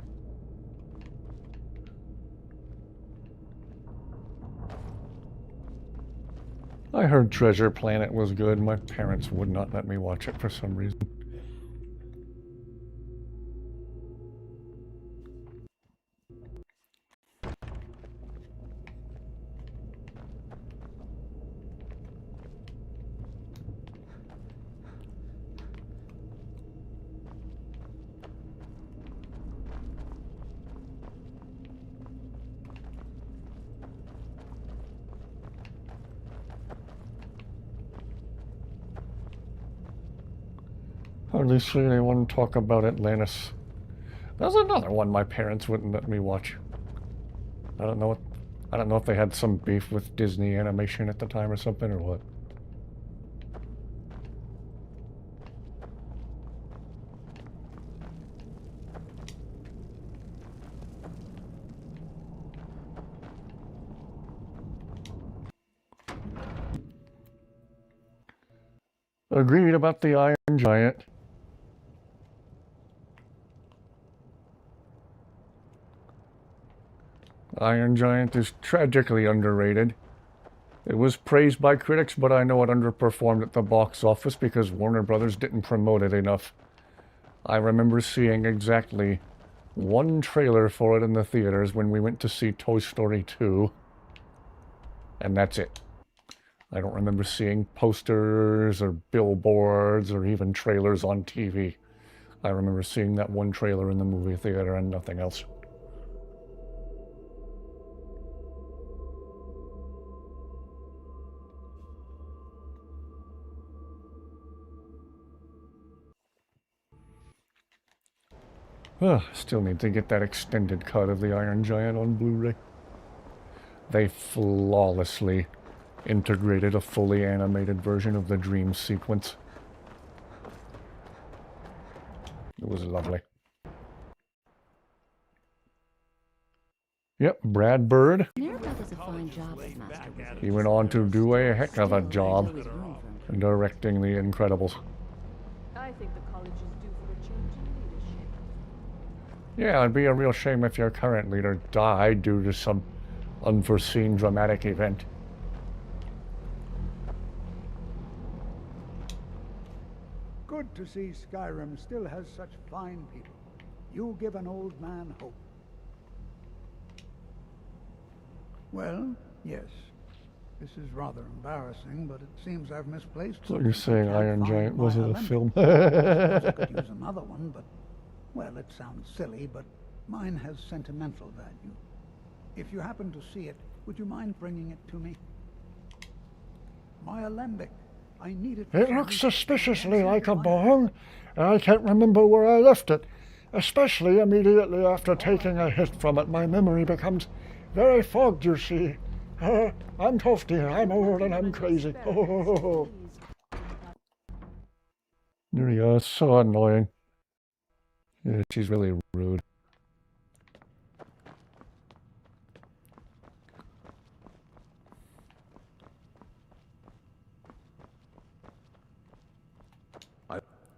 I heard Treasure Planet was good. My parents would not let me watch it for some reason. Hardly see anyone talk about Atlantis. There's another one my parents wouldn't let me watch. I don't know if they had some beef with Disney animation at the time or something or what. Agreed about the Iron Giant. Iron Giant is tragically underrated. It was praised by critics, but I know it underperformed at the box office because Warner Brothers didn't promote it enough. I remember seeing exactly one trailer for it in the theaters when we went to see Toy Story 2, and that's it. I don't remember seeing posters or billboards or even trailers on TV. I remember seeing that one trailer in the movie theater and nothing else. Still need to get that extended cut of the Iron Giant on Blu-ray. They flawlessly integrated a fully animated version of the dream sequence. It was lovely. Yep, Brad Bird. does a fine job as Master Wizard. He went on to do a heck of a job directing The Incredibles. I think the college is due for a change in leadership. Yeah, it'd be a real shame if your current leader died due to some unforeseen dramatic event. Good to see Skyrim still has such fine people. You give an old man hope. Well, yes. This is rather embarrassing, but it seems I've misplaced. So you're saying Iron Giant wasn't a film? I could use another one, but, well, it sounds silly, but mine has sentimental value. If you happen to see it, would you mind bringing it to me? My alembic. I need it. It looks suspiciously like a bong, and I can't remember where I left it. Especially immediately after taking a hit from it, my memory becomes very fogged, you see. I'm Tofty, I'm old and I'm crazy. Oh. There you go, it's so annoying. Yeah, she's really rude.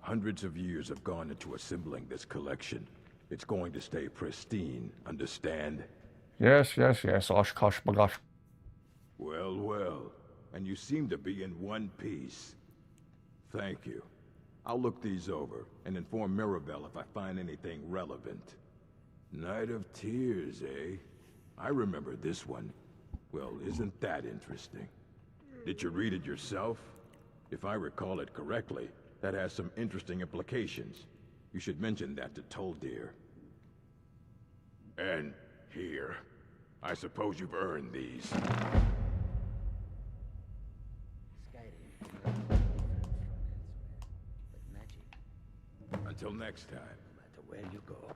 Hundreds of years have gone into assembling this collection. It's going to stay pristine, understand? Yes, oshkosh bagosh. Well, well. And you seem to be in one piece. Thank you. I'll look these over and inform Mirabelle if I find anything relevant. Night of Tears, eh? I remember this one. Well, isn't that interesting? Did you read it yourself? If I recall it correctly, that has some interesting implications. You should mention that to Toldir. And here. I suppose you've earned these. Until next time. No matter where you go.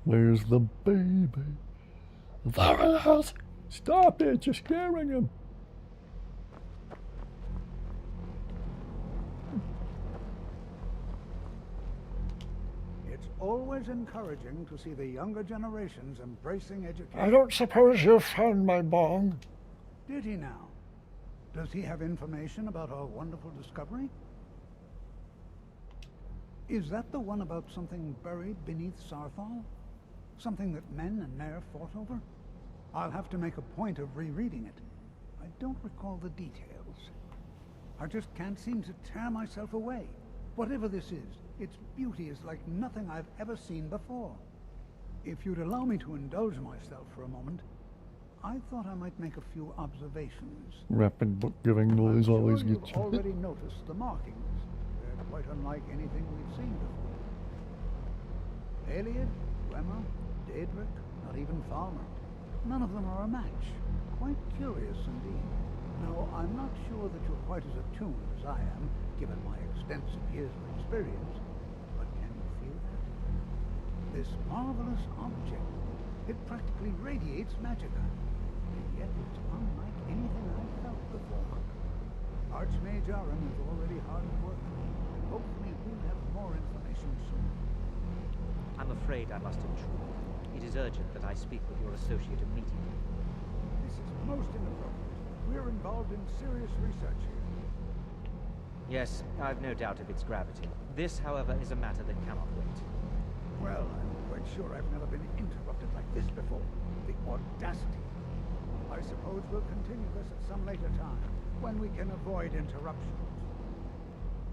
Where's the baby? There it is! Stop it! You're scaring him! It's always encouraging to see the younger generations embracing education. I don't suppose you've found my bong. Did he now? Does he have information about our wonderful discovery? Is that the one about something buried beneath Sarthal? Something that men and Nair fought over? I'll have to make a point of rereading it. I don't recall the details. I just can't seem to tear myself away. Whatever this is, its beauty is like nothing I've ever seen before. If you'd allow me to indulge myself for a moment, I thought I might make a few observations. Rapid book giving noise always You've gets you. already noticed the markings. They're quite unlike anything we've seen before. Aliad, Bremer, Daedric, not even Falmer. None of them are a match. Quite curious indeed. Now, I'm not sure that you're quite as attuned as I am, given my extensive years of experience, but can you feel that? This marvelous object, it practically radiates magicka, and yet it's unlike anything I've felt before. Archmage Aram is already hard at work, and hopefully we'll have more information soon. I'm afraid I must intrude. It is urgent that I speak with your associate immediately. This is most inappropriate. We're involved in serious research here. Yes, I've no doubt of its gravity. This, however, is a matter that cannot wait. Well, I'm quite sure I've never been interrupted like this before. The audacity. I suppose we'll continue this at some later time, when we can avoid interruptions.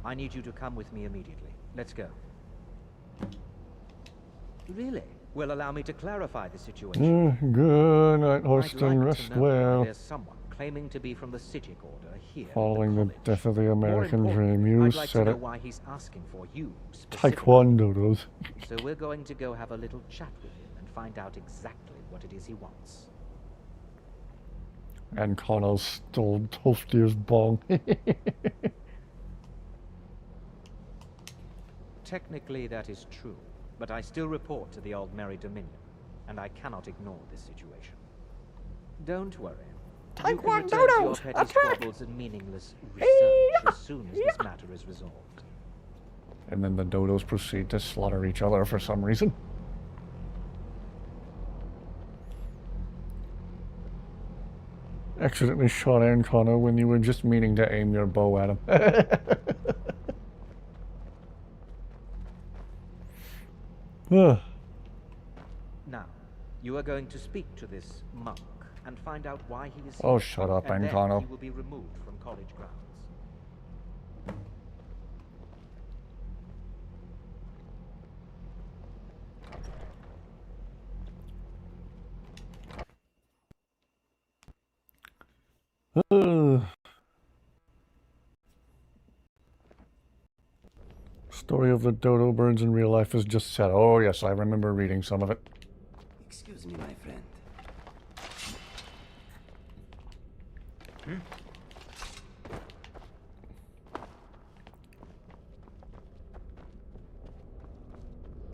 I need you to come with me immediately. Let's go. Really? Well, allow me to clarify the situation. Good night, I'd Horston. like Rest to know well. why there's someone claiming to be from the Sijic Order here. Following the death of the More American importantly, dream. You I'd like to said know it. why he's asking for you specifically. Taekwondo does. So we're going to go have a little chat with him and find out exactly what it is he wants. And Connell stole Tolfdir's bong. Technically, that is true, but I still report to the Aldmeri Dominion, and I cannot ignore this situation. Don't worry. You can return to your petty squabbles and meaningless research as soon as this matter is resolved. And then the dodos proceed to slaughter each other for some reason. Accidentally shot Ancona when you were just meaning to aim your bow at him. Now, you are going to speak to this monk and find out why he is here. Oh, shut up, and Ancona. then he will be removed from college grounds. Story of the dodo birds in real life is just set. Oh yes, I remember reading some of it. Excuse me, my friend.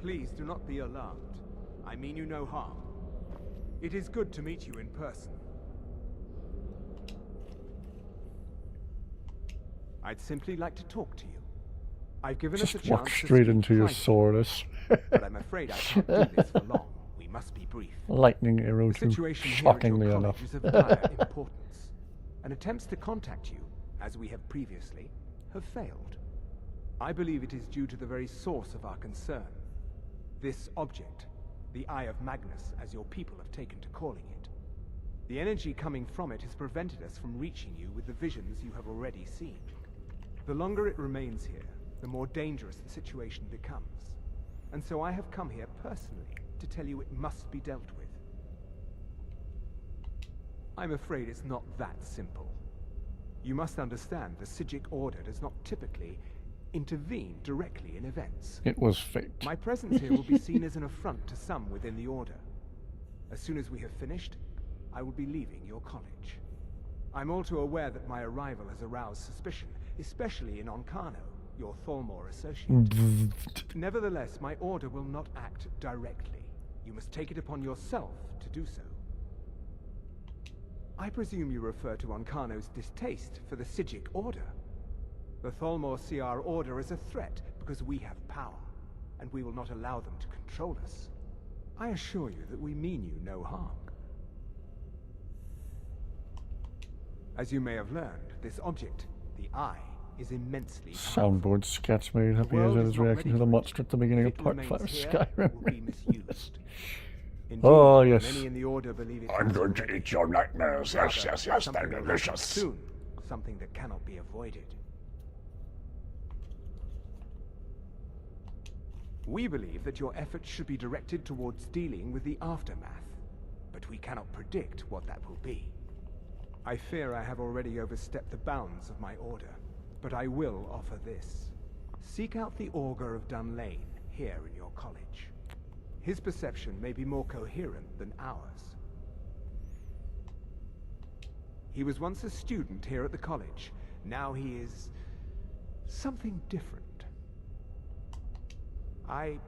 Please do not be alarmed. I mean you no harm. It is good to meet you in person. I'd simply like to talk to you. I've given us a Just chance walk to straight speak into your privately, Saurus. but I'm afraid I can't do this for long. We must be brief. Lightning arrow The too, situation here at shockingly your enough. college is of dire importance, and attempts to contact you, as we have previously, have failed. I believe it is due to the very source of our concern. This object, the Eye of Magnus, as your people have taken to calling it. The energy coming from it has prevented us from reaching you with the visions you have already seen. The longer it remains here, the more dangerous the situation becomes. And so I have come here personally to tell you it must be dealt with. I'm afraid it's not that simple. You must understand the Psijic Order does not typically intervene directly in events. It was fate. My presence here will be seen as an affront to some within the Order. As soon as we have finished, I will be leaving your college. I'm all too aware that my arrival has aroused suspicion, especially in Onkano, your Thalmor associate. Nevertheless, my order will not act directly. You must take it upon yourself to do so. I presume you refer to Onkano's distaste for the Psijic Order. The Thalmor see our order as a threat because we have power, and we will not allow them to control us. I assure you that we mean you no harm. As you may have learned, this object, the Eye, is immensely powerful. Soundboard sketch made happy as his reaction to the monster at the beginning of Part 5 of Skyrim. Oh, yes. Many in the Order believe it. I'm going to eat your nightmares. Yes, yes, yes, they're Something delicious. soon, something that cannot be avoided. We believe that your efforts should be directed towards dealing with the aftermath, but we cannot predict what that will be. I fear I have already overstepped the bounds of my order, but I will offer this. Seek out the Augur of Dunlane here in your college. His perception may be more coherent than ours. He was once a student here at the college. Now he is something different. I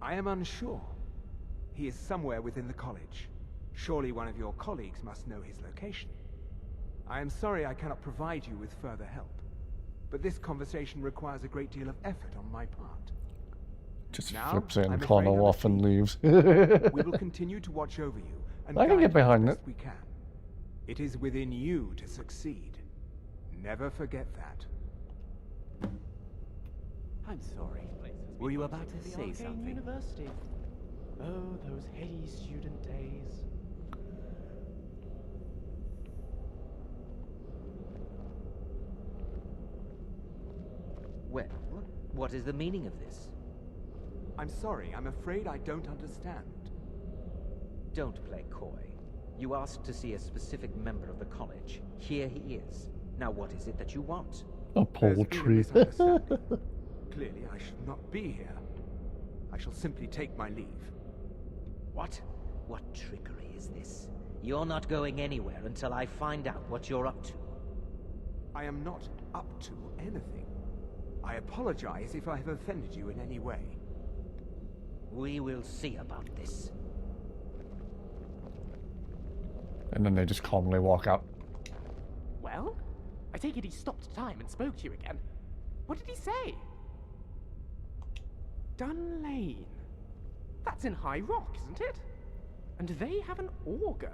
am unsure. He is somewhere within the college. Surely one of your colleagues must know his location. I am sorry I cannot provide you with further help, but this conversation requires a great deal of effort on my part. Just Now, flips it I'm and afraid Connor I off and leaves. We will continue to watch over you and I can guide get you behind as it. best we can. It is within you to succeed. Never forget that. I'm sorry. Were you about to The say Arcane something? University. Oh, those heady student days. Well, what is the meaning of this? I'm sorry, I'm afraid I don't understand. Don't play coy. You asked to see a specific member of the college. Here he is. Now what is it that you want? A There's been a poultry. misunderstanding. Clearly, I should not be here. I shall simply take my leave. What? What trickery is this? You're not going anywhere until I find out what you're up to. I am not up to anything. I apologize if I have offended you in any way. We will see about this. And then they just calmly walk out. Well, I take it he stopped time and spoke to you again. What did he say? Dunlane. That's in High Rock, isn't it? And they have an augur.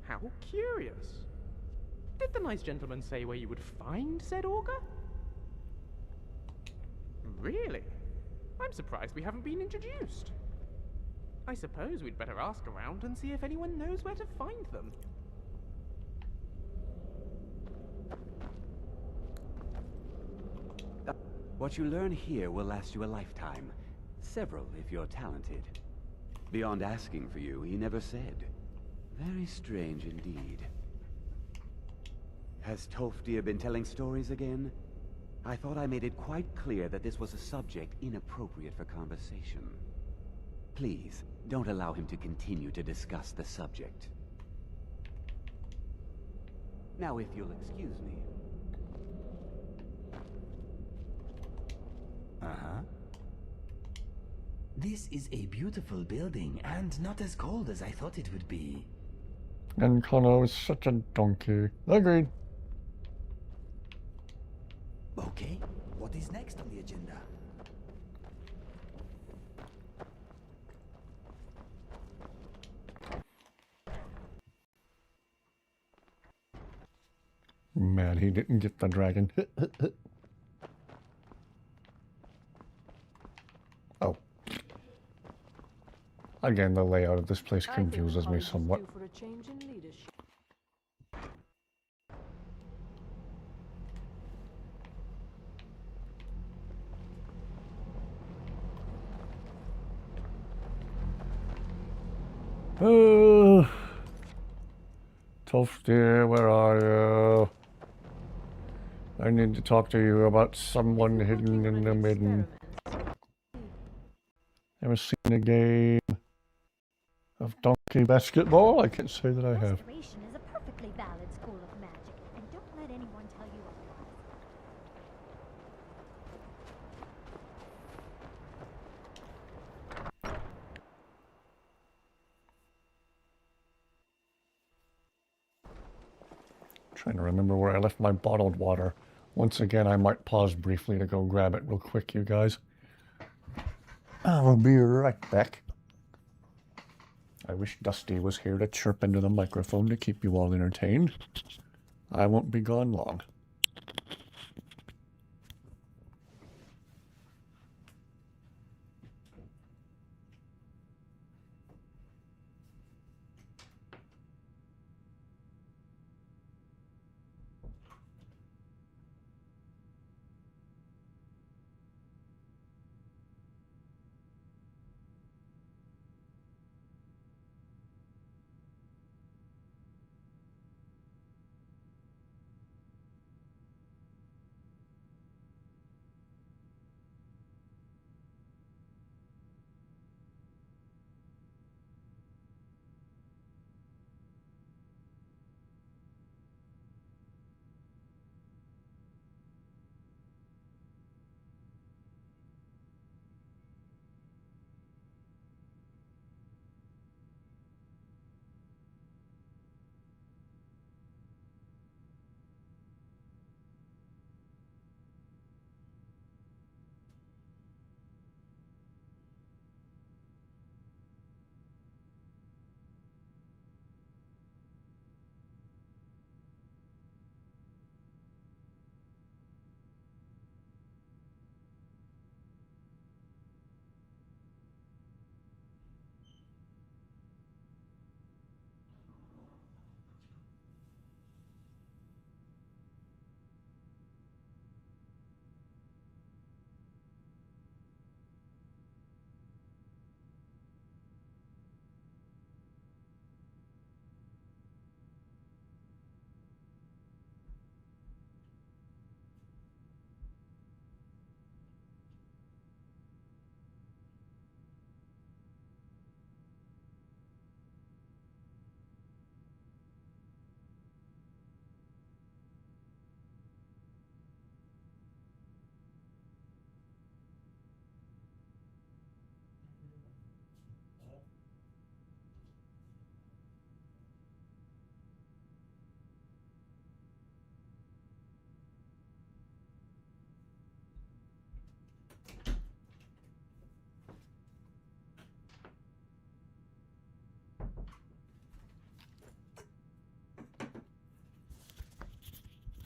How curious. Did the nice gentleman say where you would find said augur? Really? I'm surprised we haven't been introduced. I suppose we'd better ask around and see if anyone knows where to find them. What you learn here will last you a lifetime. Several, if you're talented. Beyond asking for you, he never said. Very strange indeed. Has Toftir been telling stories again? I thought I made it quite clear that this was a subject inappropriate for conversation. Please, don't allow him to continue to discuss the subject. Now, if you'll excuse me. Uh-huh. This is a beautiful building, and not as cold as I thought it would be. And Connor is such a donkey. Agreed. Okay, what is next on the agenda? Mad he didn't get the dragon. Oh. Again, the layout of this place confuses me somewhat. For a change in leadership. Toftir, where are you? I need to talk to you about someone hidden in the midden. Ever seen a game of donkey basketball? I can't say that I have. Restoration is a perfectly valid school of magic, and don't let anyone tell you otherwise. Trying to remember where I left my bottled water. Once again, I might pause briefly to go grab it real quick, you guys. I'll be right back. I wish Dusty was here to chirp into the microphone to keep you all entertained. I won't be gone long.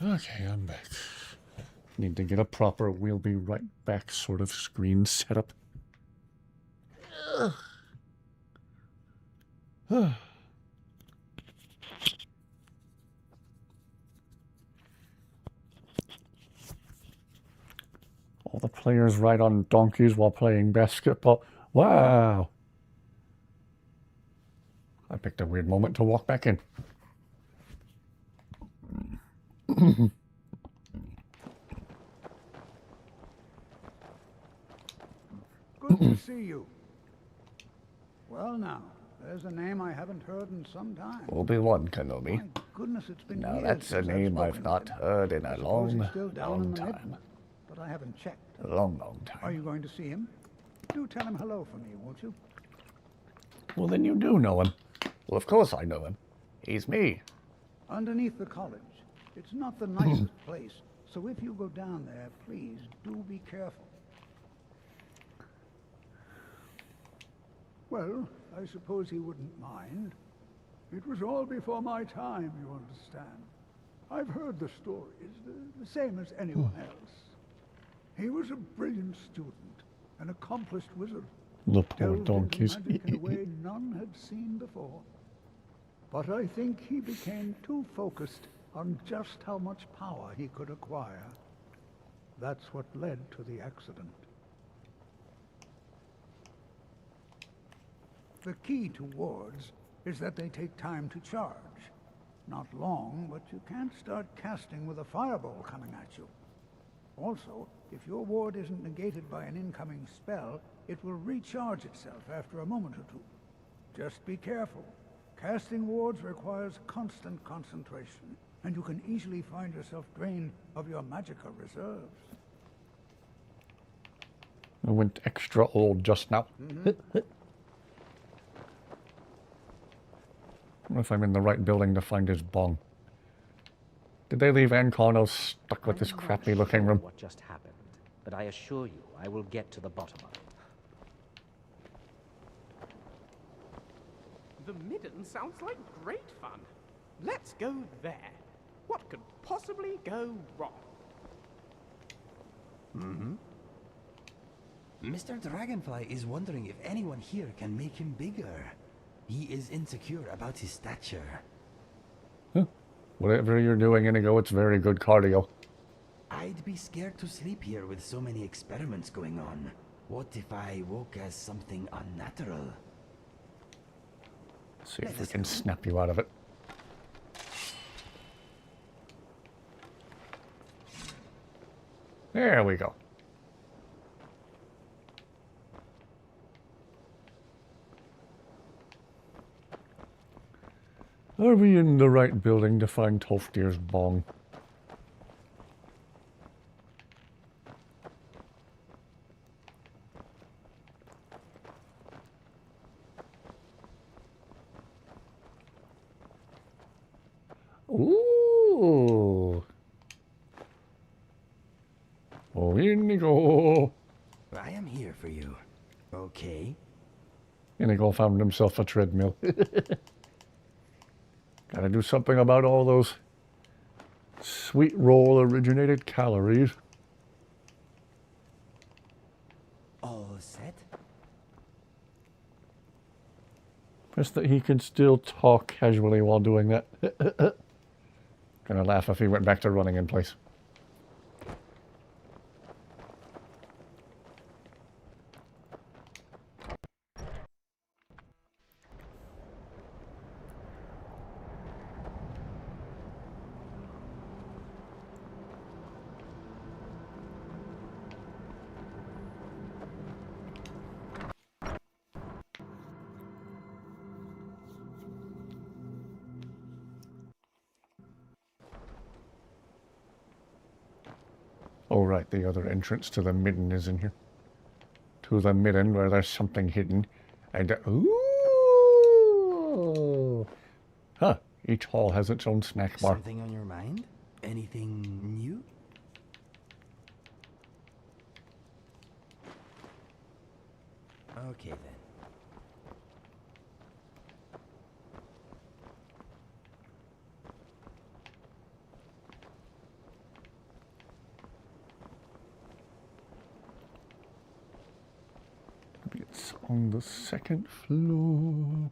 Okay, I'm back. Need to get a proper "we'll be right back" sort of screen setup. All the players ride on donkeys while playing basketball. Wow! I picked a weird moment to walk back in. Good to see you. Well now, there's a name I haven't heard in some time. Obi-Wan Kenobi. My goodness, it's been Now years that's a since name I've spoken not to him. heard in a I suppose long, he's still down in long the time. midden, but I haven't checked. A long, long time. Are you going to see him? Do tell him hello for me, won't you? Well, then you do know him. Well, of course I know him. He's me. Underneath the college. It's not the nicest place, so if you go down there, please do be careful. Well, I suppose he wouldn't mind. It was all before my time, you understand. I've heard the stories, the same as anyone else. He was a brilliant student, an accomplished wizard. The poor Delved donkeys. into magic in a way none had seen before. But I think he became too focused on just how much power he could acquire. That's what led to the accident. The key to wards is that they take time to charge. Not long, but you can't start casting with a fireball coming at you. Also, if your ward isn't negated by an incoming spell, it will recharge itself after a moment or two. Just be careful. Casting wards requires constant concentration, and you can easily find yourself drained of your magical reserves. I went extra old just now. I don't know if I'm in the right building to find his bong. Did they leave Ancarno stuck with this crappy looking room? What just happened, but I assure you I will get to the bottom of it. The Midden sounds like great fun. Let's go there. What could possibly go wrong? Mr. Dragonfly is wondering if anyone here can make him bigger. He is insecure about his stature. Huh. Whatever you're doing, Inigo, it's very good cardio. I'd be scared to sleep here with so many experiments going on. What if I woke as something unnatural? See if we can snap you out of it. There we go. Are we in the right building to find Tolfdir's bong? Ooh. Oh, Inigo. I am here for you. Okay. Inigo found himself a treadmill. Gotta do something about all those sweet roll originated calories. All set? Just that he can still talk casually while doing that. Gonna laugh if he went back to running in place. Oh right, the other entrance to the midden is in here. To the midden where there's something hidden. And ooh! Huh, each hall has its own snack bar. Something on your mind? Anything new? Okay then. Maybe it's on the second floor.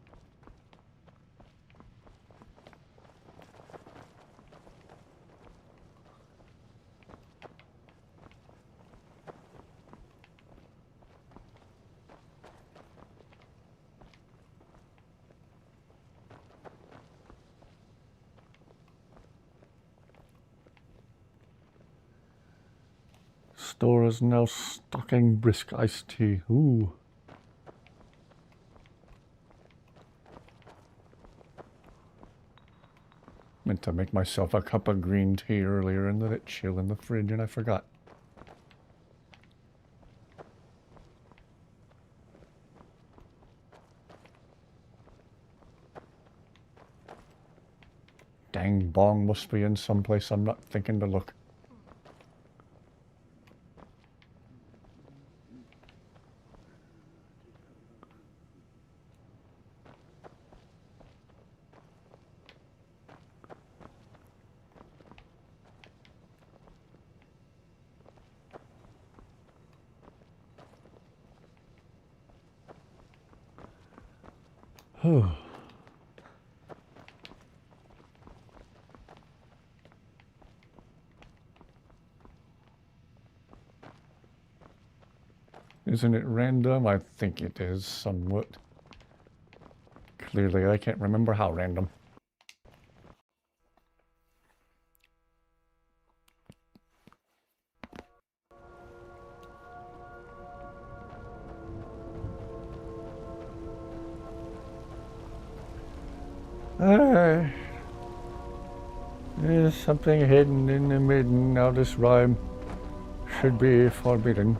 Store is now stocking brisk iced tea. Ooh. Meant to make myself a cup of green tea earlier and let it chill in the fridge, and I forgot. Dang bong must be in someplace I'm not thinking to look. Isn't it random? I think it is somewhat. Clearly, I can't remember how random. There's something hidden in the midden. Now this rhyme should be forbidden,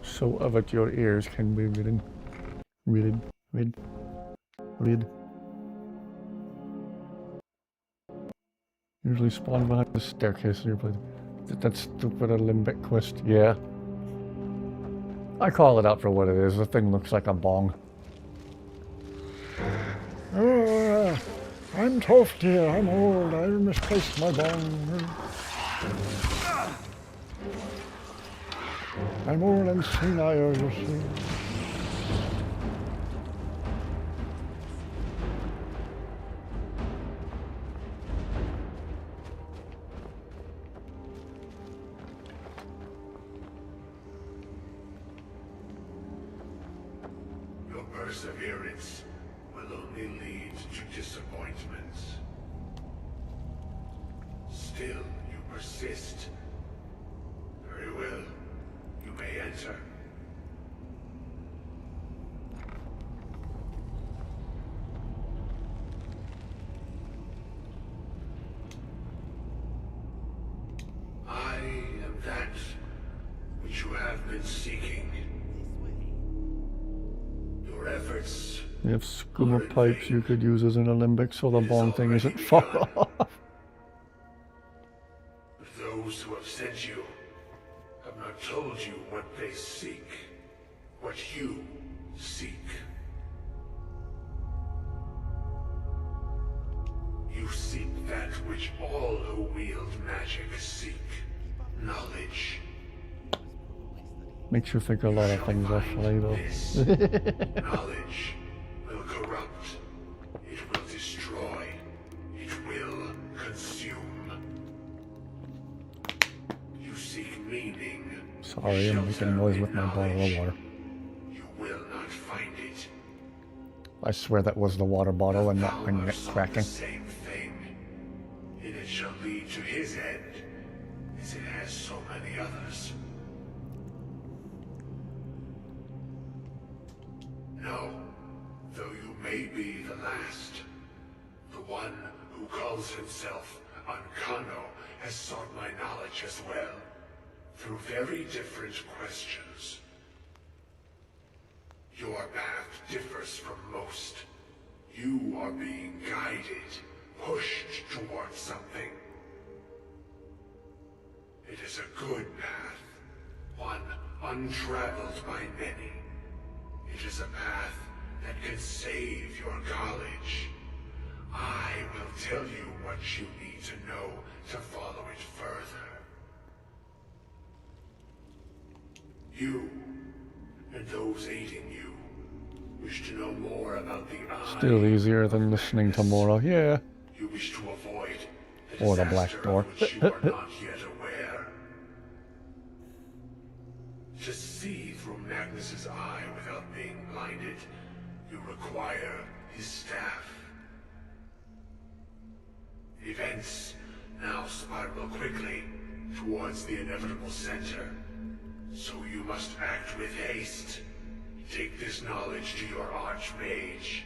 so of it your ears can be ridden. Rid. Usually spawn behind the staircase here, but that's stupid a limbic quest. Yeah. I call it out for what it is. The thing looks like a bong. I'm Tofty. I'm old. I misplaced my bong. I'm old and senile, you see. Your perseverance will only lead to disappointments. Still, you persist. Very well. You may enter. I am that which you have been seeking. Your efforts. You have scuba pipes you could use as an alembic, so the bong thing isn't far off. Those who have sent you have not told you what they seek, what you seek. You seek that which all who wield magic seek, knowledge. Makes you think a lot of things actually, though. Knowledge will corrupt, it will destroy, it will consume. You seek meaning. Sorry, I'm making noise with my bottle of water. You will not find it. I swear that was the water bottle and not my neck cracking. Same thing. And it shall lead to his end, as it has so many others. No, though you may be the last, the one who calls himself Ancano has sought my knowledge as well, through very different questions. Your path differs from most. You are being guided, pushed towards something. It is a good path, one untraveled by many. It is a path that can save your college. I will tell you what you need to know to follow it further. You, and those aiding you, wish to know more about the eye. Still easier than listening to Mora, yeah. You wish to avoid Or the black door. of which you are not yet aware. To see through Magnus's eye without being blinded, you require his staff. Events now spiral quickly towards the inevitable center, so you must act with haste. Take this knowledge to your archmage.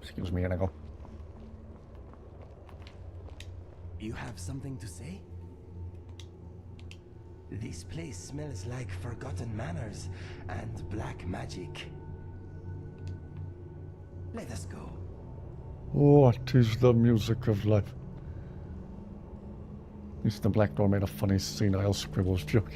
Excuse me, INIGO. You have something to say? This place smells like forgotten manners and black magic. Let us go. What is the music of life? At least the black door made a funny senile scribbles joke.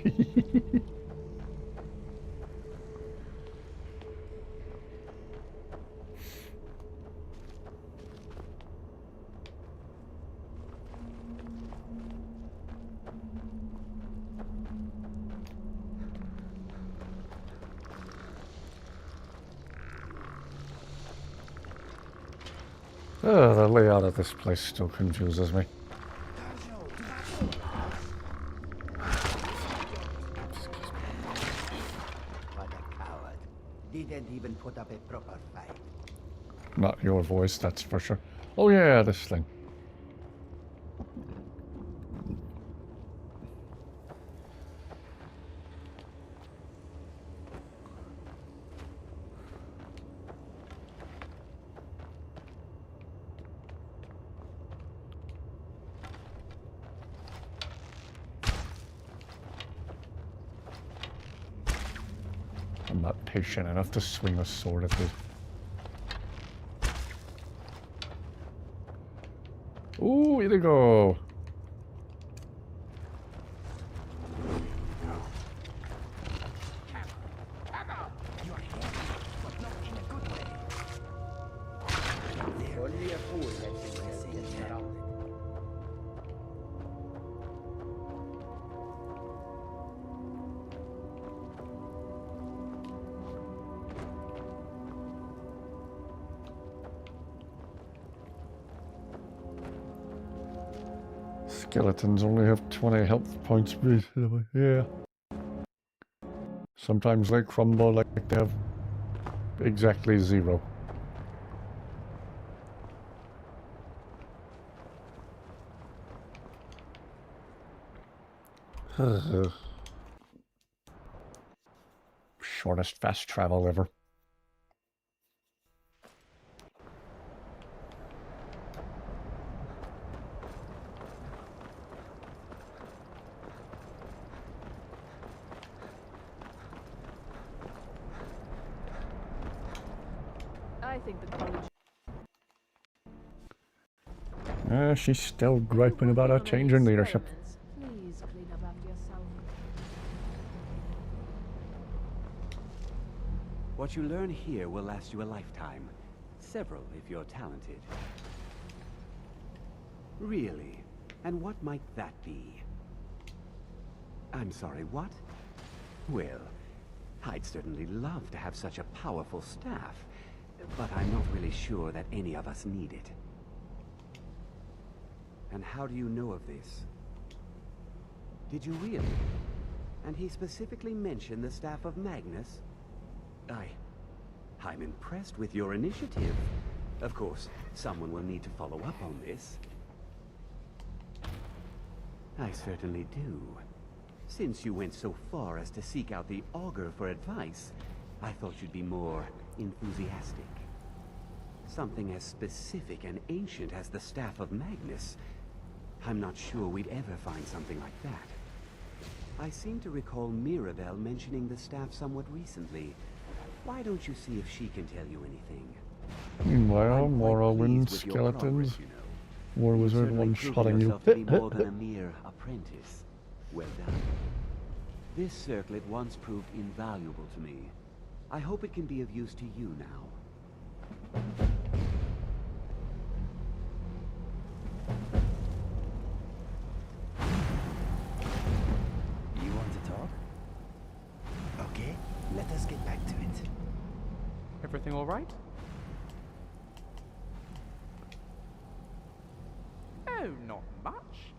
Oh, the layout of this place still confuses me. What a coward. Didn't even put up a proper fight. Not your voice, that's for sure. Oh yeah, this thing. I'm not patient enough to swing a sword at this. Ooh, INIGO! Only a fool had to see it surrounded. Skeletons only have 20 health points, basically. Yeah. Sometimes they crumble like they have exactly 0. Shortest fast travel ever. I think the college... She's still griping about a change in leadership. Please clean up after yourself. What you learn here will last you a lifetime. Several, if you're talented. Really? And what might that be? I'm sorry, what? Well, I'd certainly love to have such a powerful staff, but I'm not really sure that any of us need it. And how do you know of this? Did you really? And he specifically mentioned the staff of Magnus? I'm impressed with your initiative. Of course, someone will need to follow up on this. I certainly do. Since you went so far as to seek out the Augur for advice, I thought you'd be more enthusiastic. Something as specific and ancient as the Staff of Magnus. I'm not sure we'd ever find something like that. I seem to recall Mirabelle mentioning the staff somewhat recently. Why don't you see if she can tell you anything? Meanwhile, Morrowind skeletons. War wizard one-shotting you. To be more than a mere apprentice. Well done. This circlet once proved invaluable to me. I hope it can be of use to you now. You want to talk? Okay, let us get back to it. Everything all right? Oh, not much.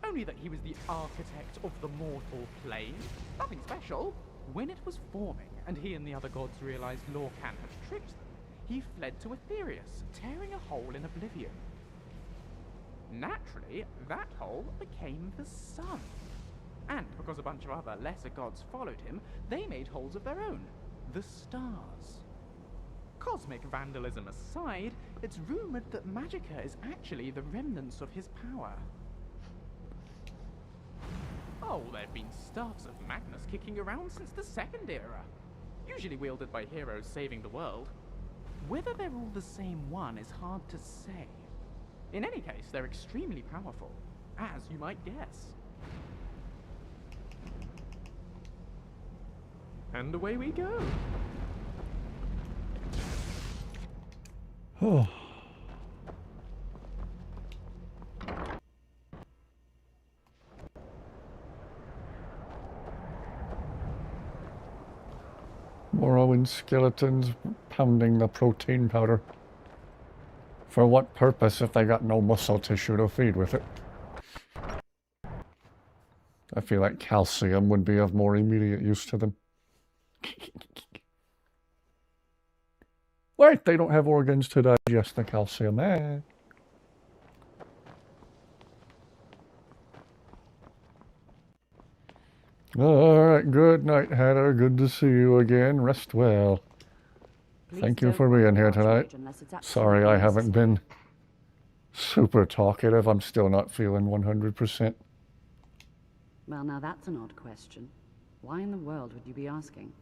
Only that he was the architect of the mortal plane. Nothing special. When it was forming, and he and the other gods realized Lorcan had tricked them, he fled to Aetherius, tearing a hole in oblivion. Naturally, that hole became the sun. And because a bunch of other lesser gods followed him, they made holes of their own, the stars. Cosmic vandalism aside, it's rumored that Magicka is actually the remnants of his power. Oh, there've been staffs of Magnus kicking around since the Second Era, usually wielded by heroes saving the world. Whether they're all the same one is hard to say. In any case, they're extremely powerful, as you might guess. And away we go. Oh. Morrowind skeletons pounding the protein powder. For what purpose if they got no muscle tissue to feed with it? I feel like calcium would be of more immediate use to them. Wait, they don't have organs to digest the calcium, eh? Alright, good night, Hatter. Good to see you again. Rest well. Thank you for being here tonight. Sorry I haven't been super talkative. I'm still not feeling 100%. Well, now that's an odd question. Why in the world would you be asking?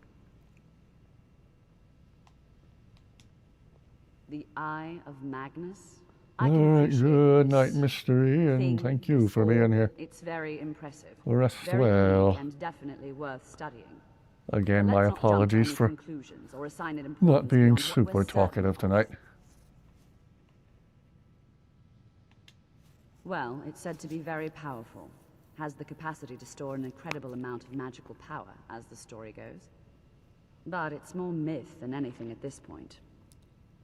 The Eye of Magnus? Alright, good night, Mystery, and thank you for being here. It's very impressive. Rest Very well. unique and definitely worth studying. Again, But my let's not jump to apologies any for conclusions or assign it not importance being beyond what super we're certain talkative of. tonight. Well, it's said to be very powerful. Has the capacity to store an incredible amount of magical power, as the story goes. But it's more myth than anything at this point.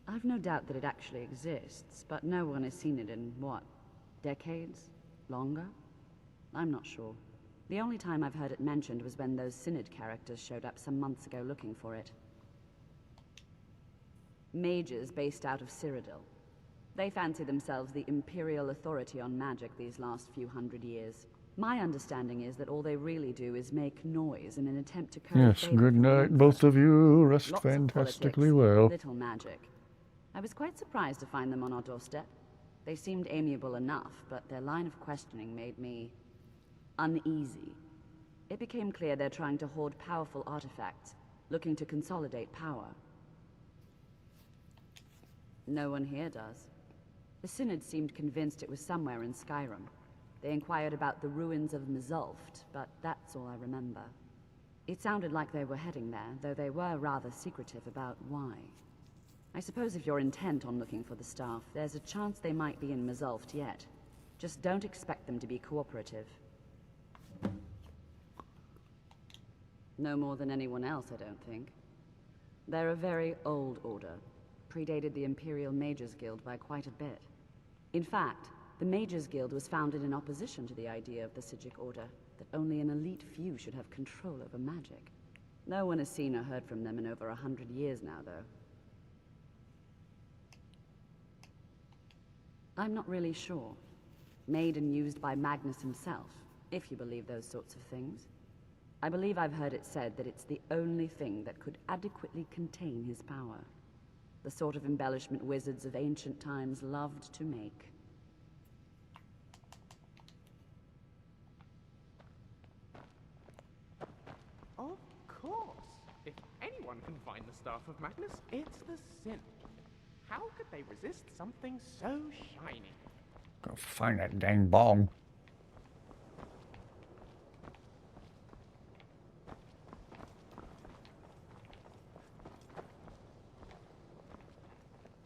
I've no doubt that it actually exists, but no one has seen it in, what, decades? Longer? I'm not sure. The only time I've heard it mentioned was when those Synod characters showed up some months ago looking for it. Mages based out of Cyrodiil. They fancy themselves the imperial authority on magic these last few hundred years. My understanding is that all they really do is make noise in an attempt to curry Yes, favor good from night, one both of person. you. Rest Lots of fantastically politics, well. little magic. I was quite surprised to find them on our doorstep. They seemed amiable enough, but their line of questioning made me uneasy. It became clear they're trying to hoard powerful artifacts, looking to consolidate power. No one here does. The Synod seemed convinced it was somewhere in Skyrim. They inquired about the ruins of Mzulft, but that's all I remember. It sounded like they were heading there, though they were rather secretive about why. I suppose if you're intent on looking for the staff, there's a chance they might be in Mzulft yet. Just don't expect them to be cooperative. No more than anyone else, I don't think. They're a very old order. Predated the Imperial Mages Guild by quite a bit. In fact, the Mages Guild was founded in opposition to the idea of the Psijic Order, that only an elite few should have control over magic. No one has seen or heard from them in over 100 years now, though. I'm not really sure. Made and used by Magnus himself, if you believe those sorts of things. I believe I've heard it said that it's the only thing that could adequately contain his power. The sort of embellishment wizards of ancient times loved to make. Of course. If anyone can find the Staff of Magnus, it's the Synod. How could they resist something so shiny? Go find that dang bong.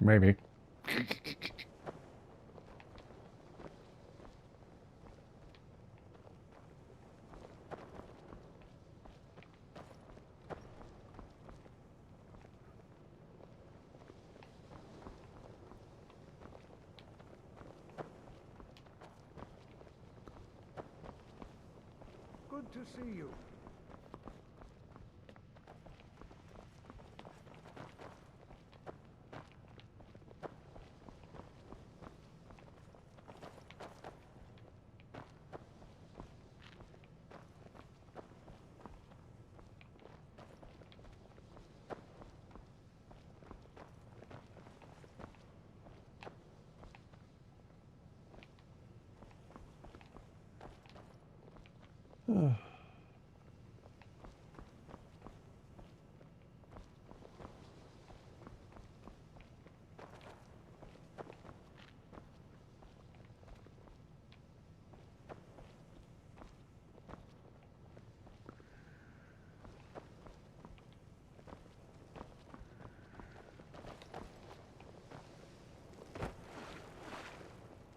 Maybe. Good to see you.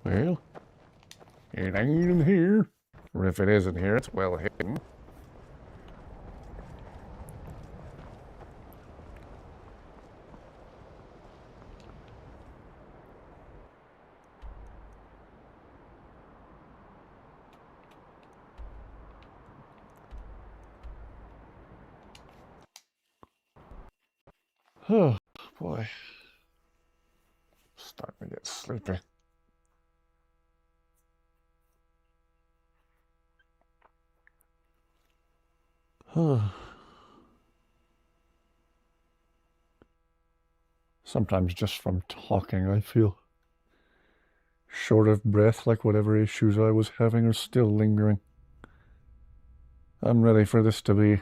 Well, it ain't in here. Or if it is in here, it's well hidden. Oh, boy. Starting to get sleepy. Sometimes just from talking, I feel short of breath, like whatever issues I was having are still lingering. I'm ready for this to be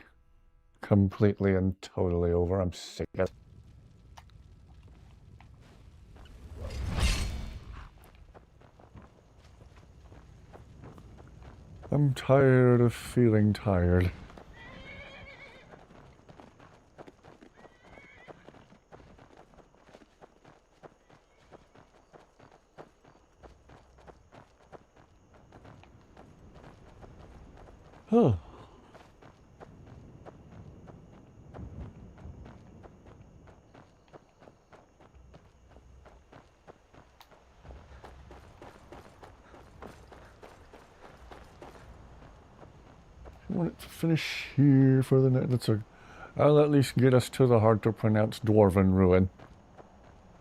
completely and totally over. I'm sick of it. I'm tired of feeling tired. Oh. I want it to finish here for the night. I'll at least get us to the hard to pronounce Dwarven Ruin.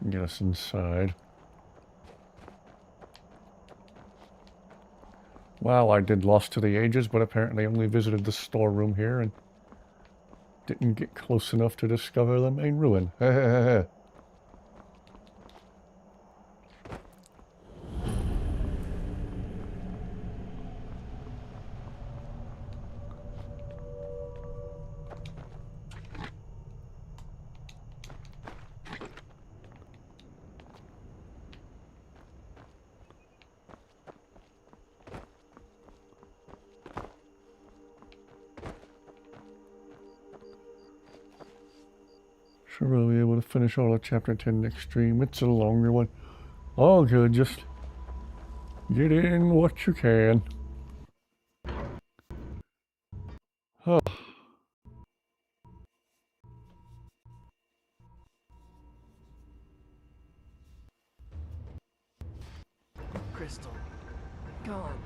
Get us inside. Wow, I did Lost to the Ages, but apparently only visited the storeroom here and didn't get close enough to discover the main ruin. Sure we'll be able to finish all of Chapter 10 next stream. It's a longer one. All good, just get in what you can. Oh. Crystal, gone.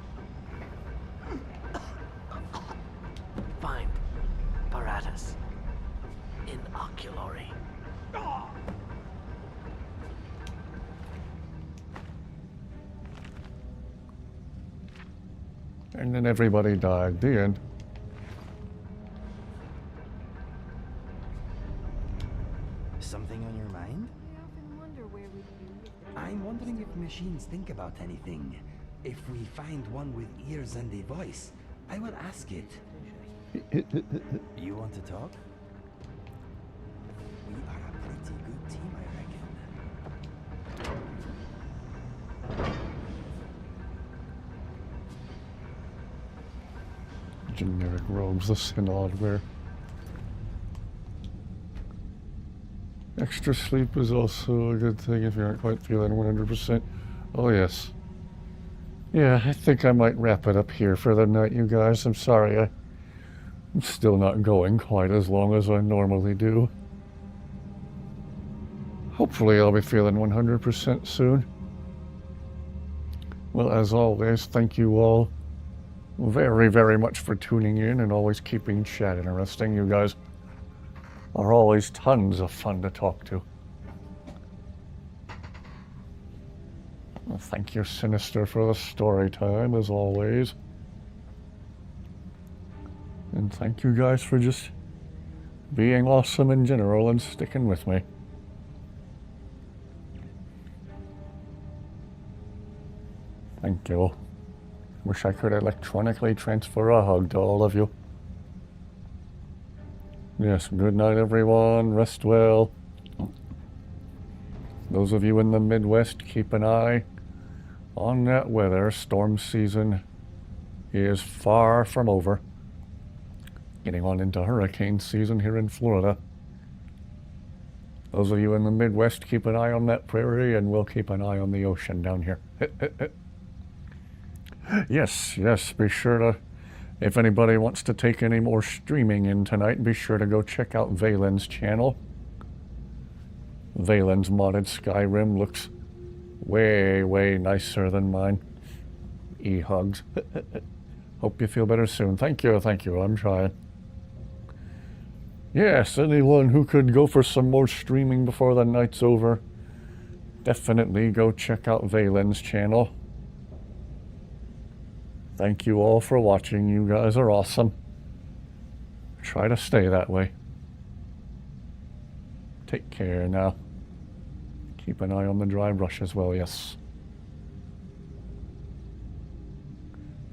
Find apparatus. Inoculary. And then everybody died. The end. Something on your mind? I'm wondering if machines think about anything. If we find one with ears and a voice, I will ask it. You want to talk? We are a pretty good team, I reckon. Generic robes, the synod wear. Extra sleep is also a good thing if you aren't quite feeling 100%. Oh yes. Yeah, I think I might wrap it up here for the night, you guys. I'm sorry, I'm still not going quite as long as I normally do. Hopefully I'll be feeling 100% soon. Well, as always, thank you all very, very much for tuning in and always keeping chat interesting. You guys are always tons of fun to talk to. Well, thank you, Sinister, for the story time, as always. And thank you guys for just being awesome in general and sticking with me. Thank you. Wish I could electronically transfer a hug to all of you. Yes, good night everyone, rest well. Those of you in the Midwest, keep an eye on that weather. Storm season is far from over. Getting on into hurricane season here in Florida. Those of you in the Midwest, keep an eye on that prairie, and we'll keep an eye on the ocean down here. Yes, be sure to, if anybody wants to take any more streaming in tonight, be sure to go check out Valen's channel. Valen's modded Skyrim looks way, way nicer than mine. E-hugs. Hope you feel better soon. Thank you, I'm trying. Yes, anyone who could go for some more streaming before the night's over, definitely go check out Valen's channel. Thank you all for watching. You guys are awesome. Try to stay that way. Take care now. Keep an eye on the dry brush as well, yes.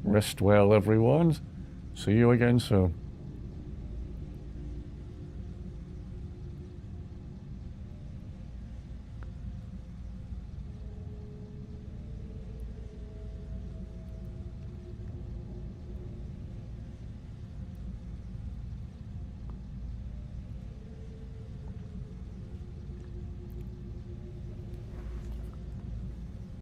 Rest well, everyone. See you again soon.